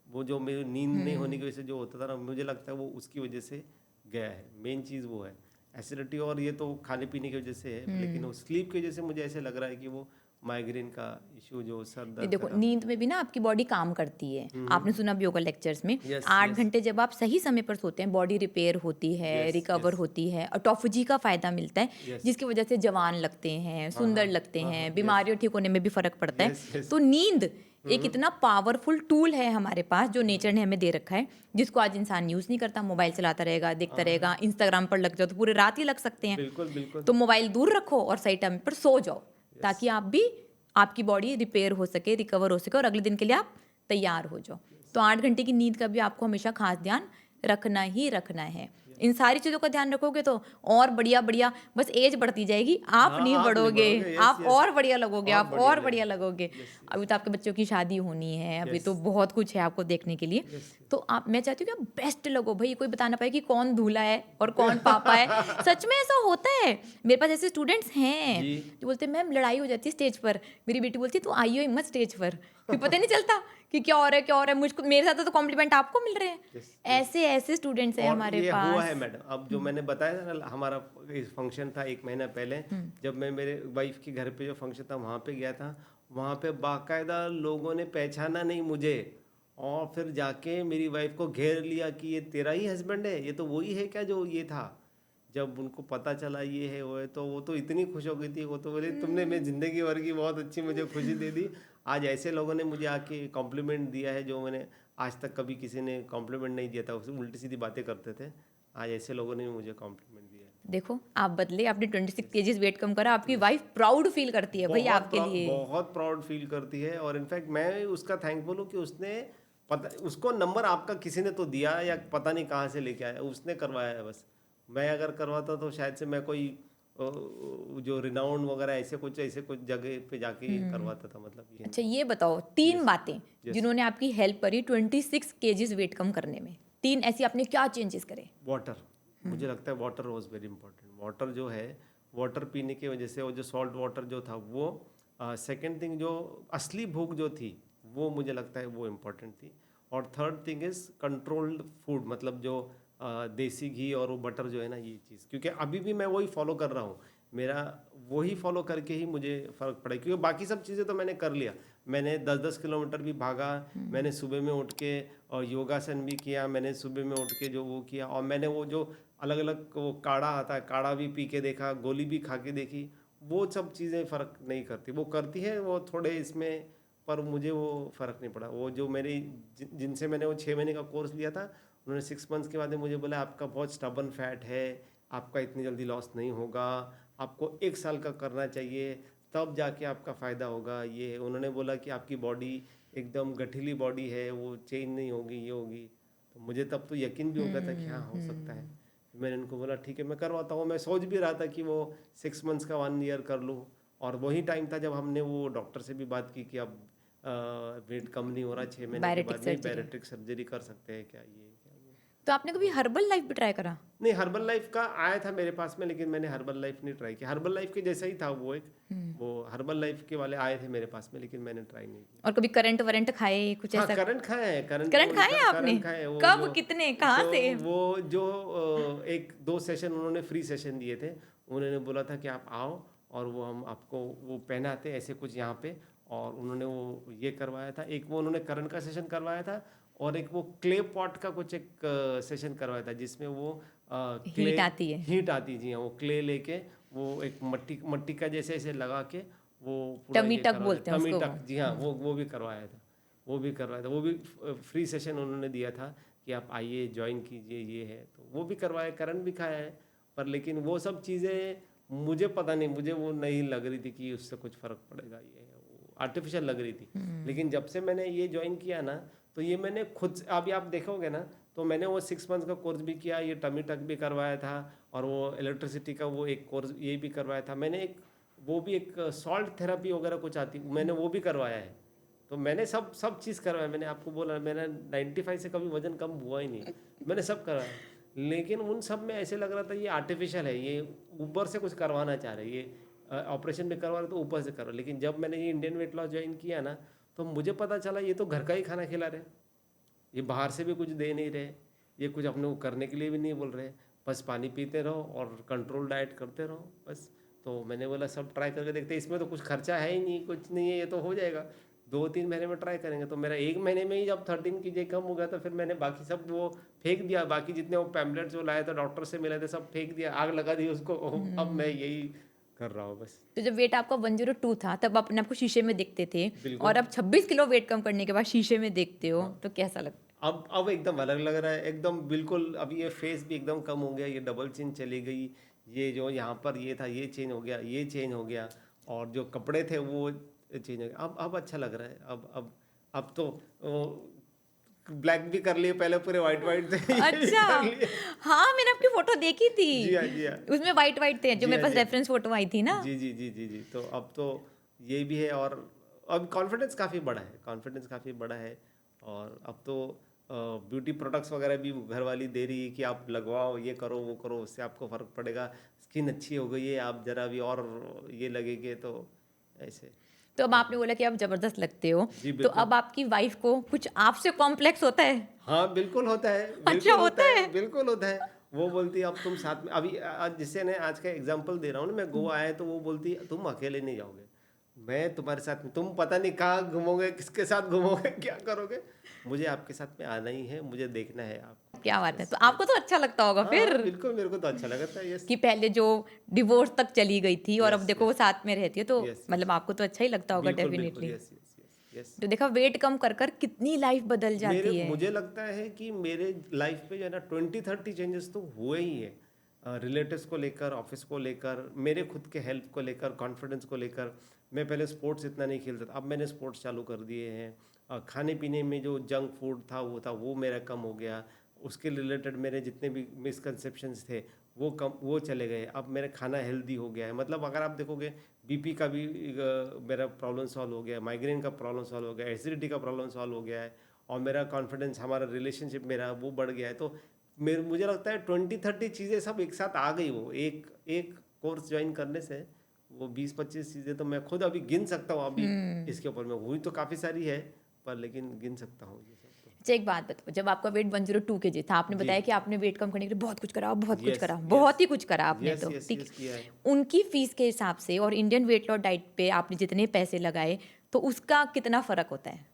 वो जो मेरी नींद नहीं होने की वजह से जो होता था ना, मुझे लगता है वो उसकी वजह से गया है। मेन चीज़ वो है एसिडिटी, और ये तो खाने पीने की वजह से है, लेकिन वो स्लीप की वजह से मुझे ऐसे लग रहा है कि वो माइग्रेन का इशू, जो सर ये दर्द का देखो, काम। नींद में भी ना आपकी बॉडी काम करती है। आपने सुना भी होगा लेक्चर्स में, यस 8 यस घंटे जब आप सही समय पर सोते हैं, बॉडी रिपेयर होती है, यस रिकवर यस होती है, ऑटोफेजी का फ़ायदा मिलता है, यस। जिसकी वजह से जवान लगते हैं, हाँ हाँ सुंदर लगते हाँ हाँ। हैं, यस बीमारियों ठीक होने में भी फ़र्क पड़ता है। Yes yes. तो नींद एक इतना पावरफुल टूल है हमारे पास, जो नेचर ने हमें दे रखा है, जिसको आज इंसान यूज़ नहीं करता। मोबाइल चलाता रहेगा, देखता रहेगा, इंस्टाग्राम पर लग जाओ तो पूरे रात ही लग सकते हैं। बिल्कुल बिल्कुल। तो मोबाइल दूर रखो और सही टाइम पर सो जाओ, यस ताकि आप भी, आपकी बॉडी रिपेयर हो सके, रिकवर हो सके, और अगले दिन के लिए आप तैयार हो जाओ। तो 8 घंटे की नींद का भी आपको हमेशा खास ध्यान रखना ही रखना है। इन सारी चीज़ों का ध्यान रखोगे तो और बढ़िया बढ़िया, बस एज बढ़ती जाएगी, आप हाँ, नहीं आप नहीं बढ़ोगे, बढ़ोगे। यस आप यस। और बढ़िया लगोगे, और आप बढ़िया और बढ़िया लगेगा। लगोगे। यस अभी यस तो आपके बच्चों की शादी होनी है, अभी तो यस बहुत कुछ है आपको देखने के लिए। यस। तो आप, मैं चाहती हूँ कि आप बेस्ट लगो भाई, कोई बता ना पाए कि कौन दूल्हा है और कौन पापा है। सच में ऐसा होता है, मेरे पास ऐसे स्टूडेंट्स हैं जी। जो बोलते हैं मैम लड़ाई हो जाती है स्टेज पर, मेरी बेटी बोलती है तू आइयो ही मत स्टेज पर, फिर पता नहीं चलता कि क्या हो रहा है क्या हो रहा है, मुझको मेरे साथ तो कॉम्प्लीमेंट आपको मिल रहे हैं। Yes yes. ऐसे ऐसे स्टूडेंट्स हैं और हमारे ये हुआ है पास। मैडम, अब जो मैंने बताया था ना, हमारा फंक्शन था 1 महीना पहले, जब मैं मेरे वाइफ के घर पे जो फंक्शन था वहाँ पे गया था, वहाँ पे बाकायदा लोगों ने पहचाना नहीं मुझे, और फिर जाके मेरी वाइफ को घेर लिया कि ये तेरा ही हस्बैंड है, ये तो वही है क्या जो ये था। जब उनको पता चला ये है वो है, तो वो तो इतनी खुश हो गई थी, वो तो बोले तुमने मेरी ज़िंदगी भर की बहुत अच्छी मुझे खुशी दे दी। आज ऐसे लोगों ने मुझे आके कॉम्प्लीमेंट दिया है, जो मैंने आज तक कभी किसी ने कॉम्प्लीमेंट नहीं दिया था, उससे उल्टी सीधी बातें करते थे। आज ऐसे लोगों ने भी मुझे कॉम्प्लीमेंट दिया है। देखो आप बदले, आपने 26 केजीज वेट कम करा, आपकी वाइफ प्राउड फील करती है भाई आपके लिए। बहुत प्राउड फील करती है, और इनफैक्ट मैं उसका थैंकफुल हूँ कि उसने पता, उसको नंबर आपका किसी ने तो दिया, या पता नहीं कहाँ से लेके आया, उसने करवाया है बस। मैं अगर करवाता तो शायद से मैं कोई जो रिनाउंड वगैरह ऐसे कुछ जगह पे जाके करवाता था, मतलब ये अच्छा नहीं। ये बताओ, 3 यस बातें यस। जिन्होंने आपकी हेल्प करी 26 केजीज वेट कम करने में, 3 ऐसी आपने क्या चेंजेस करे? वाटर, मुझे लगता है water was very important. Water जो है, वाटर पीने की वजह से, वो जो सॉल्ट वाटर जो था वो, सेकंड थिंग जो असली भूख जो थी वो मुझे लगता है वो इम्पोर्टेंट थी। और third thing is controlled food, मतलब जो देसी घी और वो बटर जो है ना, ये चीज़, क्योंकि अभी भी मैं वही फॉलो कर रहा हूँ, मेरा वही फॉलो करके ही मुझे फ़र्क पड़ा, क्योंकि बाकी सब चीज़ें तो मैंने कर लिया। मैंने 10-10 किलोमीटर भी भागा, मैंने सुबह में उठ के और योगासन भी किया, मैंने सुबह में उठ के जो वो किया, और मैंने वो जो अलग अलग वो काढ़ा आता है, काढ़ा भी पी के देखा, गोली भी खा के देखी। वो सब चीज़ें फ़र्क नहीं करती, वो करती है वो थोड़े इसमें, पर मुझे वो फ़र्क नहीं पड़ा। वो जो मेरी जिनसे मैंने वो 6 महीने का कोर्स लिया था, उन्होंने 6 मंथ्स के बाद में मुझे बोला आपका बहुत स्टबन फैट है, आपका इतनी जल्दी लॉस नहीं होगा, आपको 1 साल का करना चाहिए, तब जाके आपका फ़ायदा होगा। ये उन्होंने बोला कि आपकी बॉडी एकदम गठीली बॉडी है, वो चेंज नहीं होगी, ये होगी। तो मुझे तब तो यकीन भी हो गया था कि हाँ हो सकता है। मैंने उनको बोला ठीक है मैं करवाता हूँ। मैं सोच भी रहा था कि वो 6 मंथ्स का 1 ईयर कर लूँ, और वही टाइम था जब हमने वो डॉक्टर से भी बात की कि अब वेट कम नहीं हो रहा 6 महीने के बैरेटिक बाद, नहीं सर्जरी। बैरेट्रिक सर्जरी कर सकते हैं क्या, ये क्या वो। तो आपने कभी हर्बल लाइफ भी ट्राई करा? नहीं, हर्बल लाइफ का आया था मेरे पास में, लेकिन मैंने हर्बल लाइफ नहीं ट्राई किया। हर्बल लाइफ के जैसा ही था वो, एक वो हर्बल लाइफ के वाले आए थे मेरे पास में, लेकिन मैंने ट्राई नहीं किया। और कभी करंट वरंट खाए कुछ हाँ, ऐसा? करंट खाया है, करंट करंट खाए हैं आपने? करंट खाए हैं, वो कब, जो कितने, कहाँ तो से? वो जो 1-2 सेशन उन्होंने फ्री सेशन दिए थे। उन्होंने बोला था कि आप आओ और वो हम आपको वो पहनाते ऐसे कुछ यहाँ पे, और उन्होंने वो ये करवाया था। एक वो उन्होंने करंट का सेशन करवाया था, और एक वो क्ले पॉट का कुछ एक सेशन करवाया था, जिसमें वो क्ले हीट आती है। हीट आती, जी हाँ, वो क्ले लेके वो एक मट्टी मट्टी का जैसे ऐसे लगा के वो पूरा टमी ये टक करवाया, बोलते हैं टमी उसको टक, जी हाँ, वो भी करवाया था। वो भी करवाया था, वो भी फ्री सेशन उन्होंने दिया था कि आप आइए ज्वाइन कीजिए, ये है, तो वो भी करवाया, करंट भी खाया है। पर लेकिन वो सब चीज़ें मुझे पता नहीं, मुझे वो नहीं लग रही थी कि उससे कुछ फ़र्क पड़ेगा, ये आर्टिफिशियल लग रही थी। लेकिन जब से मैंने ये ज्वाइन किया ना, तो ये मैंने खुद से, अभी आप देखोगे ना, तो मैंने वो 6 मंथ्स का कोर्स भी किया, ये टमी टक भी करवाया था, और वो इलेक्ट्रिसिटी का वो एक कोर्स ये भी करवाया था मैंने। एक वो भी एक सॉल्ट थेरेपी वगैरह कुछ आती, मैंने वो भी करवाया है। तो मैंने सब सब चीज़ करवाया। मैंने आपको बोला, मैंने 95 से कभी वजन कम हुआ ही नहीं, मैंने सब करवाया। लेकिन उन सब में ऐसे लग रहा था ये आर्टिफिशियल है, ये ऊपर से कुछ करवाना चाह रहे हैं, ये ऑपरेशन भी करवा रहे तो ऊपर से करो। लेकिन जब मैंने ये इंडियन वेट लॉस ज्वाइन किया ना, तो मुझे पता चला ये तो घर का ही खाना खिला रहे, ये बाहर से भी कुछ दे नहीं रहे, ये कुछ अपने को करने के लिए भी नहीं बोल रहे, बस पानी पीते रहो और कंट्रोल डाइट करते रहो बस। तो मैंने बोला सब ट्राई करके देखते, इसमें तो कुछ खर्चा है ही नहीं, कुछ नहीं है, ये तो हो जाएगा, 2-3 महीने में ट्राई करेंगे। तो मेरा 1 महीने में ही जब 13 केजी कम हो गया, तो फिर मैंने बाकी सब वो फेंक दिया, बाकी जितने वो पैम्पलेट जो लाए थे डॉक्टर से मिले थे सब फेंक दिया, आग लगा दी उसको। अब मैं यही कर रहा हूँ बस। तो जब वेट आपका 102 था तब आप अपने आपको शीशे में देखते थे, बिल्कुल। और अब 26 किलो वेट कम करने के बाद शीशे में देखते हो, तो कैसा लगता अब एकदम अलग लग रहा है, एकदम बिल्कुल। अब ये फेस भी एकदम कम हो गया, ये डबल चिन चली गई, ये जो यहाँ पर ये था ये चेंज हो गया, ये चेंज हो गया, और जो कपड़े थे वो चेंज हो गया। अब अच्छा लग रहा है। अब तो ब्लैक भी कर लिए, पहले पूरे वाइट वाइट थे, है? ये भी अच्छा, कर लिए। हाँ मैंने आपकी फोटो देखी थी, जी हाँ, जी हाँ, उसमें वाइट वाइट थे जो जी मेरे हाँ, पास जी हाँ, रेफरेंस फोटो आई थी ना। जी जी जी जी जी। तो अब तो ये भी है, और अब कॉन्फिडेंस काफ़ी बड़ा है, कॉन्फिडेंस काफ़ी बड़ा है। और अब तो ब्यूटी प्रोडक्ट्स वगैरह भी घर वाली दे रही है कि आप लगवाओ, ये करो वो करो, उससे आपको फ़र्क पड़ेगा, स्किन अच्छी हो गई है, आप ज़रा भी और ये लगेंगे, तो ऐसे। तो अब आपने बोला कि आप जबरदस्त लगते हो, जी तो बिल्कुल। अब आपकी वाइफ को कुछ आपसे कॉम्प्लेक्स होता है? हाँ बिल्कुल होता है, अच्छा, बिल्कुल होता होता है, है? बिल्कुल होता है। वो बोलती है अब तुम साथ में, अभी आज जिससे ने आज का एग्जांपल दे रहा हूँ ना, मैं गोवा आया तो वो बोलती है तुम अकेले नहीं जाओगे, मैं तुम्हारे साथ में, तुम पता नहीं कहाँ घूमोगे, किसके साथ घूमोगे, क्या करोगे, मुझे आपके साथ में आना ही है, मुझे देखना है आपको। क्या बात है, बस तो यस। आपको तो अच्छा लगता होगा हाँ फिर, हाँ बिल्कुल, मेरे को तो अच्छा लगा था। यस कि पहले जो डिवोर्स तक चली गई थी और अब यस देखो वो यस साथ में रहती है, तो यस यस, मतलब आपको तो अच्छा ही लगता होगा बिल्कुल बिल्कुल, definitely. Yes yes yes yes. तो देखा वेट कम कर कर कितनी लाइफ बदल मेरे जाती है। मुझे लगता है कि मेरे लाइफ पे जो है ना 20-30 चेंजेस तो हुए ही है, रिलेटिव्स को लेकर, ऑफिस को लेकर, मेरे खुद के हेल्थ को लेकर, कॉन्फिडेंस को लेकर। मैं पहले स्पोर्ट्स इतना नहीं खेलता था, अब मैंने स्पोर्ट्स चालू कर दिए हैं। खाने पीने में जो जंक फूड था वो मेरा कम हो गया, उसके रिलेटेड मेरे जितने भी मिसकंसेप्शंस थे वो कम, वो चले गए। अब मेरा खाना हेल्दी हो गया है, मतलब अगर आप देखोगे बीपी का भी मेरा प्रॉब्लम सॉल्व हो गया, माइग्रेन का प्रॉब्लम सॉल्व हो गया, एसिडिटी का प्रॉब्लम सॉल्व हो गया है, और मेरा कॉन्फिडेंस, हमारा रिलेशनशिप मेरा वो बढ़ गया है। तो मेरे मुझे लगता है 20-30 चीज़ें सब एक साथ आ गई, वो एक एक कोर्स ज्वाइन करने से वो 20-25 चीज़ें तो मैं खुद अभी गिन सकता हूँ। अभी इसके ऊपर में हुई तो काफ़ी सारी है, पर लेकिन गिन सकता हूँ ये सब तो। अच्छा, एक बात बताओ, जब आपका वेट 102 केजी था, आपने जी बताया कि आपने वेट कम करने के लिए बहुत कुछ करा, बहुत कुछ यस करा, यस बहुत ही कुछ करा आपने यस तो, यस ठीक यस किया है। है। उनकी फीस के हिसाब से और इंडियन वेट लॉस डाइट पे आपने जितने पैसे लगाए, तो उसका कितना फर्क होता है?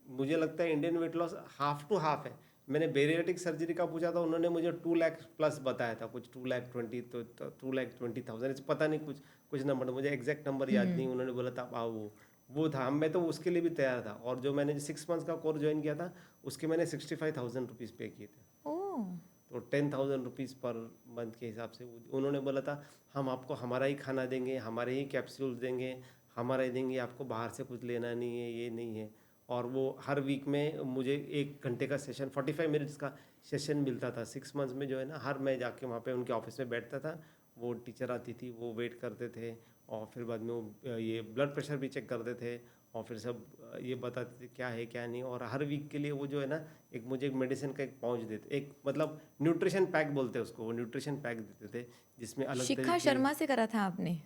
मुझे लगता है Indian weight loss half to half है। मैंने बेरियाट्रिक सर्जरी का पूछा था, उन्होंने मुझे 2 लाख प्लस बताया था, कुछ 2 लाख 20, तो 2 लाख 20,000 पता नहीं, कुछ कुछ नंबर, मुझे एग्जैक्ट नंबर याद नहीं। उन्होंने बोला था आप आओ, वो था, मैं तो उसके लिए भी तैयार था। और जो मैंने 6 मंथ्स का कोर्स ज्वाइन किया था, उसके मैंने 65,000 रुपीज़ पे किए थे। ओह, तो 10,000 रुपीज़ पर मंथ के हिसाब से उन्होंने बोला था हम आपको हमारा ही खाना देंगे, हमारे ही कैप्सूल्स देंगे, हमारा ही देंगे, आपको बाहर से कुछ लेना नहीं है, ये नहीं है। और वो हर वीक में मुझे 1 घंटे का सेशन 45 मिनट्स का सेशन मिलता था 6 मंथ्स में जो है ना। हर मैं जाके वहाँ पे उनके ऑफिस में बैठता था, वो टीचर आती थी, वो वेट करते थे और फिर बाद में वो ये ब्लड प्रेशर भी चेक करते थे और फिर सब ये बताते थे क्या है क्या नहीं। और हर वीक के लिए वो जो है ना एक मुझे एक मेडिसिन का एक पाउच देते, एक मतलब न्यूट्रिशन पैक बोलते हैं उसको, वो न्यूट्रिशन पैक देते थे जिसमें अलग शिखा तरीके शर्मा से करा था आपने?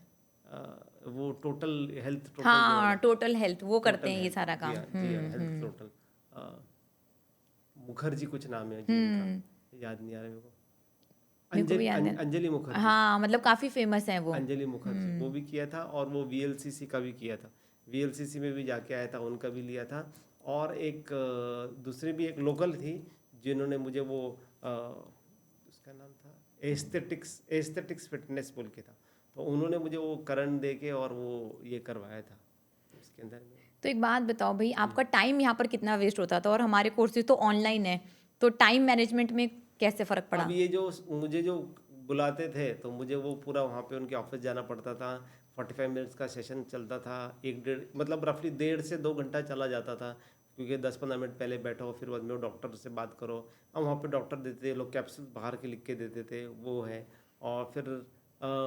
वो टोटल हेल्थ टोटल जो हाँ, वाला टोटल हेल्थ वो करते टोटल हैं ये हेल्थ, सारा जी काम। हाँ जी हाँ, हेल्थ टोटल मुखर्जी कुछ नाम है जी इनका, याद नहीं आ रहा मेरे को। मेरे को भी याद है। अंजलि मुखर्जी, हाँ, मतलब काफी फेमस है वो। अंजलि मुखर्जी वो भी किया था और वो वीएलसीसी का भी किया था, वीएलसीसी में भी जाके आया था, उनका भी लिया था। और एक दूसरी भी एक लोकल थी जिन्होंने मुझे वो उसका नाम था एस्थेटिक्स फिटनेस बोल के था, तो उन्होंने मुझे वो करंट दे के और वो ये करवाया था उसके अंदर में। तो एक बात बताओ भाई, आपका टाइम यहाँ पर कितना वेस्ट होता था? और हमारे कोर्सेज तो ऑनलाइन है, तो टाइम मैनेजमेंट में कैसे फर्क पड़ा? अब ये जो मुझे जो बुलाते थे तो मुझे वो पूरा वहाँ पे उनके ऑफिस जाना पड़ता था। 45 मिनट्स का सेशन चलता था, 1 डेढ़ मतलब रफली 1.5 से 2 घंटा चला जाता था, क्योंकि 10-15 मिनट पहले बैठो फिर बाद में वो डॉक्टर से बात करो। अब वहाँ पे डॉक्टर देते थे लोग, कैप्सूल बाहर के लिख के देते थे वो है। और फिर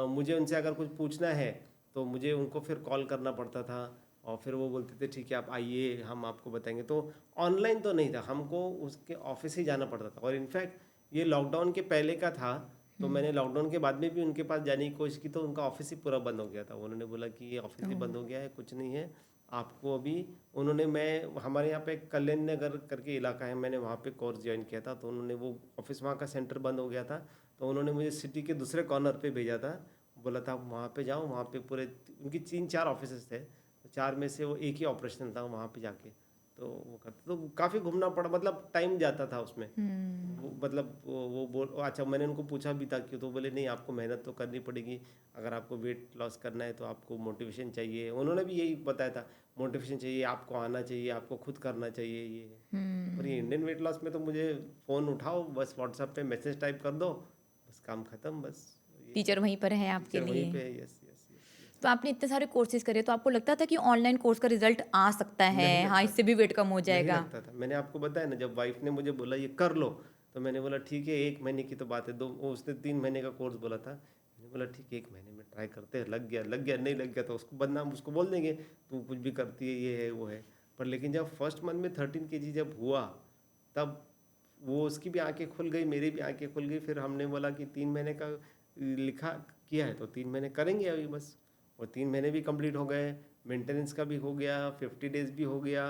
मुझे उनसे अगर कुछ पूछना है तो मुझे उनको फिर कॉल करना पड़ता था और फिर वो बोलते थे ठीक है आप आइए हम आपको बताएंगे। तो ऑनलाइन तो नहीं था, हमको उसके ऑफिस ही जाना पड़ता था। और इनफैक्ट ये लॉकडाउन के पहले का था, तो मैंने लॉकडाउन के बाद में भी उनके पास जाने की कोशिश की तो उनका ऑफिस ही पूरा बंद हो गया था। उन्होंने बोला कि ये ऑफिस ही बंद हो गया है, कुछ नहीं है आपको अभी। उन्होंने मैं हमारे यहाँ पे कल्याण नगर करके इलाका है, मैंने वहाँ पे कोर्स ज्वाइन किया था, तो उन्होंने वो ऑफिस वहाँ का सेंटर बंद हो गया था, तो उन्होंने मुझे सिटी के दूसरे कॉर्नर पे भेजा था। बोला था आप वहाँ पे जाओ, वहाँ पे पूरे उनकी 3-4 ऑफिस थे, तो 4 में से वो एक ही ऑपरेशन था वहाँ पे जाके, तो वो करते तो काफ़ी घूमना पड़ा, मतलब टाइम जाता था उसमें। वो मतलब वो बोल अच्छा, मैंने उनको पूछा भी था क्यों, तो बोले नहीं आपको मेहनत तो करनी पड़ेगी, अगर आपको वेट लॉस करना है तो आपको मोटिवेशन चाहिए। उन्होंने भी यही बताया था, मोटिवेशन चाहिए आपको, आना चाहिए आपको, खुद करना चाहिए ये है। और ये इंडियन वेट लॉस में तो मुझे फ़ोन उठाओ बस, व्हाट्सएप पे मैसेज टाइप कर दो, बस काम ख़त्म, बस ये टीचर वहीं पर है आपके टीचर वहीं लिए। पे है। Yes yes yes. तो आपने इतने सारे कोर्सेज करे, तो आपको लगता था कि ऑनलाइन कोर्स का रिजल्ट आ सकता है, नहीं हाँ लगता इससे भी वेट कम हो नहीं जाएगा? लगता था, मैंने आपको बताया ना, जब वाइफ ने मुझे बोला ये कर लो, तो मैंने बोला ठीक है, 1 महीने की तो बात है, उसने 3 महीने का कोर्स बोला था, मैंने बोला ठीक है 1 महीने में ट्राई करते हैं, लग गया नहीं लग गया तो उसको बदनाम उसको बोल देंगे तू कुछ भी करती है, ये है वो है। पर लेकिन जब फर्स्ट मंथ में 13 kg जब हुआ, तब वो उसकी भी आंखें खुल गई, मेरी भी आंखें खुल गई। फिर हमने बोला कि 3 महीने का लिखा किया है तो 3 महीने करेंगे अभी बस। और 3 महीने भी कंप्लीट हो गए, मेंटेनेंस का भी हो गया, 50 डेज भी हो गया,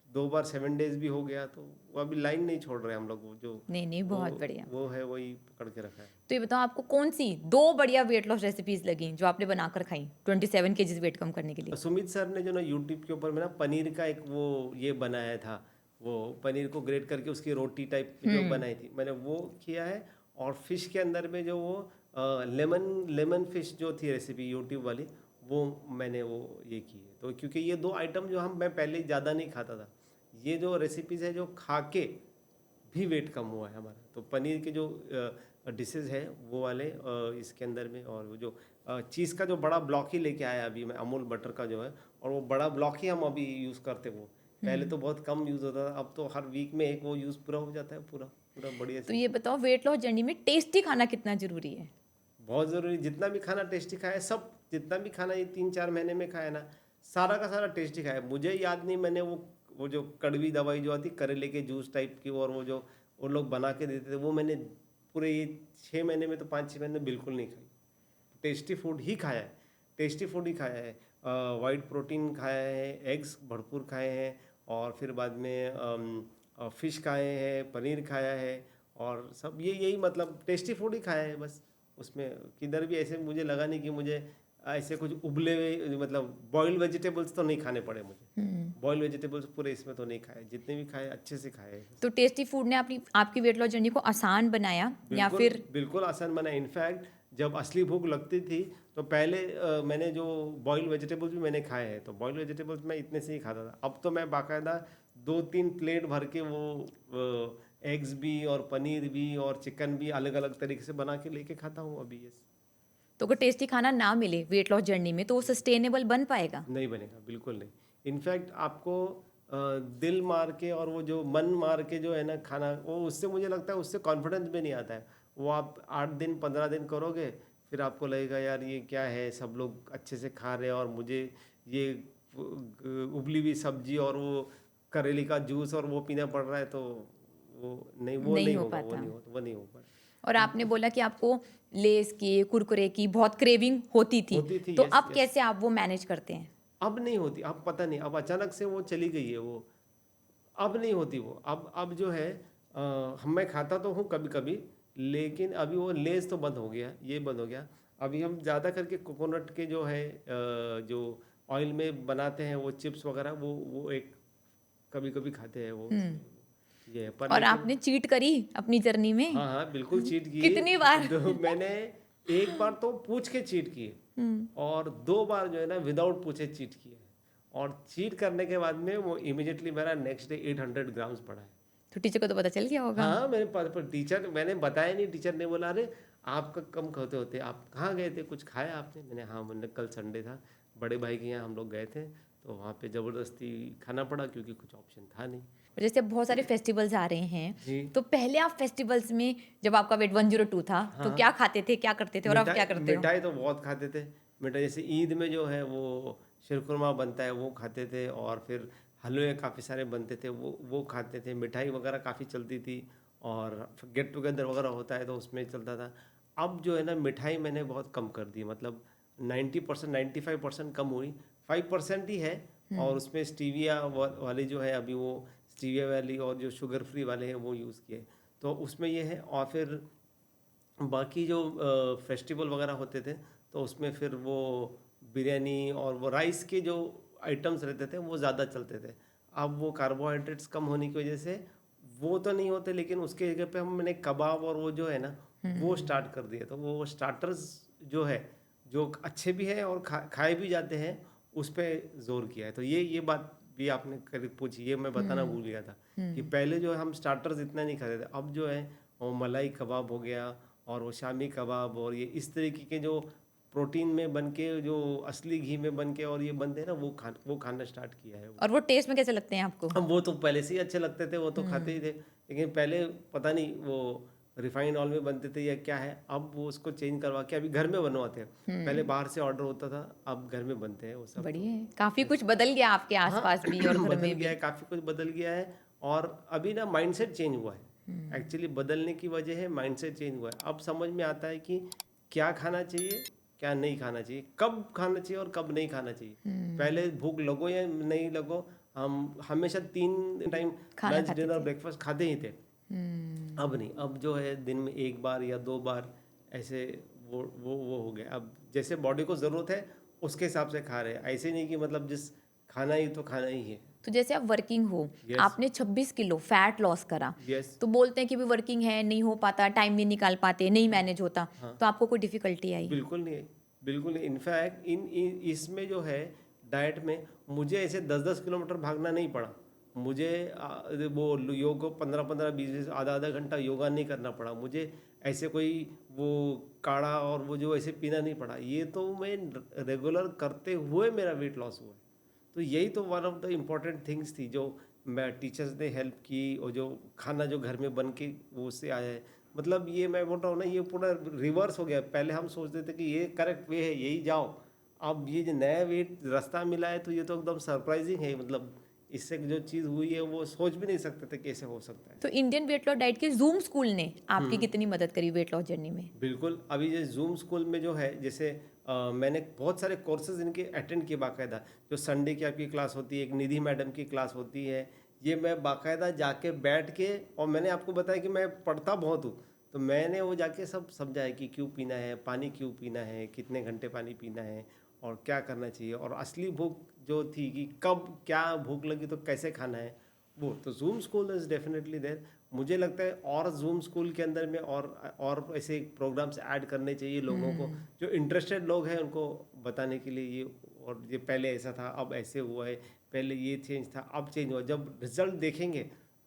2 बार 7 डेज भी हो गया, तो वो अभी लाइन नहीं छोड़ रहे हम लोग, वो जो नहीं नहीं, वो बहुत बढ़िया। वो है वही पकड़ के रखा है। तो ये बताओ, आपको कौन सी 2 बढ़िया वेट लॉस रेसिपीज लगी जो आपने बनाकर खाई 27 केजीज वेट कम करने के लिए? सुमित सर ने जो ना यूट्यूब के ऊपर में ना पनीर का एक वो ये बनाया था, वो पनीर को ग्रेट करके उसकी रोटी टाइप जो बनाई थी, मैंने वो किया है। और फिश के अंदर में जो वो लेमन फिश जो थी रेसिपी यूट्यूब वाली, वो मैंने वो ये की है। तो क्योंकि ये 2 आइटम जो मैं पहले ज़्यादा नहीं खाता था, ये जो रेसिपीज़ है जो खा के भी वेट कम हुआ है हमारा। तो पनीर के जो डिशेज है वो वाले इसके अंदर में, और वो जो चीज़ का जो बड़ा ब्लॉक ही लेके आया अभी मैं, अमूल बटर का जो है, और वो बड़ा ब्लॉक ही हम अभी यूज़ करते। वो पहले तो बहुत कम यूज़ होता था, अब तो हर वीक में एक वो यूज़ पूरा हो जाता है, पूरा पूरा बढ़िया तो से। ये बताओ, वेट लॉस जर्नी में टेस्टी खाना कितना जरूरी है? बहुत ज़रूरी, जितना भी खाना टेस्टी खाया है, सब जितना भी खाना ये 3-4 महीने में खाया ना, सारा का सारा टेस्टी खाया है। मुझे याद नहीं मैंने वो जो कड़वी दवाई जो आती करेले के जूस टाइप की, और वो जो वो लोग बना के देते थे, वो मैंने पूरे ये 6 महीने में तो 5-6 महीने में बिल्कुल नहीं खाई। टेस्टी फूड ही खाया है, टेस्टी फूड ही खाया है। वाइट प्रोटीन खाया है, एग्स भरपूर खाए हैं, और फिर बाद में फिश खाए हैं, पनीर खाया है, और सब यही मतलब टेस्टी फूड ही खाया है बस। उसमें किधर भी ऐसे मुझे लगा नहीं कि मुझे ऐसे कुछ उबले हुए मतलब बॉइल्ड वेजिटेबल्स तो नहीं खाने पड़े मुझे। बॉइल्ड वेजिटेबल्स पूरे इसमें तो नहीं खाए, जितने भी खाए अच्छे से खाए हैं। तो टेस्टी फूड ने आपकी वेट लॉस जर्नी को आसान बनाया या बिल्कुल फिर? बिल्कुल आसान बना। इनफैक्ट जब असली भूख लगती थी तो पहले मैंने जो बॉइल्ड वेजिटेबल्स भी मैंने खाए हैं, तो बॉइल्ड वेजिटेबल्स मैं इतने से ही खाता था। अब तो मैं बाकायदा 2-3 प्लेट भर के वो एग्स भी और पनीर भी और चिकन भी अलग अलग तरीके से बना के लेके खाता हूँ अभी। ये तो अगर टेस्टी खाना ना मिले वेट लॉस जर्नी में, तो वो सस्टेनेबल बन पाएगा? नहीं बनेगा, बिल्कुल नहीं। इनफैक्ट आपको दिल मार के और वो जो मन मार के जो है ना खाना, वो उससे मुझे लगता है उससे कॉन्फिडेंस भी नहीं आता है। वो आप 8 दिन 15 दिन करोगे, फिर आपको लगेगा यार ये क्या है, सब लोग अच्छे से खा रहे हैं और मुझे ये उबली हुई सब्जी और वो करेले का जूस और वो पीना पड़ रहा है, तो वो नहीं नहीं हो होगा, पाता। वो नहीं हो पाएगा। और आपने बोला कि आपको लेस की, कुरकुरे की बहुत क्रेविंग होती थी, होती थी, तो यस अब यस। कैसे आप वो मैनेज करते हैं? अब नहीं होती, अब पता नहीं, अब अचानक से वो चली गई है वो, अब नहीं होती वो। अब जो है मैं खाता तो हूँ कभी कभी, लेकिन अभी वो लेस तो बंद हो गया, ये बंद हो गया। अभी हम ज़्यादा करके कोकोनट के जो है जो ऑयल में बनाते हैं वो चिप्स वगैरह, वो एक कभी कभी खाते हैं वो, हुँ। ये है पर। और लेकिन आपने चीट करी अपनी जर्नी में? हाँ हाँ बिल्कुल चीट कितनी किए। बार? दो मैंने एक बार तो पूछ के चीट किए, हुँ। और 2 बार जो है ना विदाउट पूछे चीट किए। और चीट करने के बाद में वो इमिडिएटली मेरा नेक्स्ट डे 800 ग्राम्स पड़ा है। तो टीचर को तो पता चल गया होगा। हाँ मेरे पास पर टीचर, मैंने बताया नहीं, टीचर ने बोला अरे आपका कम खाते होते, आप कहाँ गए थे, कुछ खाया आपने? मैंने हाँ, मैंने कल संडे था, बड़े भाई के यहाँ हम लोग गए थे, तो वहाँ पे ज़बरदस्ती खाना पड़ा क्योंकि कुछ ऑप्शन था नहीं। और जैसे अब बहुत सारे फेस्टिवल्स आ रहे हैं, जी। तो पहले आप फेस्टिवल्स में जब आपका वेट 102 था, तो हाँ, क्या खाते थे, क्या करते थे और अब मिठाई क्या करते हो? मिठाई तो बहुत खाते थे। मिठाई जैसे ईद में जो है वो शीरकुरमा बनता है, वो खाते थे, और फिर हलवे काफ़ी सारे बनते थे, वो खाते थे। मिठाई वगैरह काफ़ी चलती थी, और गेट टुगेदर वगैरह होता है तो उसमें चलता था। अब जो है ना मिठाई मैंने बहुत कम कर दी, मतलब 90% 95% कम हुई, 5% ही है। और उसमें स्टीविया वाली जो है अभी, वो स्टीविया वाली और जो शुगर फ्री वाले हैं वो यूज़ किए, तो उसमें ये है। और फिर बाकी जो फेस्टिवल वगैरह होते थे, तो उसमें फिर वो बिरयानी और वो राइस के जो आइटम्स रहते थे वो ज़्यादा चलते थे। अब वो कार्बोहाइड्रेट्स कम होने की वजह से वो तो नहीं होते, लेकिन उसके जगह पे मैंने कबाब और वो जो है ना वो स्टार्ट कर दिए। तो वो स्टार्टर्स जो है, जो अच्छे भी हैं और खाए भी जाते हैं, उस पर जोर किया है। तो ये बात भी आपने करीब पूछी, ये मैं बताना भूल गया था कि पहले जो है हम स्टार्टर्स इतना नहीं खाते थे, अब जो है वो मलाई कबाब हो गया, और वो शामी कबाब, और ये इस तरीके के जो प्रोटीन में बन के, जो असली घी में बन के और ये बनते हैं ना, वो खाना स्टार्ट किया है वो। और वो टेस्ट में कैसे लगते हैं आपको? अब वो तो पहले से ही अच्छे लगते थे, वो तो खाते ही थे, लेकिन पहले पता नहीं वो रिफाइंड ऑयल में बनते थे या क्या है। अब वो उसको चेंज करवा के अभी घर में बनवाते हैं। पहले बाहर से ऑर्डर होता था, अब घर में बनते हैं वो सब। बढ़िया तो है, काफ़ी कुछ यस, बदल गया आपके हाँ आसपास भी और घर बदल में गया भी। है, काफ़ी कुछ बदल गया है। और अभी ना माइंडसेट चेंज हुआ है, एक्चुअली बदलने की वजह है माइंडसेट चेंज हुआ है। अब समझ में आता है कि क्या खाना चाहिए, क्या नहीं खाना चाहिए, कब खाना चाहिए और कब नहीं खाना चाहिए। पहले भूख लगो या नहीं लगो, हम हमेशा 3 टाइम खाना लंच खाते डिनर थे। ब्रेकफास्ट खाते ही थे। अब नहीं, अब जो है दिन में 1 बार या 2 बार ऐसे, वो हो गया। अब जैसे बॉडी को ज़रूरत है उसके हिसाब से खा रहे हैं, ऐसे नहीं कि मतलब जिस खाना ही तो खाना ही है। तो जैसे आप वर्किंग हो, यस आपने 26 किलो फैट लॉस करा, यस। तो बोलते हैं कि भी वर्किंग है, नहीं हो पाता, टाइम नहीं निकाल पाते, नहीं मैनेज होता, हाँ, तो आपको कोई डिफिकल्टी आई? बिल्कुल नहीं है, बिल्कुल नहीं। इनफैक्ट इसमें जो है डाइट में मुझे ऐसे 10-10 किलोमीटर भागना नहीं पड़ा। मुझे वो योग को 15-15 20-20 आधा-आधा घंटा योगा नहीं करना पड़ा मुझे। ऐसे कोई वो काढ़ा और वो जो ऐसे पीना नहीं पड़ा। ये तो मैं रेगुलर करते हुए मेरा वेट लॉस हुआ है। तो यही तो one of the important things थी जो मैं टीचर्स ने हेल्प की, और जो खाना जो घर में बन के वो उससे आया है। मतलब ये मैं बोल रहा हूँ ना, ये पूरा रिवर्स हो गया। पहले हम सोचते थे कि ये करेक्ट वे है, यही जाओ। अब ये जो नया वे रास्ता मिला है, तो ये तो एकदम सरप्राइजिंग है। मतलब इससे जो चीज़ हुई है वो सोच भी नहीं सकते थे कैसे हो सकता है। तो इंडियन वेट लॉस डाइट के जूम स्कूल ने आपकी कितनी मदद करी वेट लॉस जर्नी में? बिल्कुल, अभी ये ज़ूम स्कूल में जो है, जैसे मैंने बहुत सारे कोर्सेज़ इनके अटेंड किए बाकायदा। जो संडे की आपकी क्लास होती है, एक निधि मैडम की क्लास होती है, ये मैं बाकायदा जाके बैठ के, और मैंने आपको बताया कि मैं पढ़ता बहुत हूँ, तो मैंने वो जाके सब समझा है कि क्यों पीना है, पानी क्यों पीना है, कितने घंटे पानी पीना है, और क्या करना चाहिए, और असली भूख जो थी कि कब क्या भूख लगी तो कैसे खाना है, वो तो Zoom school is definitely there. मुझे लगता है और जूम स्कूल के अंदर में और ऐसे प्रोग्राम्स ऐड करने चाहिए लोगों को, जो इंटरेस्टेड लोग हैं उनको बताने के लिए। ये और ये पहले ऐसा था, अब ऐसे हुआ है, पहले ये चेंज था, अब चेंज हुआ। जब रिजल्ट देखेंगे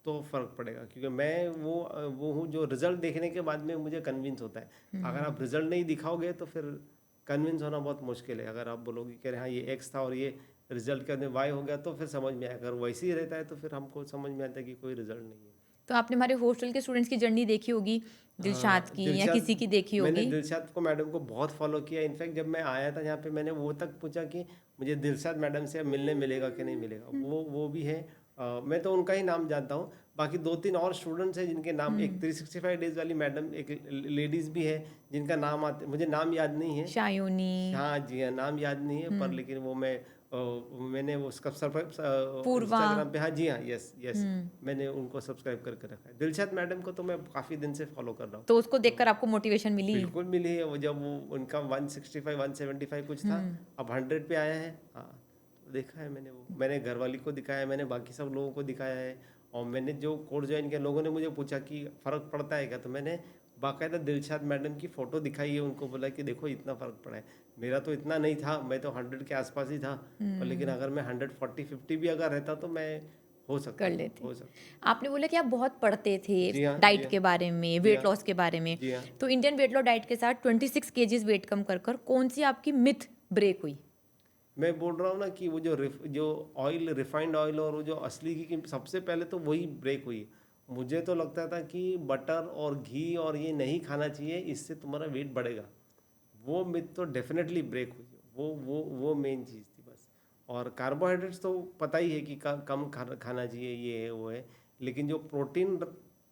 तो फ़र्क पड़ेगा, क्योंकि मैं वो हूँ जो रिजल्ट देखने के बाद में मुझे कन्विंस होता है। अगर आप रिजल्ट नहीं दिखाओगे तो फिर कन्विंस होना बहुत मुश्किल है। अगर आप बोलोगे कि हाँ ये एक्स था और ये रिजल्ट के अंदर वाई हो गया तो फिर समझ में आया। अगर वैसे ही रहता है तो फिर हमको समझ में आता है कि कोई रिजल्ट नहीं है। तो आपने हमारे हॉस्टल के स्टूडेंट्स की जर्नी देखी होगी, दिलशाद की या दिलशाद, किसी की देखी मैंने होगी। दिलशाद को मैडम को बहुत फॉलो किया। इनफैक्ट जब मैं आया था यहाँ पे मैंने वो तक पूछा कि मुझे दिलशाद मैडम से मिलने मिलेगा कि नहीं मिलेगा। वो भी है। मैं तो उनका ही नाम जानता हूँ। बाकी 2-3 और स्टूडेंट्स हैं जिनके नाम, एक 365 डेज वाली मैडम, एक लेडीज़ भी है जिनका नाम आते, मुझे नाम याद नहीं है। शायोनी, हाँ जी हाँ, नाम याद नहीं है पर लेकिन वो मैंने वो पूर्वा। इंस्टाग्राम पे, हाँ जी हाँ, यस यस, मैंने उनको सब्सक्राइब करके रखा है। दिलशाद मैडम को तो मैं काफ़ी दिन से फॉलो कर रहा हूँ। तो उसको देखकर आपको मोटिवेशन मिली। बिल्कुल मिली है। वो जब वो उनका 165 175 कुछ था, अब 100 पे आया है। हाँ, तो देखा है मैंने, वो मैंने घर वाली को दिखाया है, मैंने बाकी सब लोगों को दिखाया है। और मैंने जो कोर्स ज्वाइन किया, लोगों ने मुझे पूछा कि फ़र्क पड़ता है क्या, तो मैंने बाकायदा दिलशाद मैडम की फ़ोटो दिखाई है उनको, बोला कि देखो इतना फ़र्क पड़ा है। मेरा तो इतना नहीं था, मैं तो 100 के आसपास ही था। और लेकिन अगर मैं 140-50 भी अगर रहता तो मैं हो सकता कर था, लेते। हो सकता। आपने बोला कि आप बहुत पढ़ते थे जी हाँ, जी डाइट हाँ, के बारे में, जी वेट हाँ, लॉस के बारे में। जी हाँ। तो इंडियन वेट लॉस डाइट के साथ 26 केजीज वेट कम कर कर कौन सी आपकी मिथ ब्रेक हुई? मैं बोल रहा हूँ ना कि वो जो ऑयल, रिफाइंड ऑयल और वो जो असली घी की, सबसे पहले तो वही ब्रेक हुई। मुझे तो लगता था कि बटर और घी और ये नहीं खाना चाहिए, इससे तुम्हारा वेट बढ़ेगा। वो मिथ तो डेफिनेटली ब्रेक हुई। वो मेन चीज़ थी बस। और कार्बोहाइड्रेट्स तो पता ही है कि कम खाना चाहिए, ये है वो है। लेकिन जो प्रोटीन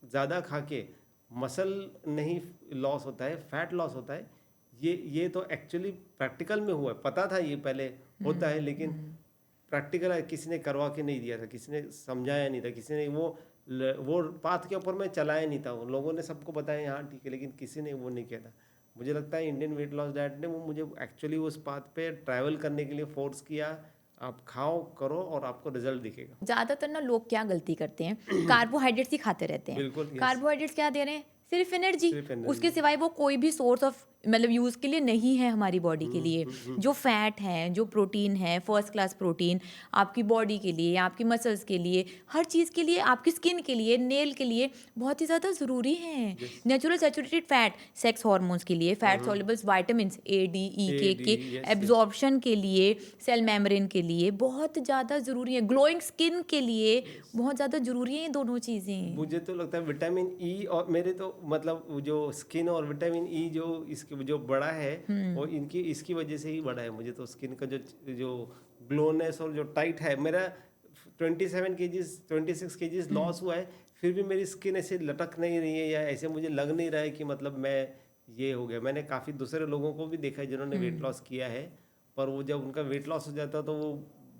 ज़्यादा खा के मसल नहीं लॉस होता है, फैट लॉस होता है, ये तो एक्चुअली प्रैक्टिकल में हुआ है। पता था ये पहले होता है, लेकिन प्रैक्टिकल किसी ने करवा के नहीं दिया था, किसी ने समझाया नहीं था, किसी ने वो पाथ के ऊपर मैं चलाया नहीं था। उन लोगों ने सबको बताया हाँ ठीक है, लेकिन किसी ने वो नहीं किया था। मुझे लगता है इंडियन वेट लॉस डाइट ने वो मुझे एक्चुअली उस पाथ पे ट्रैवल करने के लिए फोर्स किया। आप खाओ, करो और आपको रिजल्ट दिखेगा। ज्यादातर ना लोग क्या गलती करते हैं, कार्बोहाइड्रेट्स ही खाते रहते हैं। बिल्कुल, यस। कार्बोहाइड्रेट्स क्या दे रहे हैं? सिर्फ एनर्जी। सिर्फ उसके एनर्जी। सिवाय वो कोई भी सोर्स ऑफ मतलब यूज के लिए नहीं है हमारी बॉडी के लिए। जो फैट है, जो प्रोटीन है, फर्स्ट क्लास प्रोटीन आपकी बॉडी के लिए, आपकी मसल्स के लिए, हर चीज़ के लिए, आपकी स्किन के लिए, नेल के लिए बहुत ही ज़्यादा ज़रूरी है। Natural saturated fat sex hormones के लिए, fat solubles vitamins A D E K yes, absorption के लिए, सेल मेम्ब्रेन के लिए बहुत ज़्यादा ज़रूरी है। ग्लोइंग स्किन के लिए बहुत ज़्यादा ज़रूरी है ये दोनों चीज़ें। मुझे तो लगता है विटामिन ई, और मेरे तो मतलब वो जो स्किन और विटामिन ई जो इसके जो बड़ा है, वो इसकी वजह से ही बड़ा है। मुझे तो स्किन का जो ग्लोनेस और जो टाइट है, मेरा 26 केजीज लॉस हुआ है, फिर भी मेरी स्किन ऐसे लटक नहीं रही है, या ऐसे मुझे लग नहीं रहा है कि मतलब मैं ये हो गया। मैंने काफ़ी दूसरे लोगों को भी देखा है जिन्होंने वेट लॉस किया है, पर वो जब उनका वेट लॉस हो जाता है तो वो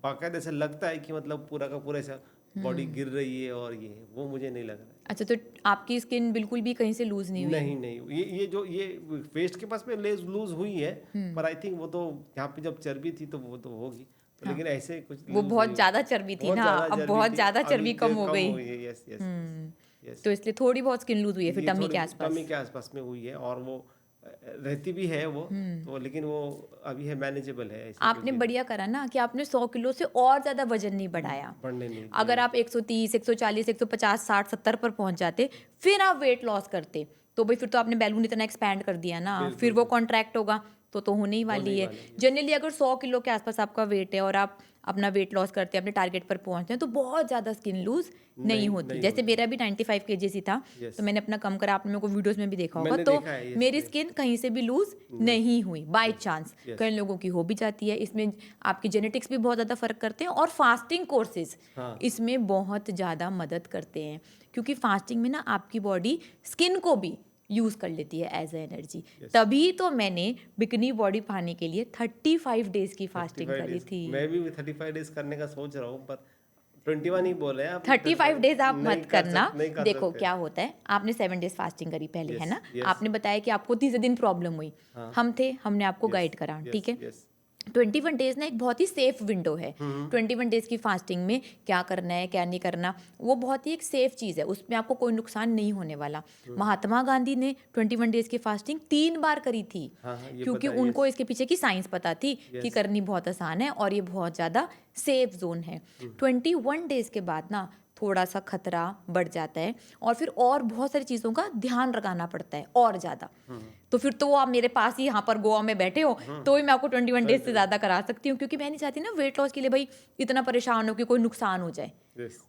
बाकायदा ऐसा लगता है कि मतलब पूरा का पूरा ऐसा बॉडी गिर रही है, और ये वो मुझे नहीं लग रहा है। अच्छा, तो आपकी स्किन बिल्कुल भी कहीं से लूज नहीं हुई? नहीं, ये वेस्ट के पास में लूज हुई है, पर आई थिंक वो तो यहाँ पे जब चर्बी थी तो वो तो होगी। तो लेकिन ऐसे कुछ वो lose बहुत नहीं ज़्यादा चर्बी थी बहुत ना, ज़्यादा अब चर्बी बहुत थी, ज़्यादा अभी चर्बी कम हो गई। हुई है। Yes yes yes. तो इसलिए थोड़ी बहुत स्किन लूज हुई है फिर ये टमी थोड़ी के आसपास। टमी के आसपास में हुई है, और वो रहती भी है वो तो, लेकिन वो अभी है, मैनेजेबल है ऐसे। आपने बढ़िया करा ना कि आपने 100 किलो से और ज़्यादा वजन नहीं बढ़ाया। बढ़ने नहीं अगर आप 130, 140, 150, 60, 70 पर पहुंच जाते, फिर आप वेट लॉस करते, तो भाई फिर तो आपने बैलून इतना एक्सपैंड कर दिया ना, फिर वो कॉन्ट्रैक्ट होगा तो होने ही वाली है। जनरली अगर 100 किलो के आसपास आपका वेट है और आप अपना वेट लॉस करते हैं, अपने टारगेट पर पहुंचते हैं, तो बहुत ज़्यादा स्किन लूज नहीं होती। जैसे मेरा भी 95 kg ही था, तो मैंने अपना कम करा, आपने मेरे को वीडियोस में भी देखा होगा, तो मेरी स्किन कहीं से भी लूज नहीं हुई बाय चांस। कई लोगों की हो भी जाती है। इसमें आपकी जेनेटिक्स भी बहुत ज़्यादा फर्क करते हैं, और फास्टिंग कोर्सेज इसमें बहुत ज़्यादा मदद करते हैं, क्योंकि फास्टिंग में ना आपकी बॉडी स्किन को भी यूज़ कर लेती है एज ए एनर्जी। तभी तो मैंने बिकनी बॉडी पाने के लिए 35 डेज की फास्टिंग करी थी। मैं भी 35 डेज करने का सोच रहा हूँ, पर 21 ही बोल रहे हैं आप। 35 डेज आप मत करना। नहीं कर देखो सकते। क्या होता है, आपने 7 डेज फास्टिंग करी पहले, है ना? yes. आपने बताया कि आपको तीसरे दिन प्रॉब्लम हुई। हम थे, हमने आपको गाइड करा, ठीक है? 21 डेज ना एक बहुत ही सेफ विंडो है। 21 डेज की फास्टिंग में क्या करना है, क्या नहीं करना, वो बहुत ही एक सेफ चीज़ है, उसमें आपको कोई नुकसान नहीं होने वाला। महात्मा गांधी ने 21 डेज की फास्टिंग 3 बार करी थी, क्योंकि उनको इसके पीछे की साइंस पता थी कि करनी बहुत आसान है और ये बहुत ज़्यादा सेफ जोन है। 21 डेज के बाद ना थोड़ा सा खतरा बढ़ जाता है और फिर और बहुत सारी चीज़ों का ध्यान रखाना पड़ता है और ज़्यादा। तो फिर तो आप मेरे पास ही यहाँ पर गोवा में बैठे हो तो ही मैं आपको 21 डेज से ज़्यादा करा सकती हूँ, क्योंकि मैं नहीं चाहती ना वेट लॉस के लिए भाई इतना परेशान हो कि कोई नुकसान हो जाए।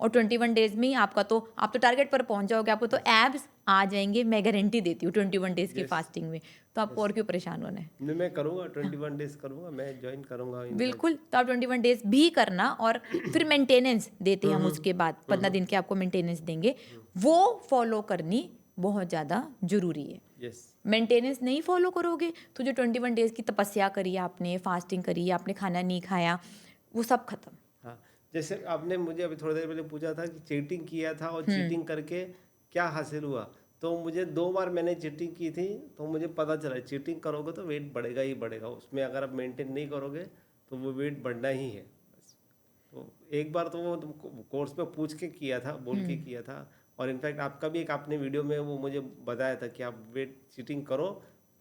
और 21 डेज में ही आप तो टारगेट पर पहुंच जाओगे, आपको तो एब्स आ जाएंगे, मैं गारंटी देती हूँ 21 डेज की फास्टिंग में। तो आपको और क्यों परेशान होना है? मैं करूँगा 21 डेज करूँगा, मैं ज्वाइन करूँगा। बिल्कुल, तो आप 21 डेज भी करना और फिर मेंटेनेंस देते हैं हम उसके बाद 15 दिन के आपको मेंटेनेंस देंगे, वो फॉलो करनी बहुत ज़्यादा जरूरी है। यस, मेंटेनेंस नहीं फॉलो करोगे तो जो 21 डेज की तपस्या करी आपने, फास्टिंग करी, आपने खाना नहीं खाया, वो सब खत्म। हाँ, जैसे आपने मुझे अभी थोड़ी देर पहले पूछा था कि चीटिंग किया था और चीटिंग करके क्या हासिल हुआ, तो मुझे 2 बार मैंने चीटिंग की थी, तो मुझे पता चला चीटिंग करोगे तो वेट बढ़ेगा ही बढ़ेगा, उसमें अगर आप मेंटेन नहीं करोगे तो वो वेट बढ़ना ही है बस। तो एक बार तो वो कोर्स में पूछ के किया था, बोल के किया था, और इनफैक्ट आपका भी एक आपने वीडियो में वो मुझे बताया था कि आप वेट चीटिंग करो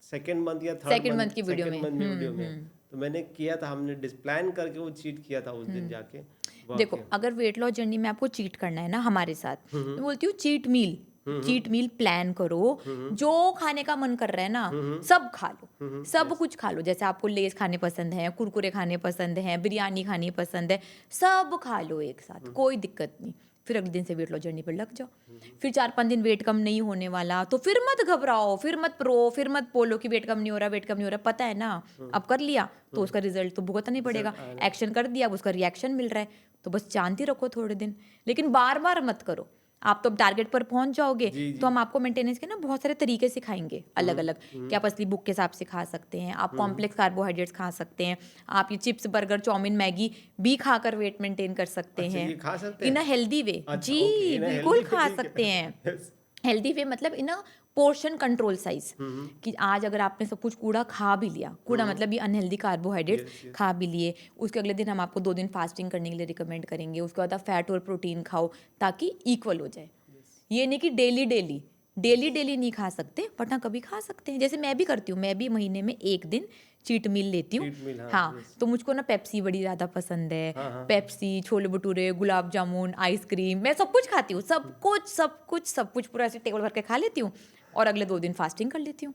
सेकेंड मंथ या थर्ड मंथ की वीडियो में। तो मैंने किया था, हमने प्लान करके वो चीट किया था उस दिन जाके। देखो, अगर वेट लॉस जर्नी में आपको चीट करना है ना हमारे साथ, तो बोलती हूँ चीट मील प्लान करो। जो खाने का मन कर रहा है ना सब खा लो, सब कुछ खा लो। जैसे आपको लेस खाने पसंद है, कुरकुरे खाने पसंद है, बिरयानी खानी पसंद है, सब खा लो एक साथ, कोई दिक्कत नहीं। फिर अगले दिन से वेट लॉस जर्नी पर लग जाओ। फिर 4-5 दिन वेट कम नहीं होने वाला तो फिर मत घबराओ, फिर मत फिर मत बोलो कि वेट कम नहीं हो रहा, वेट कम नहीं हो रहा। पता है ना, अब कर लिया तो उसका रिजल्ट तो भुगतना नहीं पड़ेगा। एक्शन कर दिया, अब उसका रिएक्शन मिल रहा है, तो बस शांति रखो थोड़े दिन, लेकिन बार बार मत करो। आप तो टारगेट पर पहुंच जाओगे। तो हम आपको मेंटेनेंस के ना बहुत सारे तरीके सिखाएंगे अलग अलग, कि आप असली बुक के हिसाब से खा सकते हैं, आप कॉम्प्लेक्स कार्बोहाइड्रेट्स खा सकते हैं, आप ये चिप्स बर्गर चाउमीन मैगी भी खाकर वेट मेंटेन कर सकते हैं। ये खा सकते हैं इन अ हेल्दी वे। अच्छा, जी okay, in a बिल्कुल healthy खा way, सकते हैं। yes. हेल्दी वे मतलब इन अ पोर्शन कंट्रोल साइज, कि आज अगर आपने सब कुछ कूड़ा खा भी लिया, कूड़ा मतलब ये अनहेल्दी कार्बोहाइड्रेट्स खा भी लिए, उसके अगले दिन हम आपको 2 दिन फास्टिंग करने के लिए रिकमेंड करेंगे। उसके बाद आप फैट और प्रोटीन खाओ ताकि इक्वल हो जाए। ये नहीं कि डेली नहीं खा सकते, बट हाँ कभी खा सकते हैं। जैसे मैं भी करती हूँ, मैं भी महीने में 1 दिन चीट मील लेती हूँ। हाँ, तो मुझको ना पेप्सी बड़ी ज़्यादा पसंद है। पेप्सी, छोले भटूरे, गुलाब जामुन, आइसक्रीम, मैं सब कुछ खाती हूँ, सब कुछ पूरा ऐसे टेबल भर के खा लेती हूँ और अगले 2 दिन फास्टिंग कर लेती हूँ,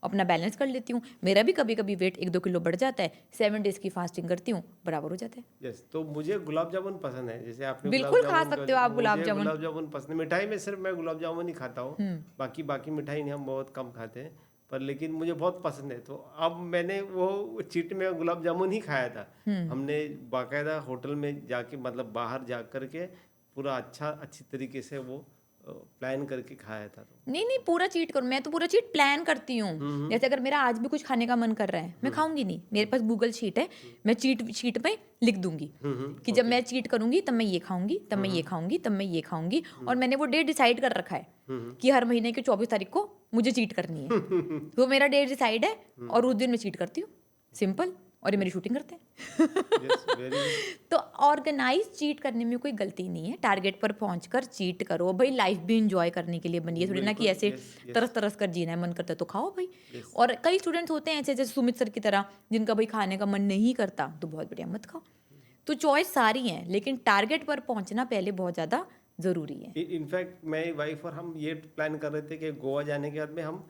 अपना बैलेंस कर लेती हूँ। मेरा भी कभी कभी वेट 1-2 किलो बढ़ जाता है, 7 डेज की फास्टिंग करती हूँ, बराबर हो जाता है। यस, तो मुझे गुलाब जामुन पसंद है। जैसे आपने बिल्कुल खा सकते हो आप गुलाब जामुन। गुलाब जामुन पसंद है। मिठाई में सिर्फ मैं गुलाब जामुन ही खाता हूँ, बाकी मिठाई नहीं, हम बहुत कम खाते हैं, पर लेकिन मुझे बहुत पसंद है। तो अब मैंने वो चीट में गुलाब जामुन ही खाया था। हमने बाकायदा होटल में जाके, मतलब बाहर जा करके पूरा अच्छी तरीके से वो प्लान करके खाया था। तो नहीं पूरा चीट करो, मैं तो पूरा चीट प्लान करती हूँ। जैसे अगर मेरा आज भी कुछ खाने का मन कर रहा है, मैं खाऊंगी नहीं, मेरे पास गूगल शीट है, मैं चीट शीट पे लिख दूंगी कि जब मैं चीट करूंगी तब मैं ये खाऊंगी, तब मैं ये खाऊंगी, तब मैं ये खाऊंगी। और मैंने वो डे डिसाइड कर रखा है कि हर महीने की 24 तारीख को मुझे चीट करनी है। तो मेरा डे डिसाइड है और उस दिन मैं चीट करती हूँ, सिंपल। और ये मेरी शूटिंग करते हैं। तो ऑर्गेनाइज चीट करने में कोई गलती नहीं है, टारगेट पर पहुंचकर चीट करो भाई। लाइफ भी इंजॉय करने के लिए बनी है, थोड़ी ना कि ऐसे तरस कर जीना है, मन करता है तो खाओ भाई। और कई स्टूडेंट्स होते हैं ऐसे, जैसे सुमित सर की तरह, जिनका भाई खाने का मन नहीं करता, तो बहुत बढ़िया, मत खाओ। तो चॉइस सारी है, लेकिन टारगेट पर पहुंचना पहले बहुत ज़्यादा ज़रूरी है। इनफैक्ट मेरी वाइफ और हम ये प्लान कर रहे थे कि गोवा जाने के बाद में हम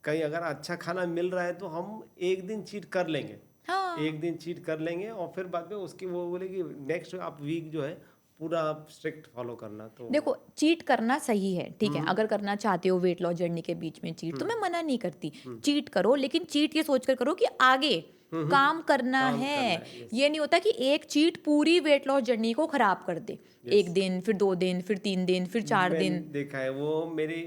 कहीं अगर अच्छा खाना मिल रहा है तो हम 1 दिन चीट कर लेंगे। हाँ, 1 दिन चीट कर लेंगे और फिर बाद में उसकी वो बोलेगी नेक्स्ट आप वीक जो है पूरा आप स्ट्रिक्ट फॉलो करना। तो देखो, चीट करना सही है, ठीक है, अगर करना चाहते हो वेट लॉस जर्नी के बीच में चीट, तो मैं मना नहीं करती, चीट करो, लेकिन चीट ये सोचकर करो कि आगे काम करना है। ये नहीं होता कि एक चीट पूरी वेट लॉस जर्नी को खराब कर दे। 1 दिन, फिर 2 दिन, फिर 3 दिन, फिर 4 दिन। देखा है वो, मेरी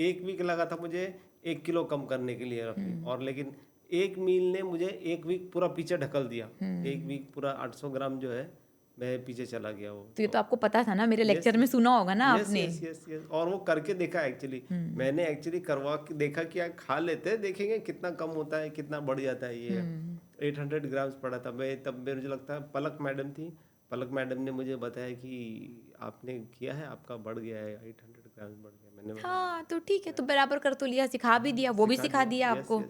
1 वीक लगा था मुझे 1 किलो कम करने के लिए रफी, और लेकिन एक मील ने मुझे 1 वीक पूरा पीछे ढकल दिया। 1 वीक पूरा 800 ग्राम जो है मैं पीछे चला गया। वो तो ये तो आपको पता था ना, मेरे लेक्चर में सुना होगा ना आपने। यस, और वो करके देखा एक्चुअली, मैंने एक्चुअली करवा के देखा कि यार खा लेते हैं, देखेंगे कितना कम होता है, कितना बढ़ जाता है। ये 800 ग्राम्स पड़ा था। मैं तब मुझे लगता है पलक मैडम थी, पलक मैडम ने मुझे बताया कि आपने किया है, आपका बढ़ गया है, 800 ग्राम्स बढ़ गया। मैंने हाँ, तो ठीक है, तो बराबर कर तो लिया, सिखा भी दिया, वो भी सिखा दिया आपको।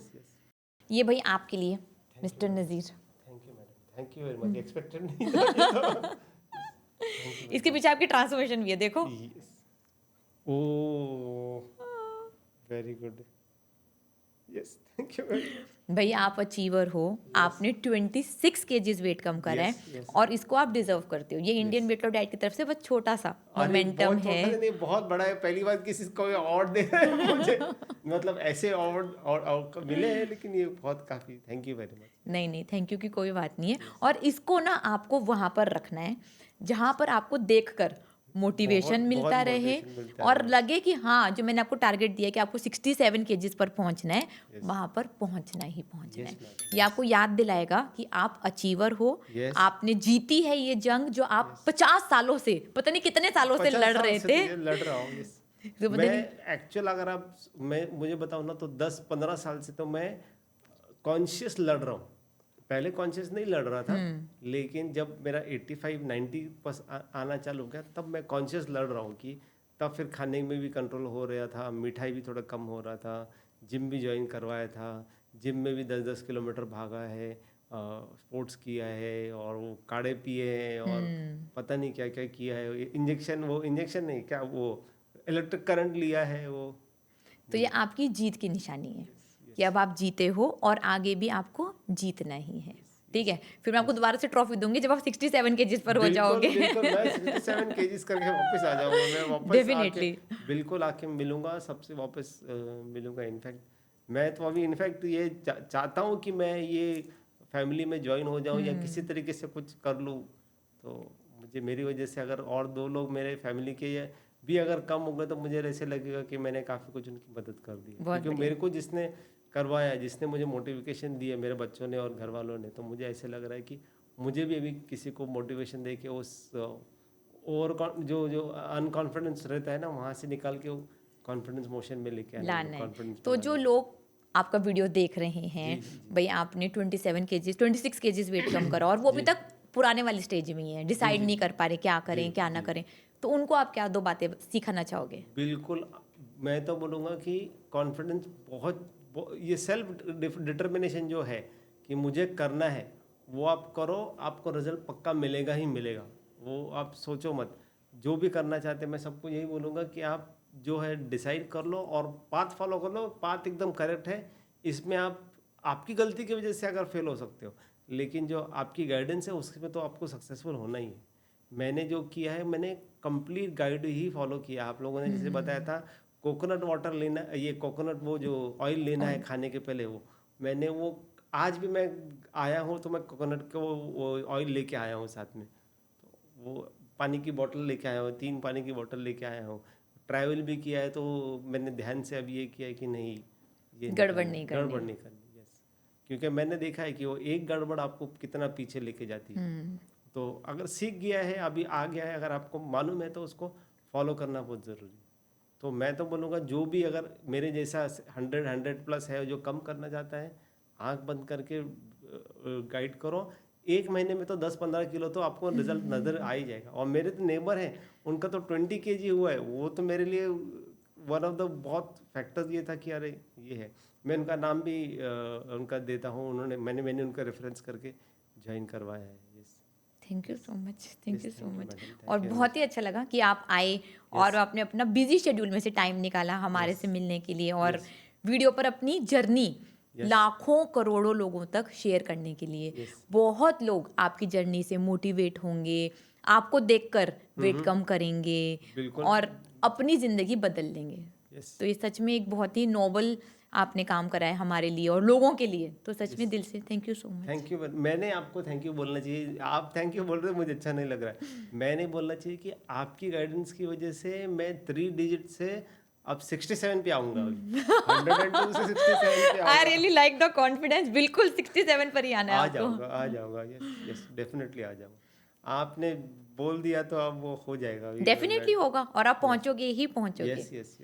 ये भाई आपके लिए mister Nazir. Thank you madam, thank you very much. Expected नहीं था। इसके पीछे आपकी ट्रांसफॉर्मेशन भी है, देखो। Oh, very good. Yes, thank you. भाई आप अचीवर हो, आपने 26 केजीज वेट कम करा है, Yes, yes. और इसको आप डिजर्व करते हो। ये इंडियन वेट लॉस डाइट की तरफ से बस छोटा सा अरे मोमेंटम बहुत है। छोटा नहीं, बहुत बड़ा है। पहली बार किसी को अवार्ड दे रहे हैं मुझे। मतलब ऐसे अवार्ड मिले हैं, लेकिन ये बहुत काफी, थैंक यू वेरी मच। नहीं नहीं, थैंक यू की कोई बात नहीं है। और इसको ना आपको वहां पर रखना है जहां पर आपको देखकर मोटिवेशन बहुत मिलता रहे, मोटिवेशन मिलता और है। लगे कि हाँ, जो मैंने आपको टारगेट दिया कि आपको 67 केजीज पर पहुंचना है, Yes. वहां पर पहुंचना ही पहुंचना Yes, है। madam. ये आपको याद दिलाएगा कि आप अचीवर हो। Yes. आपने जीती है ये जंग जो आप 50 सालों से, पता नहीं कितने सालों से 50 लड़ साल रहे से थे। तो ये लड़ रहा हूँ। yes. तो पता मैं नहीं। एक्चुअल अगर मैं मुझे बताऊँ ना, तो 10-15 साल से तो मैं कॉन्शियस लड़ रहा हूँ। पहले कॉन्शियस नहीं लड़ रहा था, लेकिन जब मेरा 85-90 आना चालू हो गया, तब मैं कॉन्शियस लड़ रहा हूँ कि तब फिर खाने में भी कंट्रोल हो रहा था, मिठाई भी थोड़ा कम हो रहा था, जिम भी ज्वाइन करवाया था, जिम में भी 10-10 किलोमीटर भागा है, स्पोर्ट्स किया है, और वो काढ़े पिए हैं, और पता नहीं क्या क्या किया है, इंजेक्शन नहीं, क्या वो इलेक्ट्रिक करंट लिया है वो। तो ये आपकी जीत की निशानी है कि अब आप जीते हो, और आगे भी आपको जीतना ही है। ठीक है, फिर मैं आपको दोबारा से ट्रॉफी दूंगी जब आप 67 केजीज पर हो जाओगे। बिल्कुल मैं 67 केजीज करके वापस आ जाऊंगा। मैं वापस Definitely. बिल्कुल आके मिलूंगा सबसे, वापस मिलूंगा। इनफैक्ट मैं तो अभी इनफैक्ट ये चाहता हूँ कि मैं ये फैमिली में ज्वाइन हो जाऊँ, या किसी तरीके से कुछ कर लूँ। तो मुझे, मेरी वजह से अगर और 2 लोग मेरे फैमिली के भी अगर कम हो गए, तो मुझे ऐसे लगेगा कि मैंने काफ़ी कुछ उनकी मदद कर दी। बहुत क्योंकि मेरे को जिसने करवाया, जिसने मुझे मोटिवेशन दी है, मेरे बच्चों ने और घर वालों ने, तो मुझे ऐसे लग रहा है कि मुझे भी अभी किसी को मोटिवेशन दे के उस ओवर जो अनकॉन्फिडेंस रहता है ना, वहाँ से निकाल के वो कॉन्फिडेंस मोशन में लेके लाना है। कॉन्फिडेंस। तो जो लोग आपका वीडियो देख रहे हैं, भाई आपने 26 केजीज वेट कम करा, और वो अभी तक पुराने वाली स्टेज में ही है, डिसाइड नहीं कर पा रहे क्या करें क्या ना करें, तो उनको आप क्या 2 बातें सिखाना चाहोगे? बिल्कुल, मैं तो बोलूँगा कि कॉन्फिडेंस ये सेल्फ डिटर्मिनेशन जो है कि मुझे करना है, वो आप करो, आपको रिजल्ट पक्का मिलेगा ही मिलेगा। वो आप सोचो मत। जो भी करना चाहते हैं, मैं सबको यही बोलूँगा कि आप जो है डिसाइड कर लो और पाथ फॉलो कर लो। पाथ एकदम करेक्ट है। इसमें आप आपकी गलती की वजह से अगर फेल हो सकते हो, लेकिन जो आपकी गाइडेंस है उसमें तो आपको सक्सेसफुल होना ही है। मैंने जो किया है, मैंने कंप्लीट गाइड ही फॉलो किया। आप लोगों ने जैसे बताया था, कोकोनट वाटर लेना, ये कोकोनट वो जो ऑयल लेना है खाने के पहले, वो मैंने वो आज भी मैं आया हूँ तो मैं कोकोनट का वो ऑयल लेके आया हूँ साथ में। तो वो पानी की बोतल लेके आया हूँ, 3 पानी की बोतल लेके आया हूँ। ट्रैवल भी किया है तो मैंने ध्यान से अब ये किया है कि नहीं, ये गड़बड़ नहीं करनी। गड़बड़ नहीं करनी। यस, क्योंकि मैंने देखा है कि वो एक गड़बड़ आपको कितना पीछे लेके जाती है। तो अगर सीख गया है, अभी आ गया है, अगर आपको मालूम है, तो उसको फॉलो करना बहुत ज़रूरी है। तो मैं तो बोलूँगा, जो भी अगर मेरे जैसा 100+ है, जो कम करना चाहता है, आंख बंद करके गाइड करो। 1 महीने में तो 10-15 किलो तो आपको रिजल्ट नज़र आ ही जाएगा। और मेरे तो नेबर हैं, उनका तो 20 kg हुआ है। वो तो मेरे लिए वन ऑफ द बहुत फैक्टर्स ये था कि अरे ये है। मैं उनका नाम भी उनका देता हूँ, मैंने उनका रेफरेंस करके ज्वाइन करवाया है। Thank you so much, thank you so thank you, much. madam. Thank और you very बहुत ही अच्छा लगा कि आप आए और आपने अपना बिजी शेड्यूल में से टाइम निकाला हमारे से मिलने के लिए, और वीडियो पर अपनी जर्नी लाखों करोड़ों लोगों तक शेयर करने के लिए। बहुत लोग आपकी जर्नी से मोटिवेट होंगे, आपको देखकर वेट कम करेंगे, और अपनी ज़िंदगी बदल लेंगे। तो ये सच में एक बहुत ही नोबल आपने काम करा है हमारे लिए और लोगों के लिए। तो सच में दिल से thank you so much. Thank you. मैंने आपको थैंक यू बोलना चाहिए। आप थैंक यू बोल रहे हो, मुझे अच्छा नहीं लग रहा है। मैंने बोलना चाहिए कि आपकी गाइडेंस की वजह से मैं 3 डिजिट से अब 67 पे आऊंगा। 102 से 67 पे I really like the confidence. बिल्कुल 67 पर ही आना है आपको। आ जाऊंगा। यस, डेफिनेटली आ जाऊंगा। आपने बोल दिया तो अब वो हो जाएगा। डेफिनेटली होगा, और आप पहुंचोगे ही पहुंचोगे। यस।